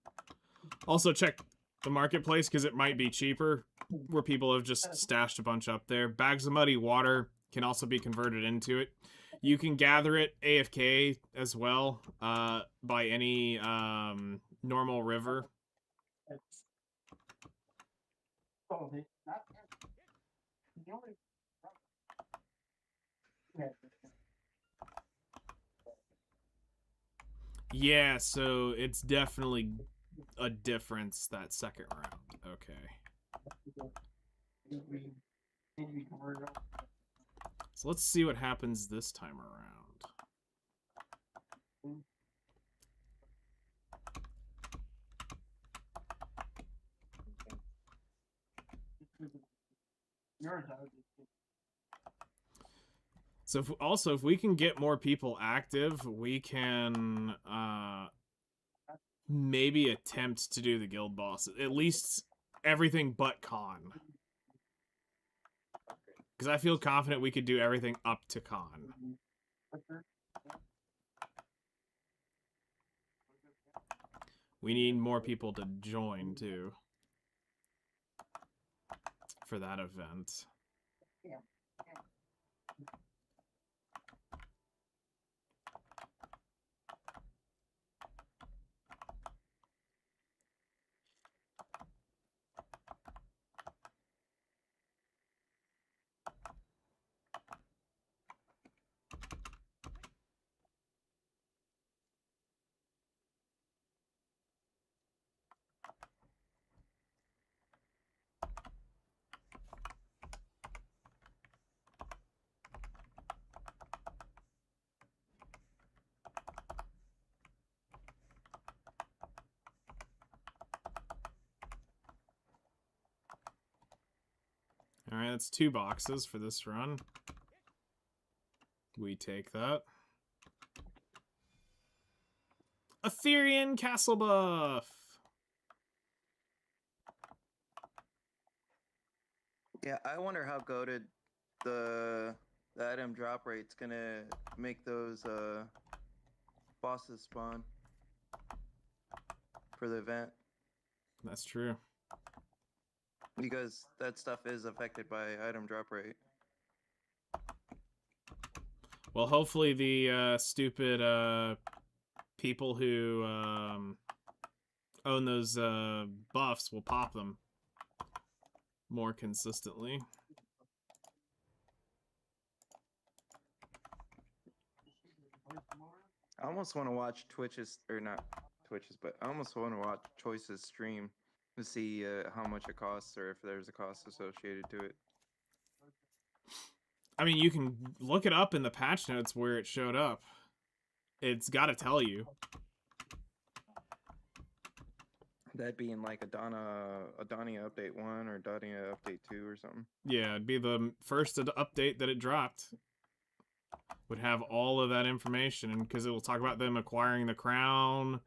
Also check the marketplace because it might be cheaper where people have just stashed a bunch up there. Bags of muddy water can also be converted into it. You can gather it AFK as well by any normal river. Yeah, so it's definitely a difference that second round. Okay. So let's see what happens this time around. So if we can get more people active, we can maybe attempt to do the guild boss. At least everything but Khan. Because I feel confident we could do everything up to Khan. We need more people to join, too. For that event. Alright, that's 2 boxes for this run. We take that. Aetherian Castle Buff! Yeah, I wonder how goated the item drop rate's gonna make those bosses spawn for the event. That's true. Because that stuff is affected by item drop rate. Well, hopefully the stupid people who own those buffs will pop them more consistently. I almost want to watch Twitch's, or not Twitch's, but I almost want to watch Choice's stream to see how much it costs or if there's a cost associated to it. I mean, you can look it up in the patch notes where it showed up. It's got to tell you. That being like Adania Update 1 or Adania Update 2 or something. Yeah, it'd be the first update that it dropped. Would have all of that information, and because it will talk about them acquiring the crown.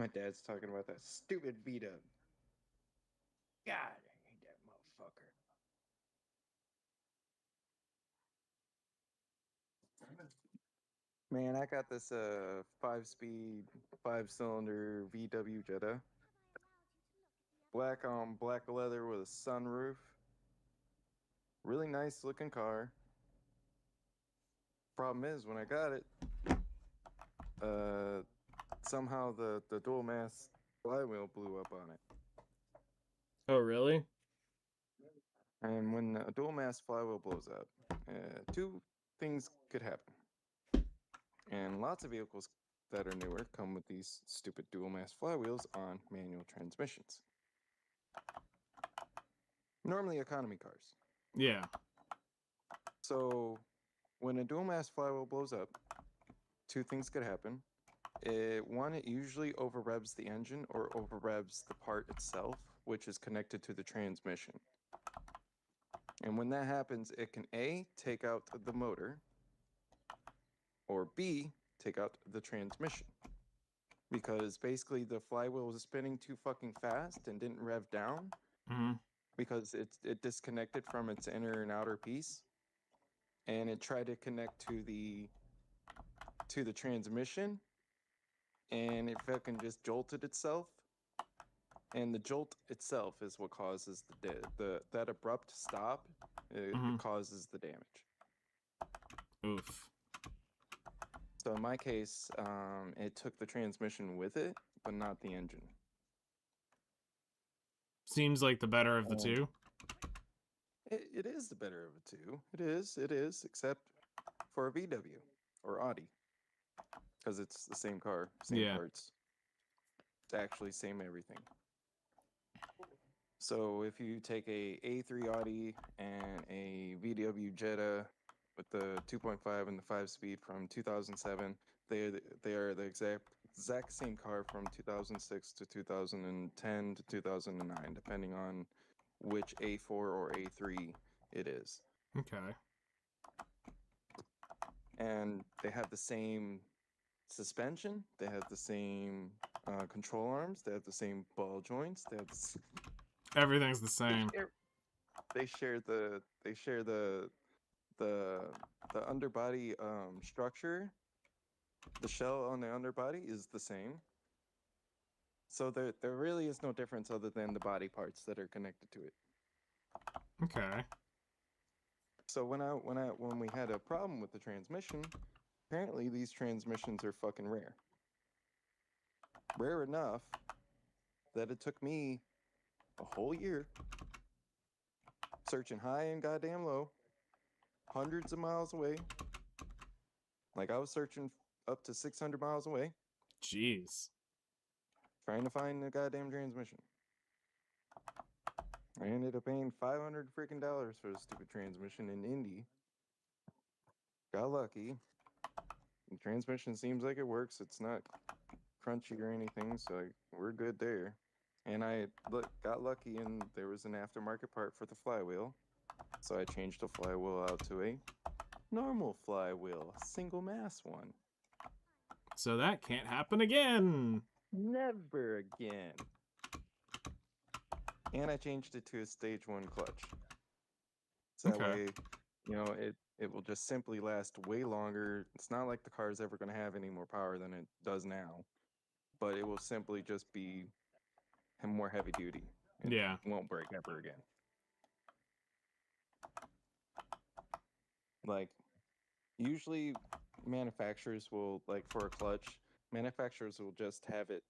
My dad's talking about that stupid V-dub. God, I hate that motherfucker. Man, I got this 5-speed, 5-cylinder VW Jetta. Black on black leather with a sunroof. Really nice looking car. Problem is, when I got it, somehow the dual mass flywheel blew up on it. Oh, really? And when a dual mass flywheel blows up, two things could happen. And lots of vehicles that are newer come with these stupid dual mass flywheels on manual transmissions. Normally economy cars. Yeah. So when a dual mass flywheel blows up, two things could happen. One, it usually over revs the engine or over revs the part itself, which is connected to the transmission. And when that happens, it can A, take out the motor, or B, take out the transmission. Because basically the flywheel was spinning too fucking fast and didn't rev down Mm-hmm. because it disconnected from its inner and outer piece. And it tried to connect to the transmission, and it fucking just jolted itself. And the jolt itself is what causes that abrupt stop. It causes the damage. Oof. So in my case, it took the transmission with it, but not the engine. Seems like the better of the two. It is the better of the two. It is, except for a VW or Audi, because it's the same car, same parts. It's actually same everything. So if you take a A3 Audi and a VW Jetta with the 2.5 and the 5-speed from 2007, they are the exact same car from 2006 to 2010 to 2009, depending on which A4 or A3 it is. Okay. And they have the same suspension. They have the same control arms. They have the same ball joints. They have Everything's the same. They share the underbody structure. The shell on the underbody is the same. So there really is no difference other than the body parts that are connected to it. Okay. So when we had a problem with the transmission, apparently these transmissions are fucking rare. Rare enough that it took me a whole year searching high and goddamn low, hundreds of miles away. Like I was searching up to 600 miles away. Jeez. Trying to find the goddamn transmission. I ended up paying $500 freaking for the stupid transmission in Indy. Got lucky. The transmission seems like it works. It's not crunchy or anything, so we're good there. And I got lucky, and there was an aftermarket part for the flywheel, so I changed the flywheel out to a normal flywheel, a single mass one. So that can't happen again. Never again. And I changed it to a stage 1 clutch. So that way, it will just simply last way longer. It's not like the car is ever going to have any more power than it does now, but it will simply just be more heavy duty. It won't break ever again. Like, usually manufacturers will, like for a clutch, manufacturers will just have it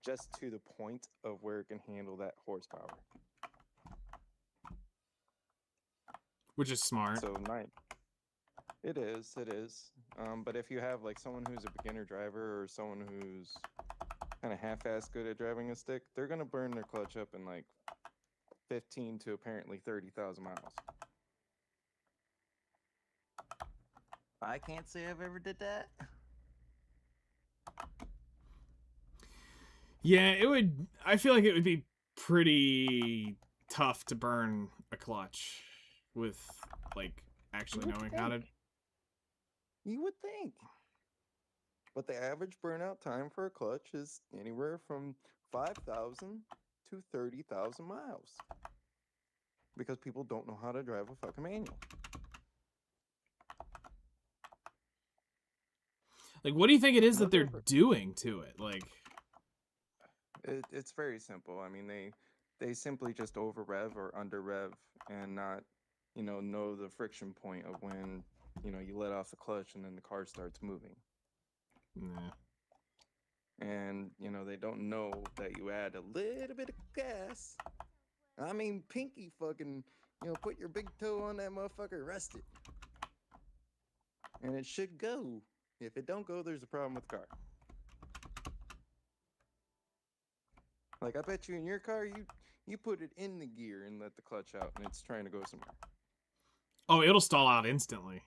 just to the point of where it can handle that horsepower. Which is smart. So it is. But if you have like someone who's a beginner driver or someone who's kind of half-assed good at driving a stick, they're gonna burn their clutch up in like 15 to apparently 30,000 miles. I can't say I've ever did that. Yeah, I feel like it would be pretty tough to burn a clutch with, like, actually knowing how to... You would think. But the average burnout time for a clutch is anywhere from 5,000 to 30,000 miles. Because people don't know how to drive a fucking manual. Like, what do you think it is that Look they're over- doing to it? Like, It's very simple. I mean, they simply just over rev or under rev and not, know the friction point of when, you let off the clutch and then the car starts moving. nah. And, they don't know that you add a little bit of gas. I mean, pinky fucking, put your big toe on that motherfucker, rest it. And it should go. If it don't go, there's a problem with the car. Like, I bet you in your car, you put it in the gear and let the clutch out, and it's trying to go somewhere. Oh, it'll stall out instantly.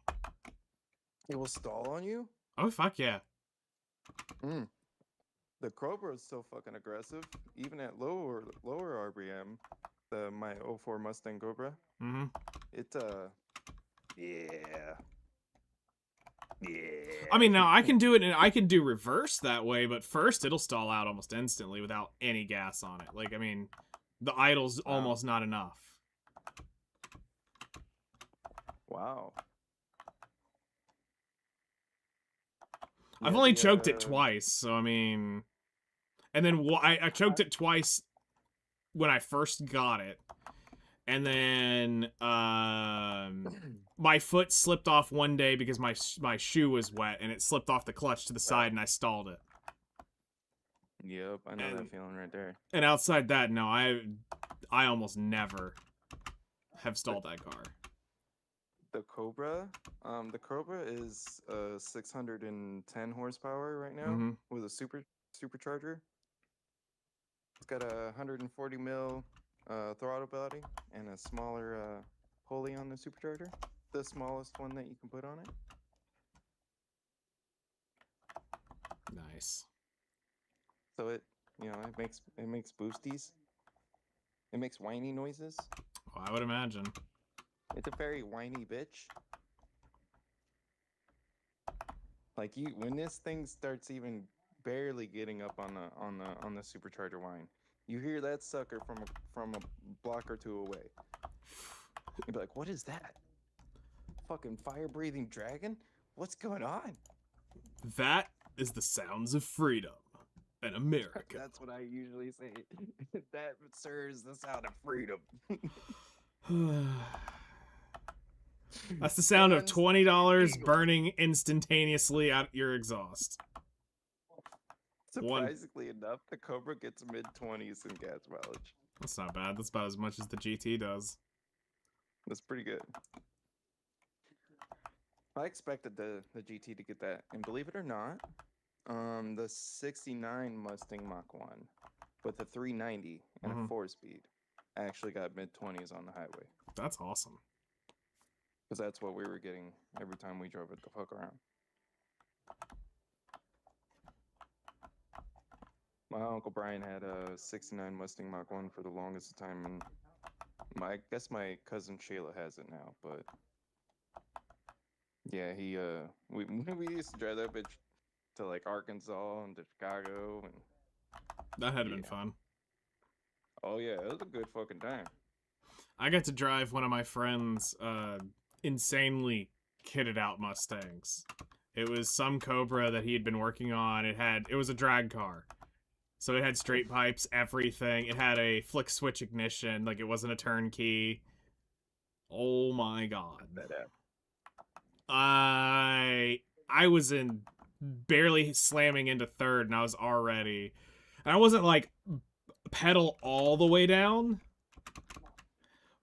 It will stall on you? Oh, fuck yeah. The Cobra is so fucking aggressive, even at lower RPM. My 04 Mustang Cobra. Mm-hmm. It yeah. I mean, now I can do it, and I can do reverse that way, but first it'll stall out almost instantly without any gas on it. Like, I mean, the idle's Wow. almost not enough. Wow. I've Yeah, only the, choked it twice, so I mean, and then I choked it twice when I first got it, and then my foot slipped off one day because my shoe was wet, and it slipped off the clutch to the side, and I stalled it. Yep, I know that And- feeling right there. And outside that, no, I almost never have stalled that car. The Cobra is 610 horsepower right now Mhm. with a supercharger. It's got a 140 mil throttle body and a smaller pulley on the supercharger, the smallest one that you can put on it. Nice. So it makes boosties. It makes whiny noises. Well, I would imagine. It's a very whiny bitch. Like when this thing starts even barely getting up on the supercharger whine, you hear that sucker from a block or two away. You'd be like, "What is that? Fucking fire-breathing dragon? What's going on?" That is the sounds of freedom in America. That's what I usually say. That, sir, is the sound of freedom. That's the sound of Guns, $20 eagle. burning instantaneously out your exhaust. One. Surprisingly enough, the Cobra gets mid-20s in gas mileage. That's not bad. That's about as much as the GT does. That's pretty good. I expected the GT to get that, and believe it or not, the '69 Mustang Mach 1 with a 390 and Mhm. a 4-speed actually got mid-20s on the highway, That's awesome. because that's what we were getting every time we drove it the fuck around. My Uncle Brian had a '69 Mustang Mach 1 for the longest time, and I guess my cousin Shayla has it now, but yeah, we used to drive that bitch to like Arkansas and to Chicago, and That had been Yeah. fun. oh yeah, it was a good fucking time. I got to drive one of my friends' insanely kitted out Mustangs. It was some Cobra that he had been working on. It was a drag car. So it had straight pipes, everything. It had a flick switch ignition, like it wasn't a turnkey. Oh my god. That app. I was in barely slamming into third, and I was already, and I wasn't like pedal all the way down,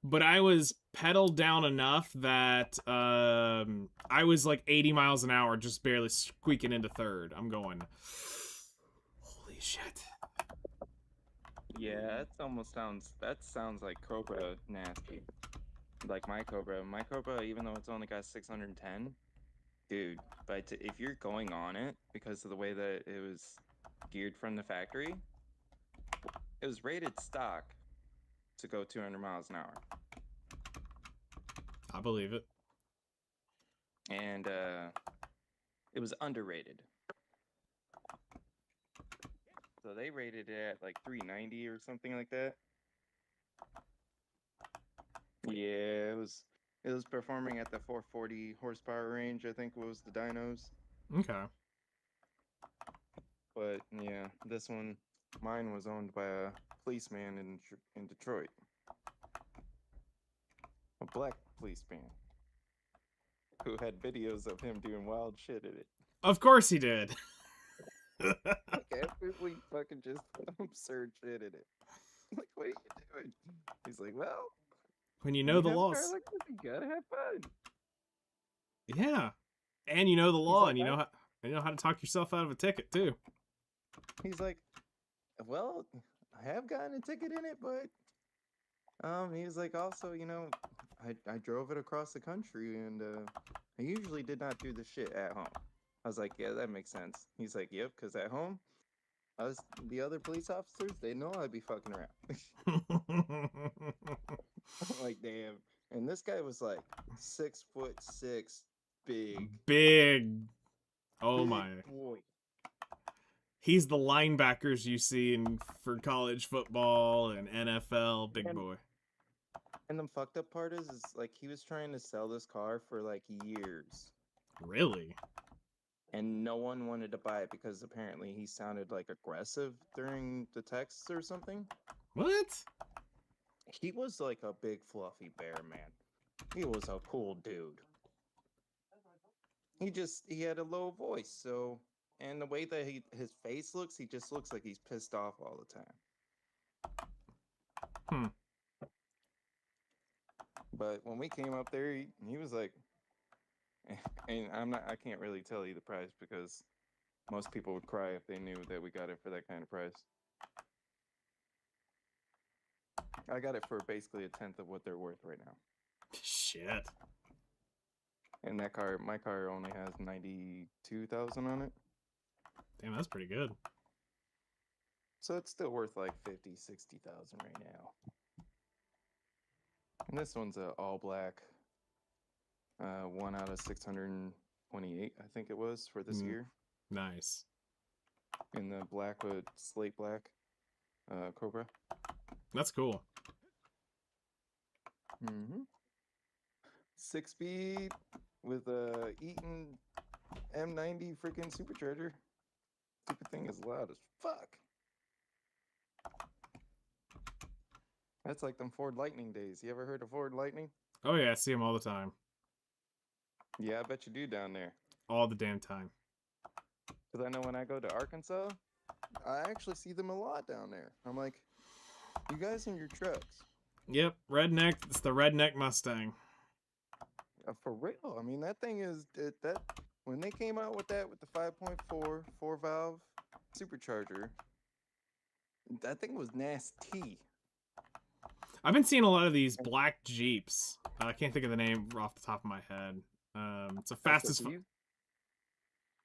but I was pedaled down enough that I was like 80 miles an hour, just barely squeaking into third. I'm going, holy shit. Yeah, that sounds like Cobra nasty. Like my Cobra, even though it's only got 610, dude. But if you're going on it because of the way that it was geared from the factory, it was rated stock to go 200 miles an hour, I believe it. and it was underrated. So they rated it at like 390 or something like that. Yeah, it was performing at the 440 horsepower range, I think was the dynos. Okay. But yeah, this one, mine was owned by a policeman in Detroit. A black policeman who had videos of him doing wild shit in it. Of course he did. Like absolutely fucking just absurd shit in it. Like, what are you doing? He's like, well, When you know the have a car laws. like this, you gotta have fun. Yeah. And you know the law, like, and you know how to talk yourself out of a ticket too. He's like, well, I have gotten a ticket in it, but he was like, also, you know, I drove it across the country, and I usually did not do this shit at home. I was like, yeah, that makes sense. He's like, yep, because at home, the other police officers, they know I'd be fucking around. I'm like, damn. And this guy was like 6'6", big. Big. Oh big my. boy. He's the linebackers you see for college football and NFL. Big And- boy. And the fucked up part is like he was trying to sell this car for like years. Really? And no one wanted to buy it because apparently he sounded like aggressive during the texts or something. What? He was like a big fluffy bear, man. He was a cool dude. He had a low voice, so, and the way that his face looks, he just looks like he's pissed off all the time. Hmm. But when we came up there, he was like, and I can't really tell you the price because most people would cry if they knew that we got it for that kind of price. I got it for basically a tenth of what they're worth right now. Shit. And my car only has 92,000 on it. Damn, that's pretty good. So it's still worth like 50, 60,000 right now. And this one's a all black, 1 out of 628, I think it was for this Mm. year. Nice. In the black with slate black, Cobra. That's cool. Mm-hmm. 6-speed with a Eaton M90 freaking supercharger. Stupid thing is loud as fuck. That's like them Ford Lightning days. You ever heard of Ford Lightning? Oh yeah, I see him all the time. Yeah, I bet you do down there. All the damn time. Because I know when I go to Arkansas, I actually see them a lot down there. I'm like, you guys in your trucks. Yep, redneck. It's the redneck Mustang. For real. I mean, that thing is that when they came out with that with the 5.4 4-valve supercharger, that thing was nasty. I've been seeing a lot of these black Jeeps. I can't think of the name off the top of my head. It's a fastest. SRT?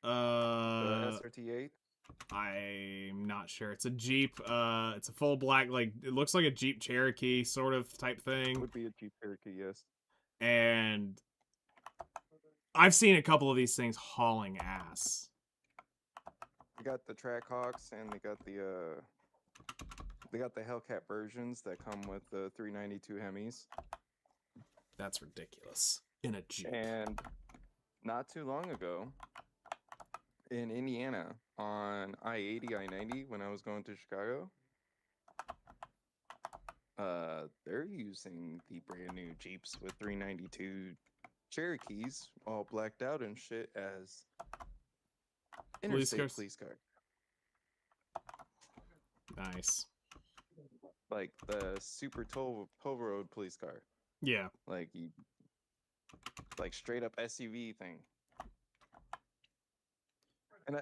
The Uh, SRT8. I'm not sure. It's a Jeep. It's a full black, like it looks like a Jeep Cherokee sort of type thing. Would be a Jeep Cherokee, yes. And I've seen a couple of these things hauling ass. They got the Trackhawks and they got the Hellcat versions that come with the 392 Hemis. That's ridiculous. In a Jeep. And not too long ago, in Indiana, on I-80, I-90, when I was going to Chicago, they're using the brand new Jeeps with 392 Cherokees, all blacked out and shit, as interstate cars? police cars. Nice. Like the super toll road police car. Yeah. Like straight up SUV thing. And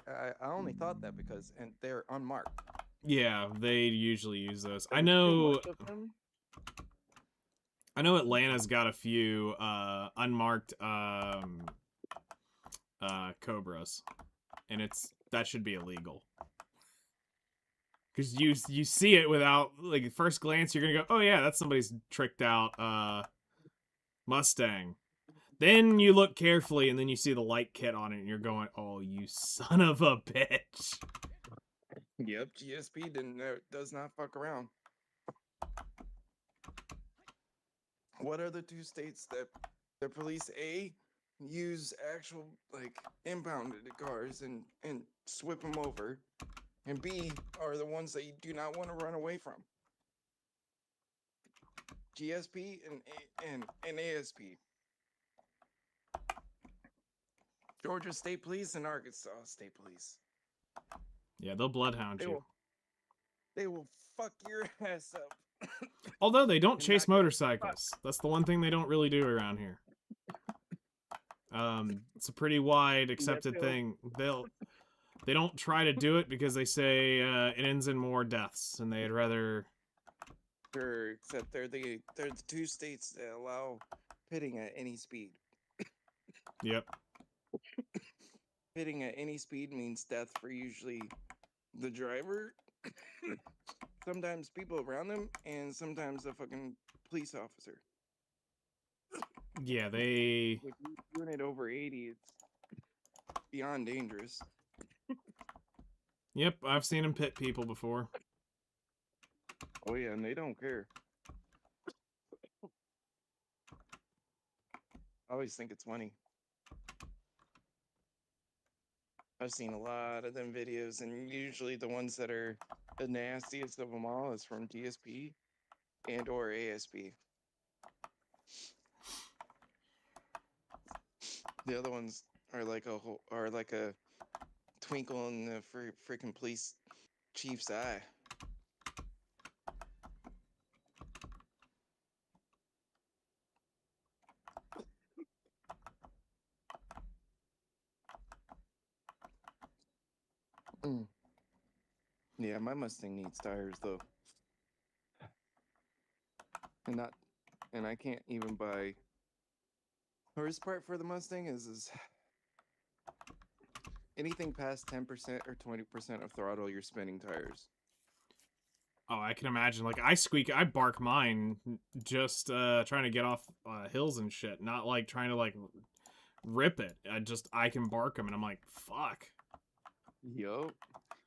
I only thought that because they're unmarked. Yeah, they usually use those. I There's too know much of them. Atlanta's got a few unmarked Cobras. And that should be illegal. Because you see it without, like, at first glance, you're gonna go, oh yeah, that's somebody's tricked out Mustang. Then you look carefully, and then you see the light kit on it, and you're going, oh, you son of a bitch. Yep, GSP does not fuck around. What are the two states that the police use actual like impounded cars and swip them over, and B are the ones that you do not want to run away from? GSP and ASP. Georgia State Police and Arkansas State Police. Yeah, they'll bloodhound They you. will fuck your ass up. Although they don't And chase not- motorcycles. That's the one thing they don't really do around here. It's a pretty wide accepted they'll- thing. They don't try to do it because they say it ends in more deaths, and they'd rather. Sure, except they're the two states that allow pitting at any speed. Yep. Hitting at any speed means death for usually the driver, sometimes people around them, and sometimes the fucking police officer. Yeah, they. If you're doing it over 80, it's beyond dangerous. Yep, I've seen them pit people before. Oh yeah, and they don't care. I always think it's funny. I've seen a lot of them videos, and usually the ones that are the nastiest of them all is from DSP and or ASP. The other ones are like a twinkle in the freaking police chief's eye. Yeah, my Mustang needs tires though. And I can't even buy. The worst part for the Mustang is anything past 10% or 20% of throttle, you're spinning tires. Oh, I can imagine. Like, I bark mine just trying to get off hills and shit, not like trying to like rip it. I can bark them, and I'm like, fuck. Yup.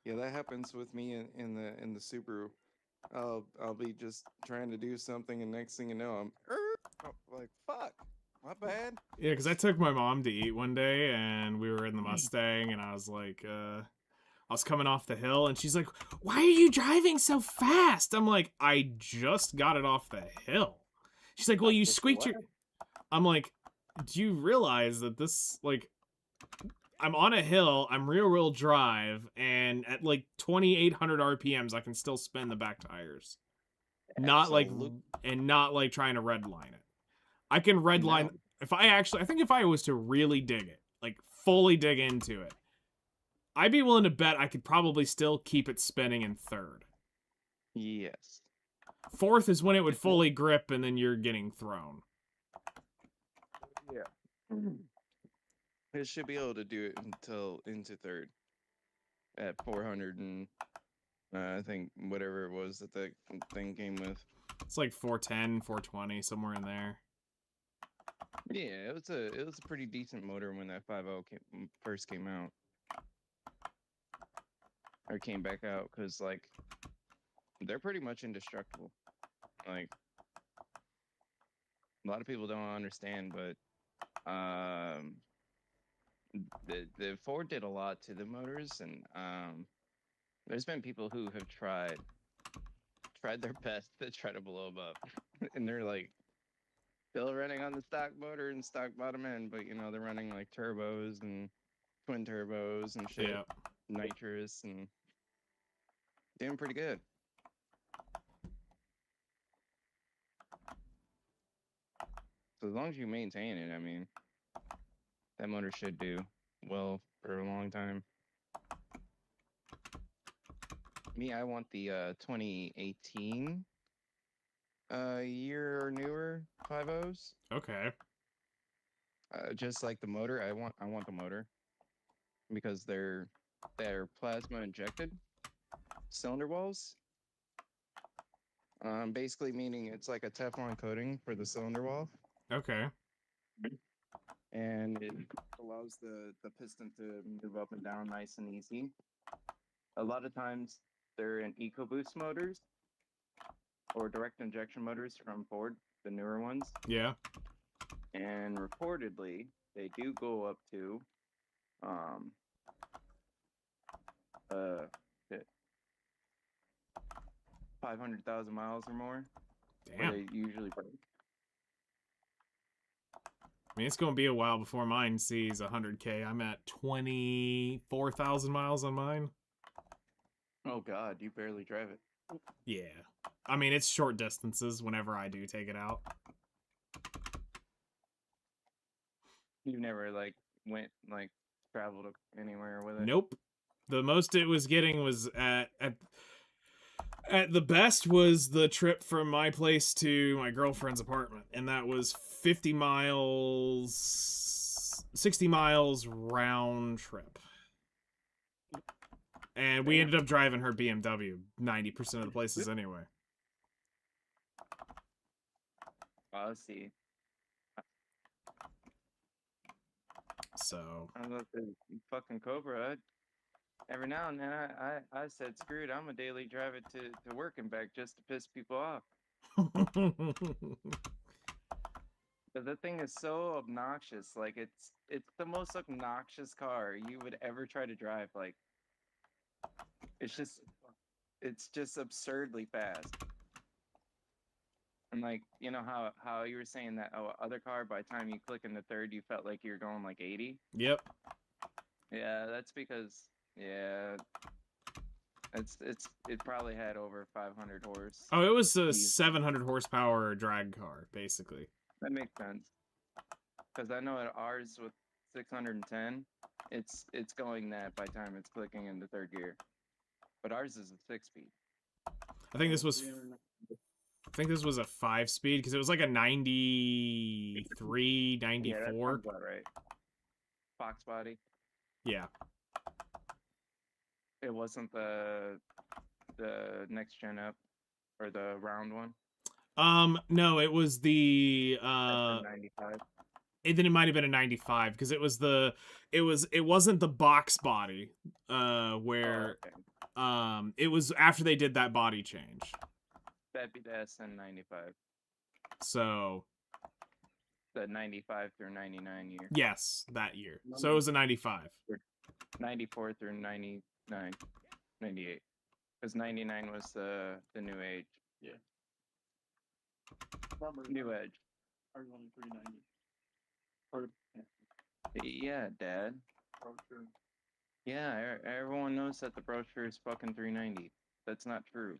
Yeah, that happens with me in the Subaru. I'll be just trying to do something, and next thing you know, I'm like, fuck, my bad. Yeah, because I took my mom to eat one day, and we were in the Mustang, and I was like, I was coming off the hill, and she's like, "Why are you driving so fast?" I'm like, "I just got it off the hill." She's like, "Well, you squeaked your." I'm like, "Do you realize that this, like, I'm on a hill, I'm rear-wheel drive, and at like 2,800 RPMs, I can still spin the back tires, not like trying to redline it. I can redline I think if I was to really dig it, like fully dig into it, I'd be willing to bet I could probably still keep it spinning in third. Yes. Fourth is when it would fully grip, and then you're getting thrown. Yeah. It should be able to do it into third at 400 and I think whatever it was that the thing came with. It's like 410, 420, somewhere in there. Yeah, it was a pretty decent motor when that 5.0 first came out. Or came back out, because like they're pretty much indestructible. Like a lot of people don't understand, but the Ford did a lot to the motors, and there's been people who have tried their best to try to blow them up, and they're like still running on the stock motor and stock bottom end, but you know they're running like turbos and twin turbos and shit, Yeah. nitrous, and doing pretty good. So as long as you maintain it, I mean, that motor should do well for a long time. Me, I want the 2018 year or newer 5.0s. Okay. Just like the motor, I want the motor because they're plasma injected cylinder walls. Basically meaning it's like a Teflon coating for the cylinder wall. Okay. And it allows the piston to move up and down nice and easy. a lot of times they're in EcoBoost motors or direct injection motors from Ford, the newer ones. Yeah. And reportedly, they do go up to shit, 500,000 miles or more. Where Damn. they usually break. I mean, it's going to be a while before mine sees 100K. I'm at 24,000 miles on mine. Oh God, you barely drive it. Yeah. I mean, it's short distances whenever I do take it out. You never like went like traveled anywhere with it. Nope. The most it was getting was at the best was the trip from my place to my girlfriend's apartment, and that was 50 miles, 60 miles round trip. And we ended up driving her BMW 90% of the places anyway. Oh, I see. So, I was like, fucking Cobra. Every now and then, I said, screw it, I'm a daily drive it to work and back just to piss people off. But the thing is so obnoxious. Like, it's the most obnoxious car you would ever try to drive. Like, it's just absurdly fast. And like, you know how you were saying that other car, by the time you click in the third, you felt like you were going like 80? yep. Yeah, that's because, yeah, it probably had over 500 horse. Oh, it was a Easy. 700 horsepower drag car, basically. That makes sense. Because I know at ours with 610, it's going that by the time it's clicking into third gear. But ours is a 6-speed. I think this was a 5-speed because it was like a 93, Yeah, that 94. sounds about right. Fox body. Yeah. It wasn't the next gen up or the round one. No, it was the 95. then it might have been a 95 because it wasn't the box body where Oh, okay. it was after they did that body change. That'd be the SN 95. So The 95 through 99 year. yes, that year. So it was a 95. 94 through 99. 98. Because 99 was the new age. Yeah. New edge. Ours only 390. Or Yeah, Dad. brochure. Yeah, everyone knows that the brochure is fucking 390. That's not true.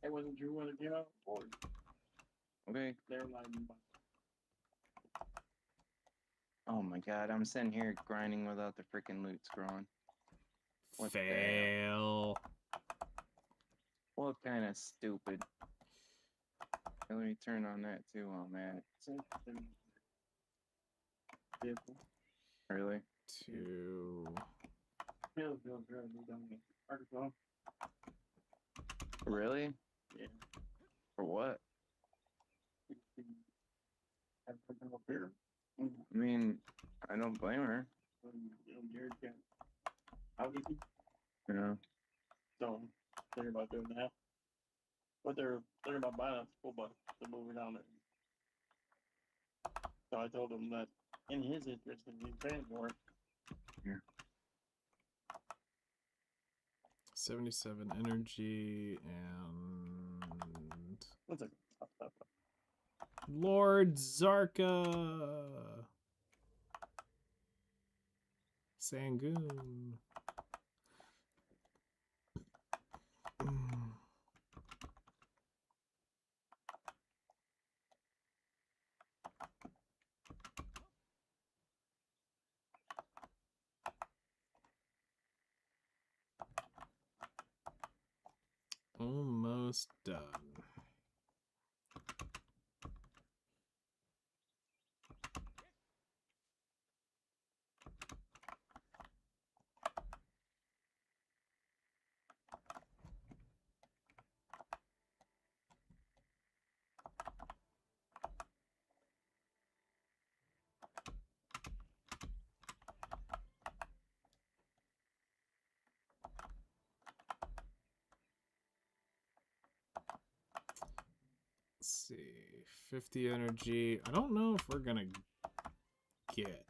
It wasn't true when it came out. Or Okay. they were lying. Oh my god, I'm sitting here grinding without the freaking loot scrolling. What the hell? Fail. What kind of stupid? Let me turn on that too while I'm at it. Vehicle. Really? 2. Arkansas. Really? Yeah. For what? Have something up here. I mean, I don't blame her. Jared can't. How did he? You know? So thinking about doing that. But they're thinking about buying a school bus to move her down there. So I told him that in his interest, if he's paying for it, 77 energy and one second. Stop. Lord Zarka Sangoon. Almost done. 50 energy. I don't know if we're gonna get.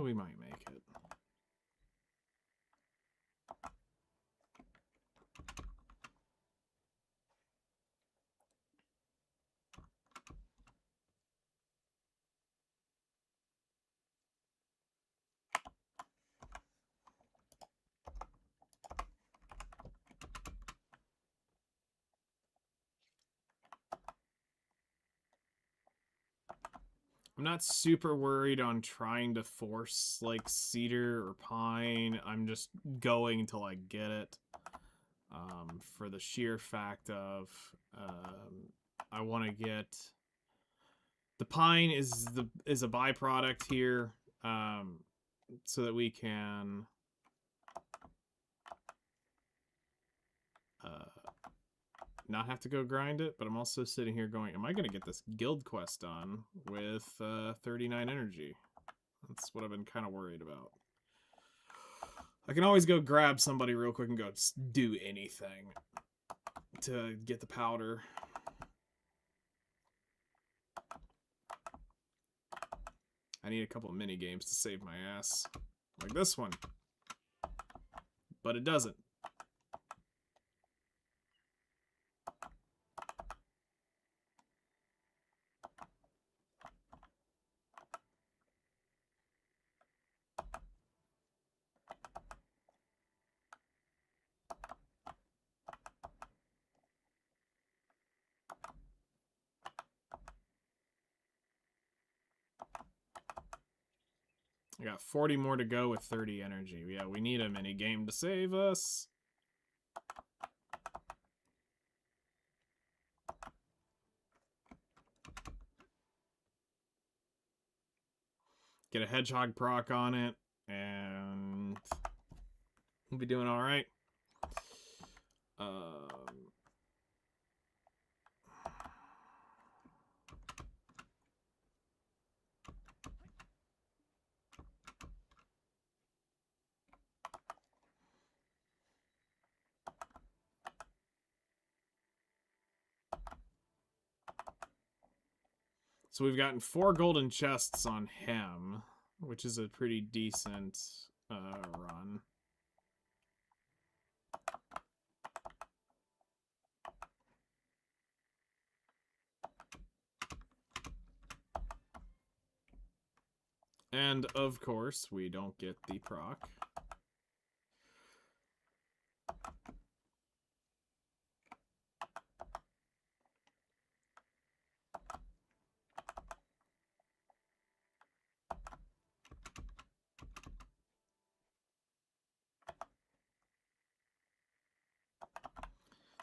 We might make it. I'm not super worried on trying to force like cedar or pine. I'm just going until I get it. For the sheer fact of I want to get the pine is a byproduct here, so that we can not have to go grind it. But I'm also sitting here going, am I going to get this guild quest done with 39 energy? That's what I've been kind of worried about. I can always go grab somebody real quick and go do anything to get the powder. I need a couple of mini games to save my ass. Like this one. But it doesn't. I got 40 more to go with 30 energy. Yeah, we need a mini game to save us. Get a hedgehog proc on it, and we'll be doing all right. So we've gotten 4 golden chests on him, which is a pretty decent run. And of course, we don't get the proc.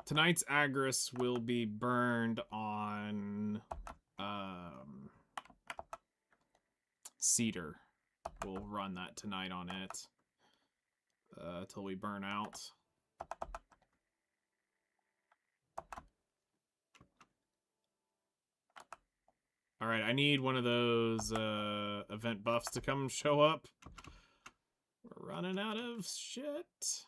Tonight's Agris will be burned on cedar. We'll run that tonight on it till we burn out. All right, I need one of those event buffs to come show up. We're running out of shit.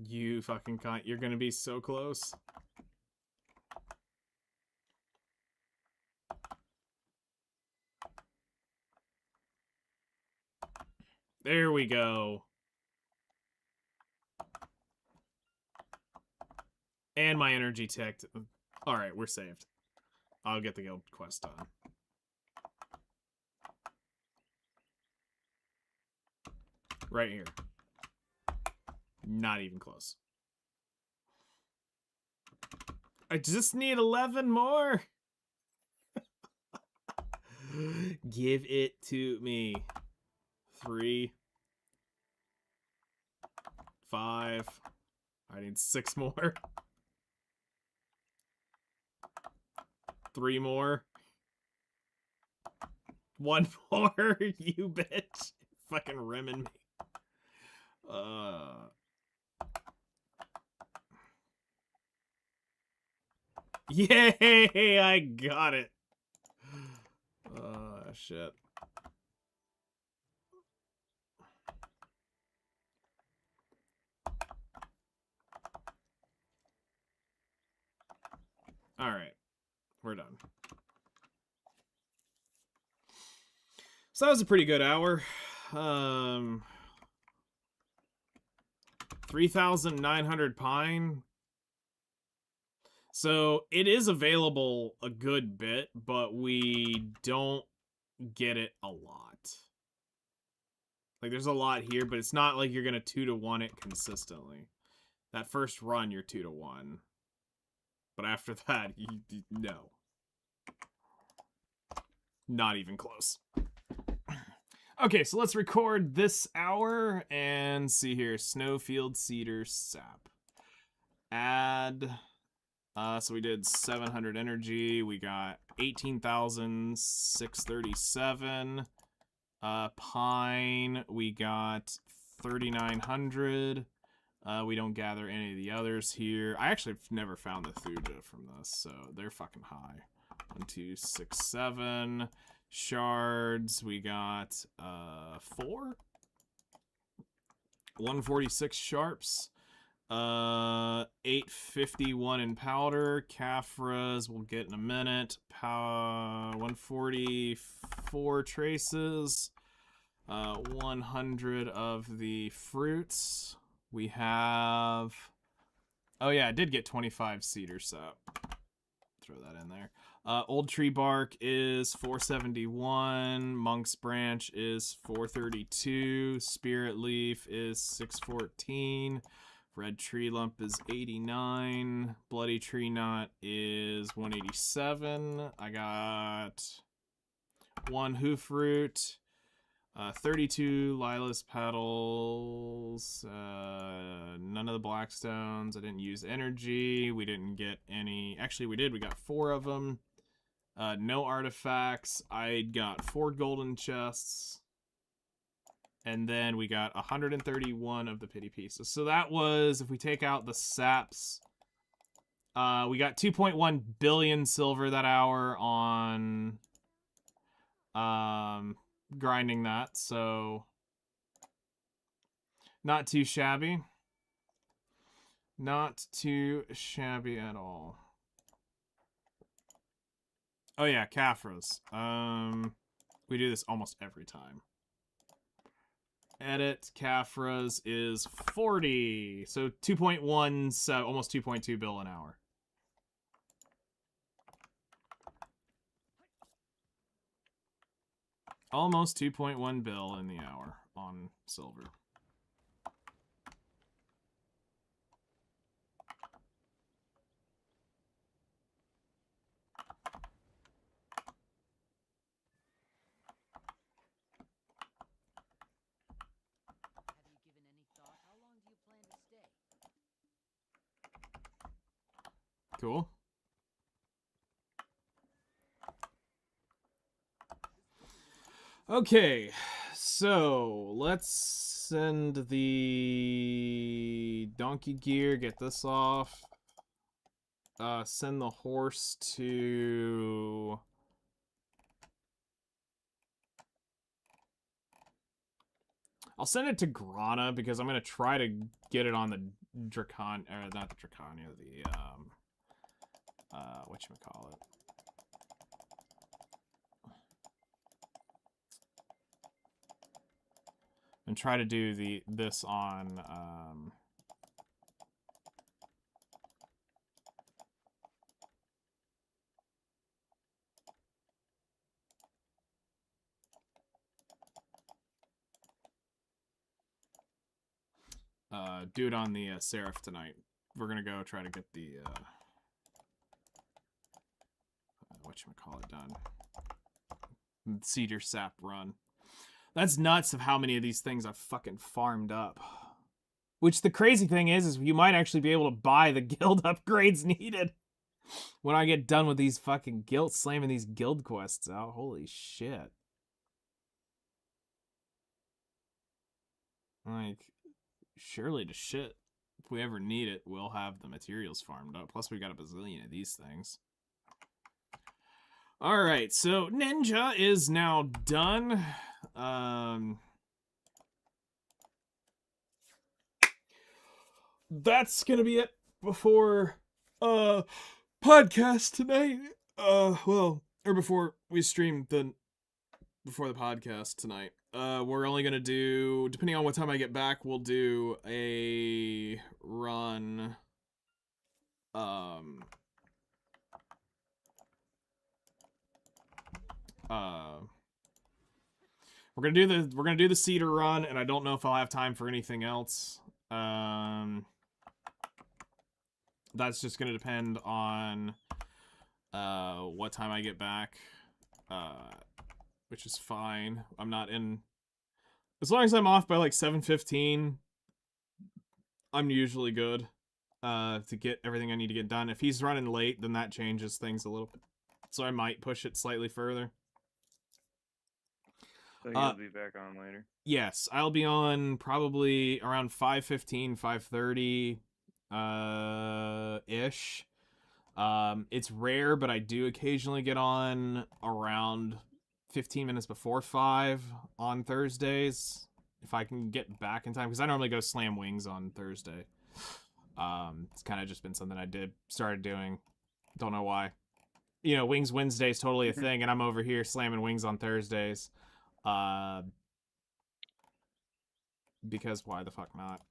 You fucking cunt. You're gonna be so close. There we go. And my energy ticked. Alright, we're saved. I'll get the guild quest done. Right here. Not even close. I just need 11 more. Give it to me. 3, 5. I need 6 more. 3 more. 1 more, you bitch. Fucking rimming me. Yay! I got it. Shit. All right, we're done. So that was a pretty good hour. 3,900 pine. So it is available a good bit, but we don't get it a lot. Like, there's a lot here, but it's not like you're gonna 2-to-1 it consistently. That first run, you're 2-to-1. But after that, no. Not even close. Okay, so let's record this hour and see here. Snowfield Cedar Sap. Add. So we did 700 energy. We got 18,637. Pine, we got 3,900. We don't gather any of the others here. I actually have never found the Thuja from this, so they're fucking high. 1, 2, 6, 7. Shards, we got 4. 146 sharps. 851 in powder. Caphras we'll get in a minute. 144 traces. 100 of the fruits. We have... Oh yeah, I did get 25 cedar sap. Throw that in there. Old tree bark is 471. Monk's branch is 432. Spirit leaf is 614. Red tree lump is 89. Bloody tree knot is 187. I got 1 hoof root. 32 lilas petals. None of the blackstones. I didn't use energy. We didn't get any. Actually, we did. We got 4 of them. No artifacts. I got 4 golden chests. And then we got 131 of the pity pieces. So that was, if we take out the saps, we got 2.1 billion silver that hour on grinding that. So not too shabby. Not too shabby at all. Oh yeah, Caphras. We do this almost every time. Edit Caphras is 40. So 2.1, so almost 2.2 bill an hour. Almost 2.1 bill in the hour on silver. Cool. Okay, so let's send the donkey gear, get this off. Send the horse to... I'll send it to Grana because I'm going to try to get it on the Dracon... Or not the Draconia, the... whatchamacallit. And try to do this on do it on the Seraph tonight. We're gonna go try to get the whatchamacallit done. Cedar sap run. That's nuts of how many of these things I've fucking farmed up. Which the crazy thing is you might actually be able to buy the guild upgrades needed. when I get done with these fucking slamming these guild quests out. Holy shit. Like, surely to shit. If we ever need it, we'll have the materials farmed up. Plus, we got a bazillion of these things. Alright, so Ninja is now done. That's gonna be it before podcast tonight. Well, or before we stream before the podcast tonight. We're only gonna do, depending on what time I get back, we'll do a run. We're gonna do the Cedar run, and I don't know if I'll have time for anything else. That's just gonna depend on what time I get back. Which is fine. I'm not in, as long as I'm off by like 7:15, I'm usually good to get everything I need to get done. If he's running late, then that changes things a little bit. So I might push it slightly further. So you'll be back on later. Yes, I'll be on probably around 5:15, 5:30 ish. It's rare, but I do occasionally get on around 15 minutes before 5 on Thursdays, if I can get back in time, because I normally go slam wings on Thursday. It's kind of just been something I started doing. Don't know why. You know, Wings Wednesday is totally a thing, and I'm over here slamming wings on Thursdays. Because why the fuck not?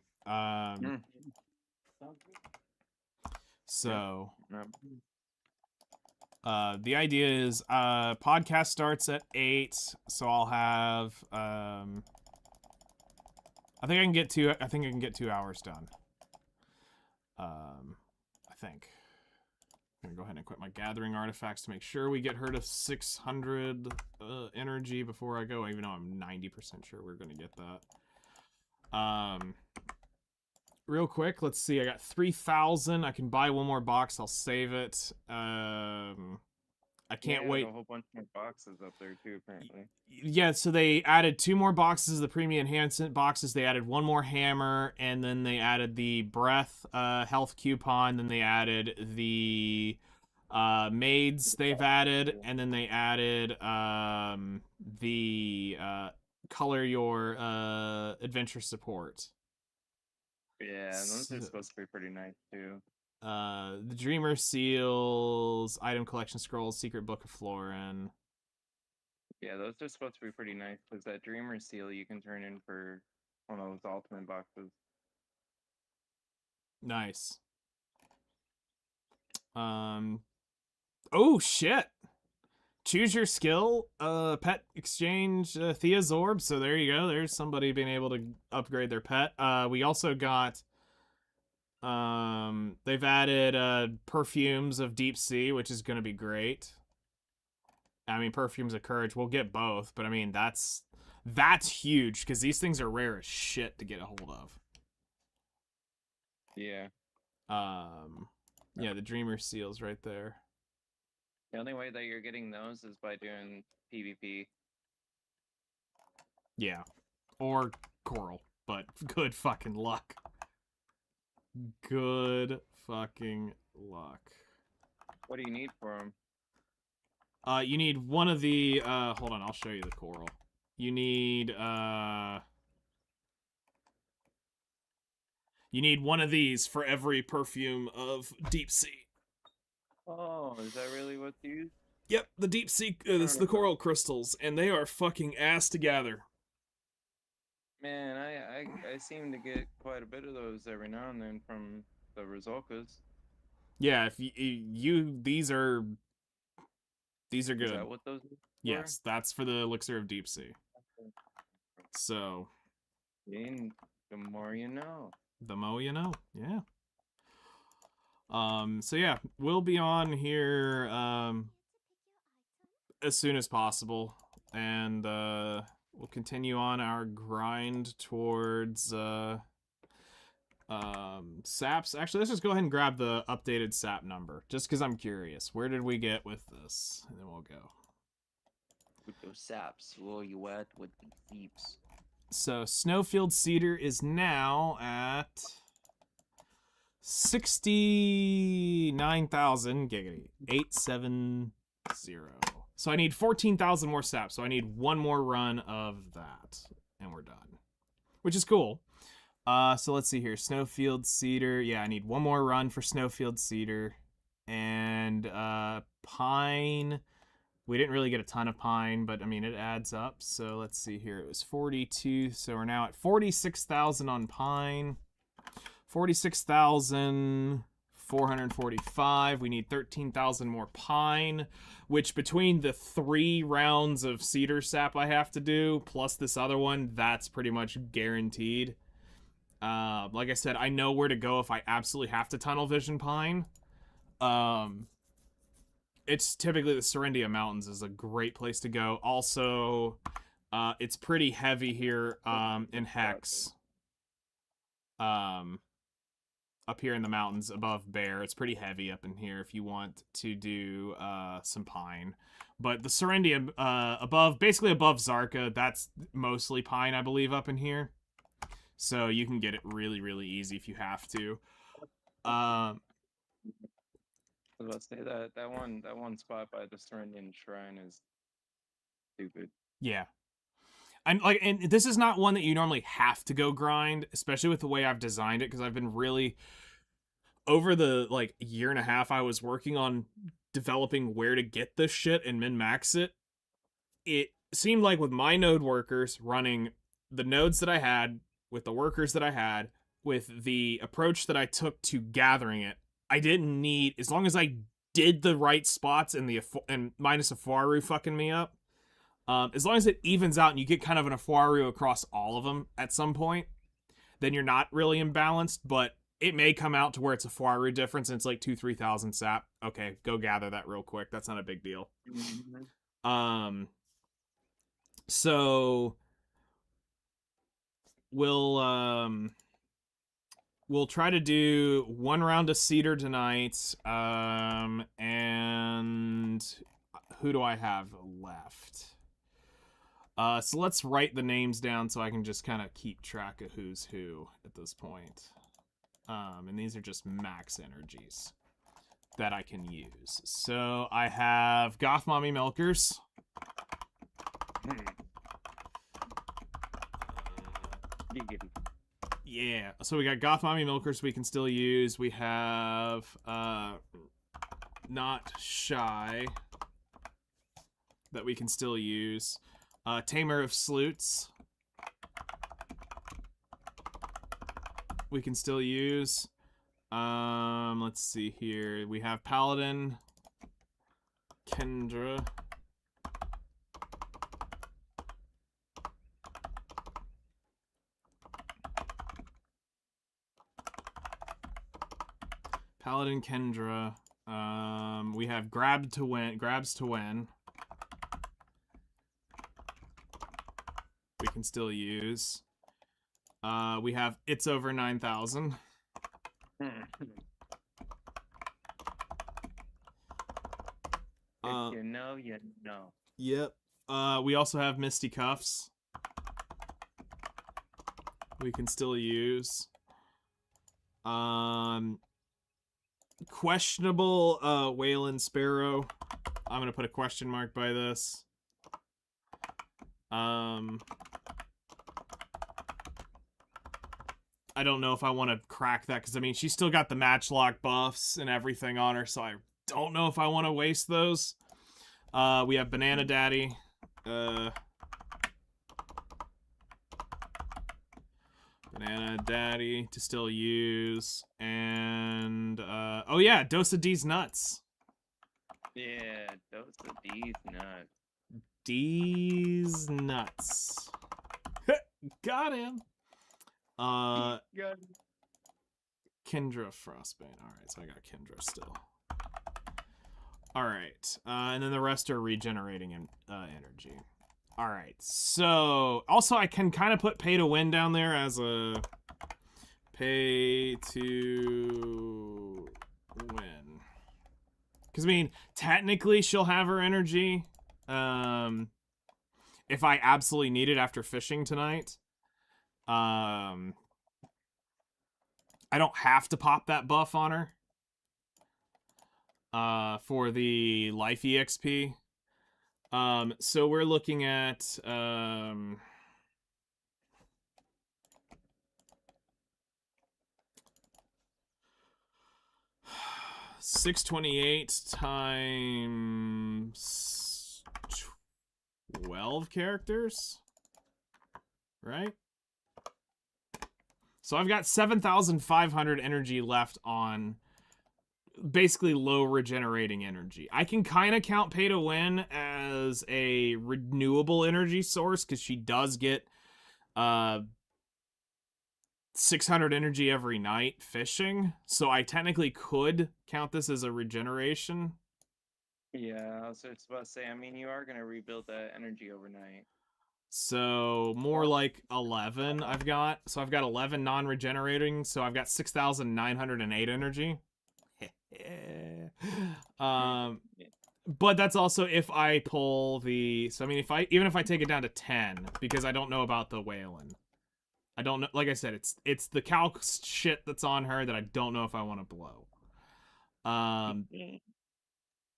So, the idea is, podcast starts at 8, so I'll have, I think I can get 2 hours done. I think. I'm gonna go ahead and equip my gathering artifacts to make sure we get her to 600 energy before I go, even though I'm 90% sure we're gonna get that. Real quick, let's see. I got 3,000. I can buy one more box. I'll save it. I can't wait. A whole bunch more boxes up there too, apparently. Yeah, so they added 2 more boxes of the premium enhancement boxes. They added 1 more hammer, and then they added the breath health coupon. Then they added the maids they've added, and then they added the color your adventure support. Yeah, those are supposed to be pretty nice too. The Dreamer Seals, Item Collection Scrolls, Secret Book of Florin. Yeah, those are supposed to be pretty nice, because that Dreamer Seal you can turn in for one of those ultimate boxes. Nice. Oh shit! Choose your skill, pet exchange, Theozorb. So there you go. There's somebody being able to upgrade their pet. We also got, they've added perfumes of Deep Sea, which is going to be great. I mean, perfumes of courage. We'll get both, but I mean that's huge, because these things are rare as shit to get a hold of. Yeah. Yeah, the Dreamer Seals right there. The only way that you're getting those is by doing PvP. Yeah. Or Coral. But good fucking luck. Good fucking luck. What do you need for them? You need one of the, hold on, I'll show you the Coral. You need one of these for every perfume of Deep Sea. Oh, is that really what's used? Yep, the Deep Sea, this is the Coral Crystals, and they are fucking ass to gather. Man, I seem to get quite a bit of those every now and then from the Rizolkas. Yeah, if these are good. Is that what those are for? Yes, that's for the Elixir of Deep Sea. So, The more you know. The mo you know, yeah. So yeah, we'll be on here as soon as possible, and we'll continue on our grind towards Saps. Actually, let's just go ahead and grab the updated sap number, just because I'm curious. Where did we get with this? And then we'll go. With those saps, where you at with the seeps? So Snowfield Cedar is now at 69,000 giggity 870. So I need 14,000 more saps. So I need one more run of that, and we're done, which is cool. So let's see here. Snowfield Cedar. Yeah, I need one more run for Snowfield Cedar. And Pine. We didn't really get a ton of Pine, but I mean, it adds up. So let's see here. It was 42. So we're now at 46,000 on Pine. 46,445. We need 13,000 more Pine, which between the 3 rounds of Cedar Sap I have to do, plus this other one, that's pretty much guaranteed. Like I said, I know where to go if I absolutely have to tunnel vision Pine. It's typically the Serendia Mountains is a great place to go. Also, it's pretty heavy here in Hex. Up here in the mountains above Bear. It's pretty heavy up in here if you want to do some Pine. But the Serendia basically above Zarka, that's mostly Pine, I believe, up in here. So you can get it really, really easy if you have to. I was about to say that one spot by the Serendian Shrine is stupid. Yeah. And this is not one that you normally have to go grind, especially with the way I've designed it, because I've been really over the year and a half I was working on developing where to get this shit and min-max it. It seemed like with my node workers running the nodes that I had, with the workers that I had, with the approach that I took to gathering it, I didn't need, as long as I did the right spots and minus a Fuaru fucking me up, as long as it evens out and you get kind of an Afuaru across all of them at some point, then you're not really imbalanced, but it may come out to where it's a Fuaru difference and it's like 2,000-3,000 sap. Okay, go gather that real quick. That's not a big deal. Mm-hmm. So we'll try to do one round of Cedar tonight. And who do I have left? So let's write the names down so I can just kind of keep track of who's who at this point. And these are just max energies that I can use. So I have Goth Mommy Milkers. Yeah, so we got Goth Mommy Milkers we can still use. We have Not Shy that we can still use. Tamer of Sleuts we can still use. Let's see here. We have Paladin, Kendra. Paladin, Kendra. We have Grabs to Win. We can still use. We have It's Over 9,000. If you know, you know. Yep. We also have Misty Cuffs. We can still use. Questionable Wayland Sparrow. I'm gonna put a question mark by this. I don't know if I want to crack that, because I mean she's still got the matchlock buffs and everything on her, so I don't know if I want to waste those. We have Banana Daddy. Banana Daddy to still use. And, oh yeah, Dose of D's Nuts. Yeah, those are these nuts. D's Nuts. Got him. Got Kendra Frostbane. Alright, so I got Kendra still. Alright, and then the rest are regenerating energy. Alright, so also I can kind of put Pay to Win down there as a Pay to win. Because, I mean, technically she'll have her energy. If I absolutely need it after fishing tonight. I don't have to pop that buff on her. For the life EXP. So we're looking at, 628 times 12 characters, right? So I've got 7,500 energy left on basically low regenerating energy. I can kind of count pay to win as a renewable energy source because she does get 600 energy every night fishing. So I technically could count this as a regeneration. Yeah, so it's about to say, I mean, you are going to rebuild that energy overnight. So more like 11 I've got. So I've got 11 non-regenerating. So I've got 6,908 energy. But that's also if I pull the, so I mean, even if I take it down to 10, because I don't know about the Whalen. I don't know, like I said, it's the calc shit that's on her that I don't know if I want to blow.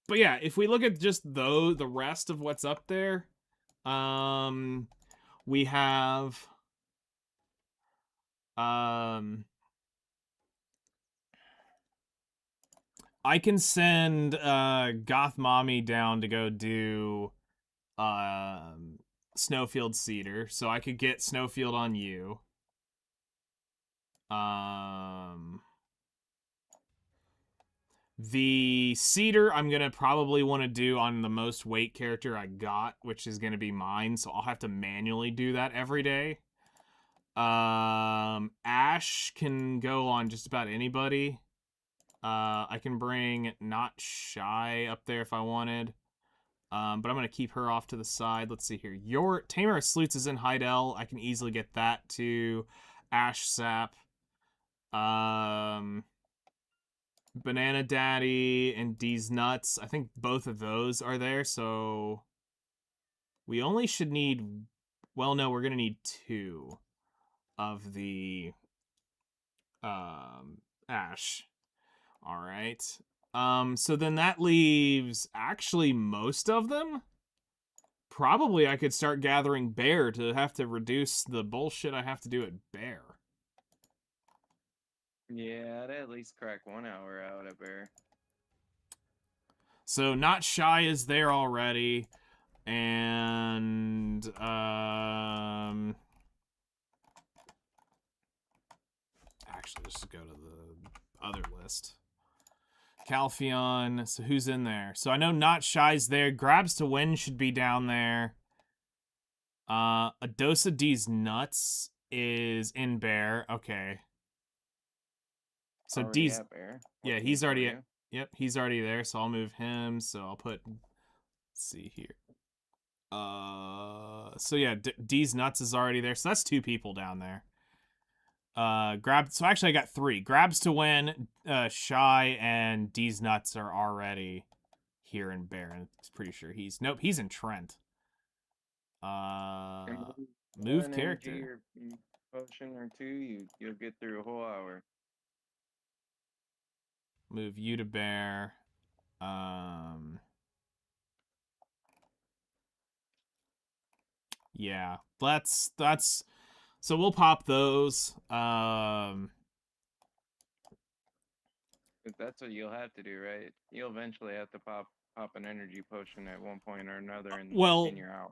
But yeah, if we look at just the rest of what's up there, we have I can send Goth Mommy down to go do Snowfield Cedar, so I could get Snowfield on you. The Cedar I'm gonna probably want to do on the most weight character I got, which is gonna be mine, so I'll have to manually do that every day. Ash can go on just about anybody. I can bring Not Shy up there if I wanted. But I'm going to keep her off to the side. Let's see here. Your Tamer of Sleuths is in Heidel. I can easily get that to Ash Sap. Banana Daddy and D's Nuts. I think both of those are there, so we only should need, well, no, we're going to need 2 of the Ash. All right. So then that leaves actually most of them. Probably I could start gathering Bear to have to reduce the bullshit I have to do at Bear. Yeah, I'd at least crack 1 hour out at Bear. So Not Shy is there already. And actually let's just go to the other list. Calpheon, so who's in there? So I know Not Shy's there. Grabs to Win should be down there. Adosa D's Nuts is in Bear. Okay. So Already D's, at Bear. yeah, What he's team already are at, you? yep, he's already there, so I'll move him. So I'll put, let's see here. So yeah, D's Nuts is already there. So that's 2 people down there. So actually I got 3. Grabs to Win, Shy, and D's Nuts are already here in Bear. And I'm pretty sure nope, he's in Trent. Move One character. energy or potion or 2, you'll get through a whole hour. Move you to Bear. Yeah, that's so we'll pop those. But that's what you'll have to do, right? You'll eventually have to pop an energy potion at one point or another in your hour.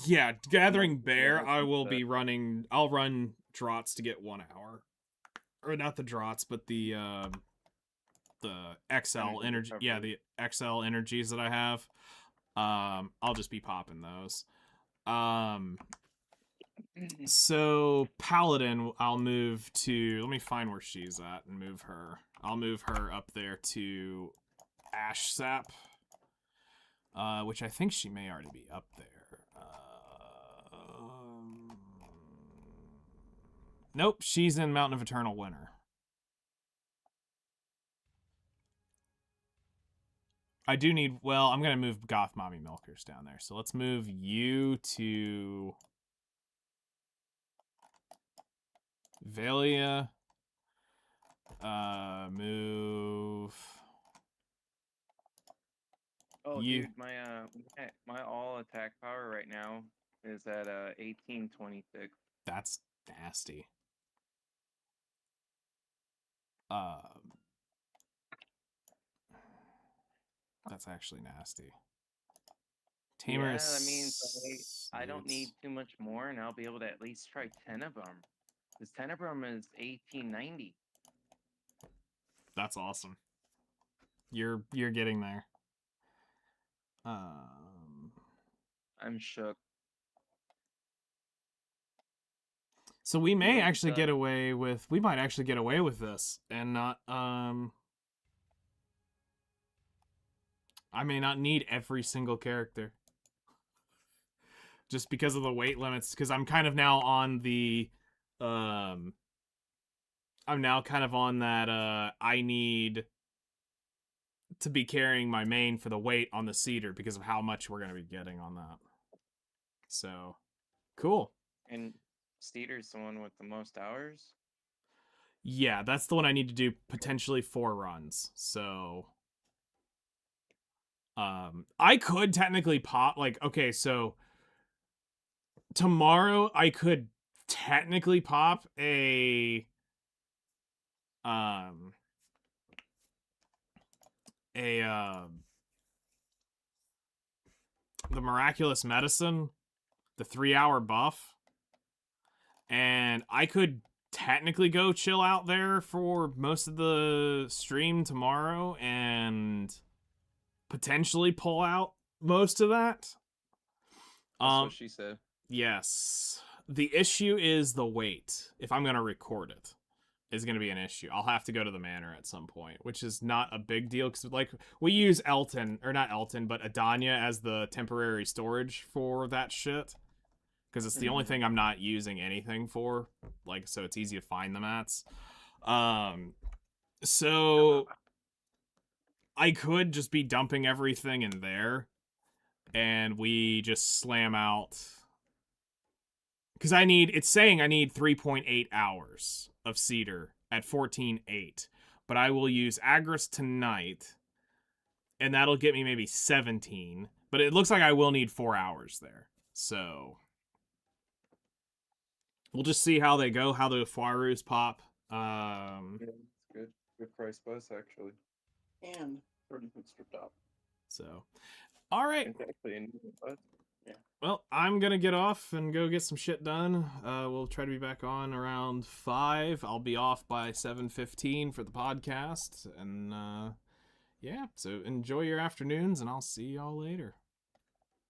Yeah, gathering Most Bear, of I the- will be running. I'll run Drots to get 1 hour, or not the Drots, but the XL Energy energy. Yeah, recovery. the XL energies that I have. I'll just be popping those. So Paladin, I'll move to. Let me find where she's at and move her. I'll move her up there to Ash Sap, which I think she may already be up there. Nope, she's in Mountain of Eternal Winter. I do need, well, I'm going to move Goth Mommy Milkers down there. So let's move you to Velia. Move Oh, you. dude, my all attack power right now is at 1826. That's nasty. That's actually nasty. Tamer Yeah, is that means I don't need too much more, and I'll be able to at least try Tenebrum. Because Tenebrum is 1890. That's awesome. You're getting there. I'm shook. So we may Look, actually get away with, we might actually get away with this and not I may not need every single character just because of the weight limits, because I'm kind of now on the I'm now kind of on that I need to be carrying my main for the weight on the cedar because of how much we're going to be getting on that. So, cool. And Steeder's the one with the most hours? Yeah, that's the one I need to do potentially 4 runs. So, I could technically pop, like, okay, so tomorrow I could technically pop a the Miraculous Medicine, the 3-hour buff, and I could technically go chill out there for most of the stream tomorrow and potentially pull out most of that. That's what she said. Yes. The issue is the wait. If I'm going to record it, is going to be an issue. I'll have to go to the manor at some point, which is not a big deal because, like, we use Elton, or not Elton, but Adanya as the temporary storage for that shit. Because it's the only thing I'm not using anything for. Like, so it's easy to find the mats. So I could just be dumping everything in there, and we just slam out. Because it's saying I need 3.8 hours of cedar at 14.8. But I will use Agris tonight, and that'll get me maybe 17. But it looks like I will need 4 hours there. So we'll just see how they go, how the Fuarus pop. Yeah, it's good. Good price bus, actually. And 30 foot stripped out. So, all right. It's actually a new bus. Well, I'm going to get off and go get some shit done. We'll try to be back on around 5. I'll be off by 7:15 for the podcast. And, yeah, so enjoy your afternoons, and I'll see y'all later.